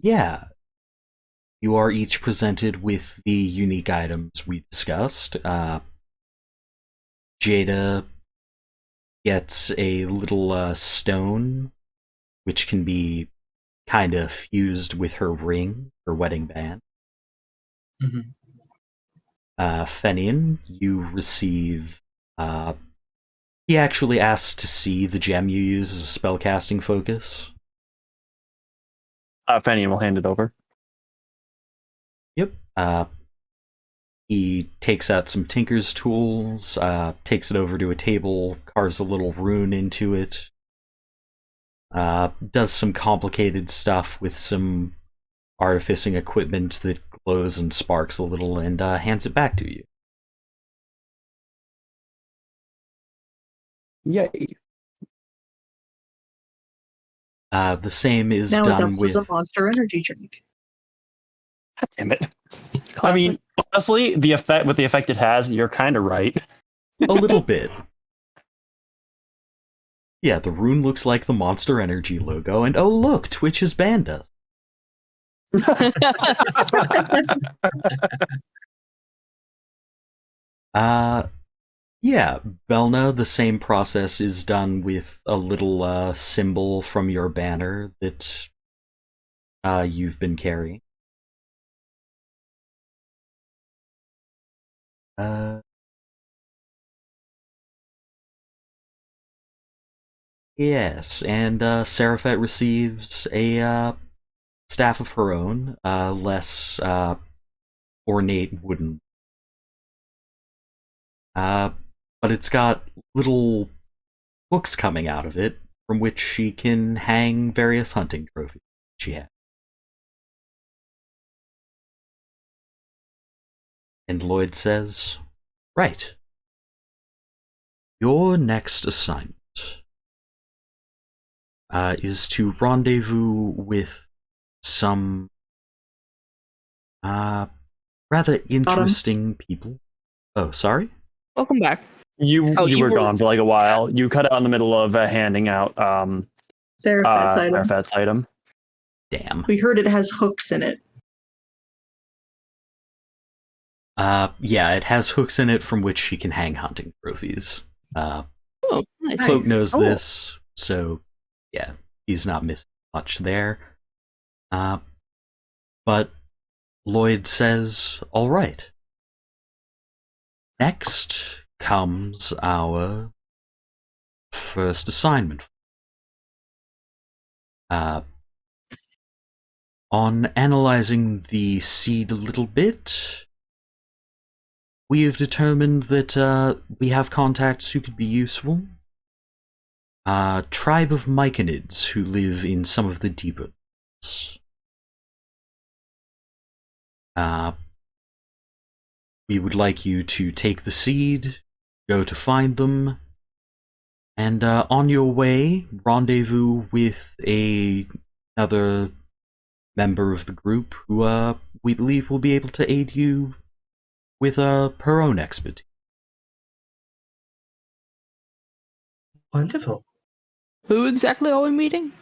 S1: Yeah. You are each presented with the unique items we discussed. Djeda gets a little stone, which can be kind of fused with her ring, her wedding band. Fenian, you receive. He actually asks to see the gem you use as a spellcasting focus.
S4: Fenian will hand it over.
S1: Yep. He takes out some tinker's tools, takes it over to a table, carves a little rune into it, does some complicated stuff with some artificing equipment that glows and sparks a little, and hands it back to you.
S4: Yay.
S1: The same is
S2: Now it
S1: done
S2: doubles as
S1: with...
S2: a Monster Energy drink.
S4: Damn it. I mean, honestly, the effect it has, you're kind of right.
S1: A little bit. Yeah, the rune looks like the Monster Energy logo, and oh look, Twitch has banned us. Yeah, Bel'na, the same process is done with a little symbol from your banner that you've been carrying. Yes, and Ceriphet receives a staff of her own, less ornate wooden. But it's got little hooks coming out of it, from which she can hang various hunting trophies she has. And Lloyd says, right. Your next assignment is to rendezvous with some rather interesting people. Oh, sorry?
S6: Welcome back.
S4: You were gone for like a while. You cut out in the middle of handing out
S2: Ceriphet's
S4: item.
S1: Damn.
S2: We heard it has hooks in it.
S1: Yeah, it has hooks in it from which she can hang hunting trophies.
S6: Oh, nice.
S1: Cloak knows this, so yeah, he's not missing much there. But Lloyd says, all right. Next comes our first assignment. On analyzing the seed a little bit, we have determined that we have contacts who could be useful. Tribe of myconids who live in some of the deeper lands. We would like you to take the seed, go to find them, and on your way, rendezvous with another member of the group who we believe will be able to aid you with her own expertise.
S5: Wonderful.
S6: Who exactly are we meeting?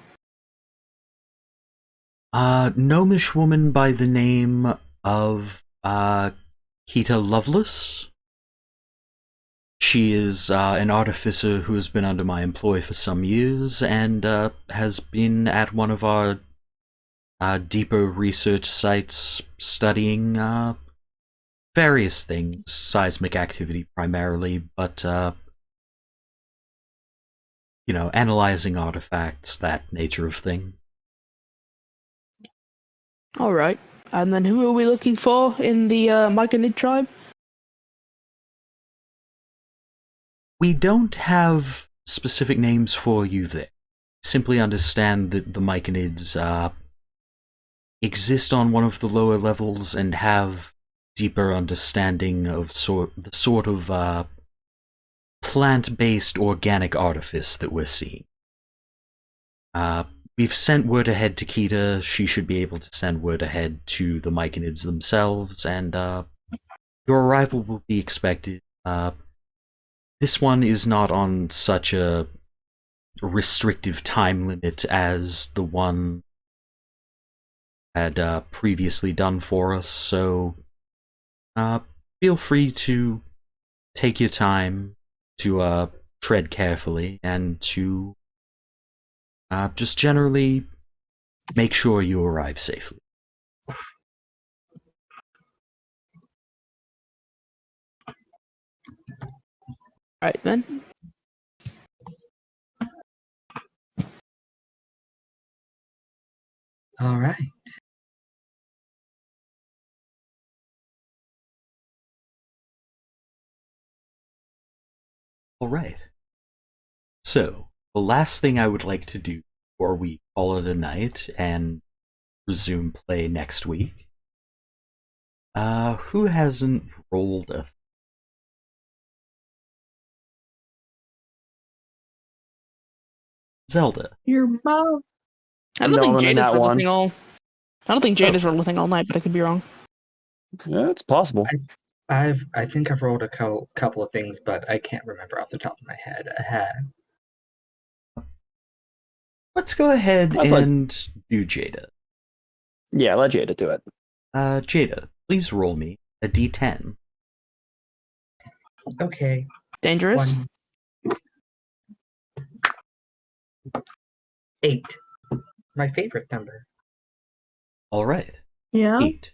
S1: Gnomish woman by the name of Kita Lovelace. She is an artificer who has been under my employ for some years and has been at one of our deeper research sites studying various things, seismic activity primarily, but you know, analyzing artifacts, that nature of thing.
S6: All right. And then who are we looking for in the myconid tribe?
S1: We don't have specific names for you there. Simply understand that the myconids exist on one of the lower levels and have deeper understanding of the sort of plant-based organic artifice that we're seeing. We've sent word ahead to Kita. She should be able to send word ahead to the myconids themselves, and your arrival will be expected. This one is not on such a restrictive time limit as the one had previously done for us, so feel free to take your time to tread carefully and to just generally make sure you arrive safely.
S6: Right then.
S5: All right.
S1: All right. So, the last thing I would like to do before we call it a night and resume play next week. Who hasn't rolled a... Zelda.
S2: Your mom.
S6: I don't think
S4: Nolan in
S6: Jada's
S4: that
S6: rolled a
S4: one.
S6: thing all. I don't think Jada's rolled a thing all night, but I could be wrong.
S4: Yeah, it's possible.
S5: I think I've rolled a couple of things, but I can't remember off the top of my head.
S1: Let's go ahead
S4: That's like-
S1: and do Djeda.
S4: Yeah, let Djeda do it.
S1: Djeda, please roll me a d10.
S5: Okay.
S6: Dangerous.
S5: 8. My favorite number.
S1: All right.
S2: Yeah.
S1: 8.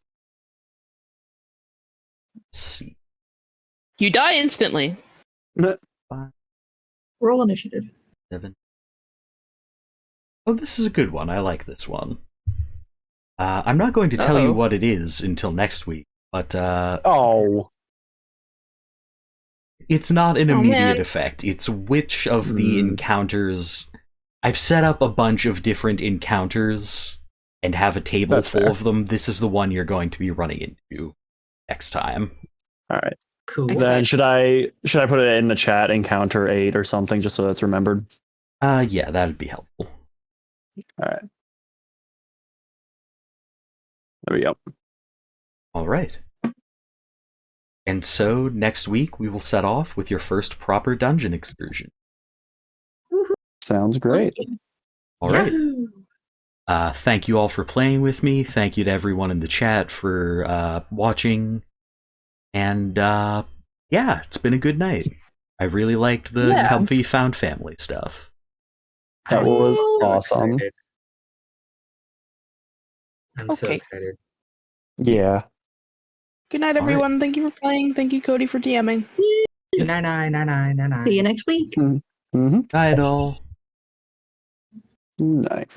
S1: Let's see.
S6: You die instantly.
S1: 5,
S2: Roll initiative.
S1: 7. Oh, this is a good one. I like this one. I'm not going to tell you what it is until next week, but
S4: Oh.
S1: it's not an
S6: Oh,
S1: immediate
S6: man.
S1: effect. It's which of the encounters... I've set up a bunch of different encounters and have a table
S4: That's
S1: full
S4: fair.
S1: of them. This is the one you're going to be running into next time.
S4: All right.
S5: Cool.
S4: Then should I put it in the chat, encounter 8 or something, just so that's remembered?
S1: Yeah, that'd be helpful.
S4: All right. There we go.
S1: All right. And so next week we will set off with your first proper dungeon excursion.
S4: Sounds great.
S1: All right. Thank you all for playing with me. Thank you to everyone in the chat for watching. And yeah, it's been a good night. I really liked the comfy found family stuff.
S4: That was
S5: so
S4: awesome.
S5: excited. I'm so
S6: Okay.
S5: excited.
S4: Yeah.
S6: Good night,
S1: All right.
S6: everyone. Thank you for playing. Thank you, Cody, for DMing.
S5: Nine.
S2: See you next week.
S4: Mm-hmm.
S1: Night all.
S4: Night.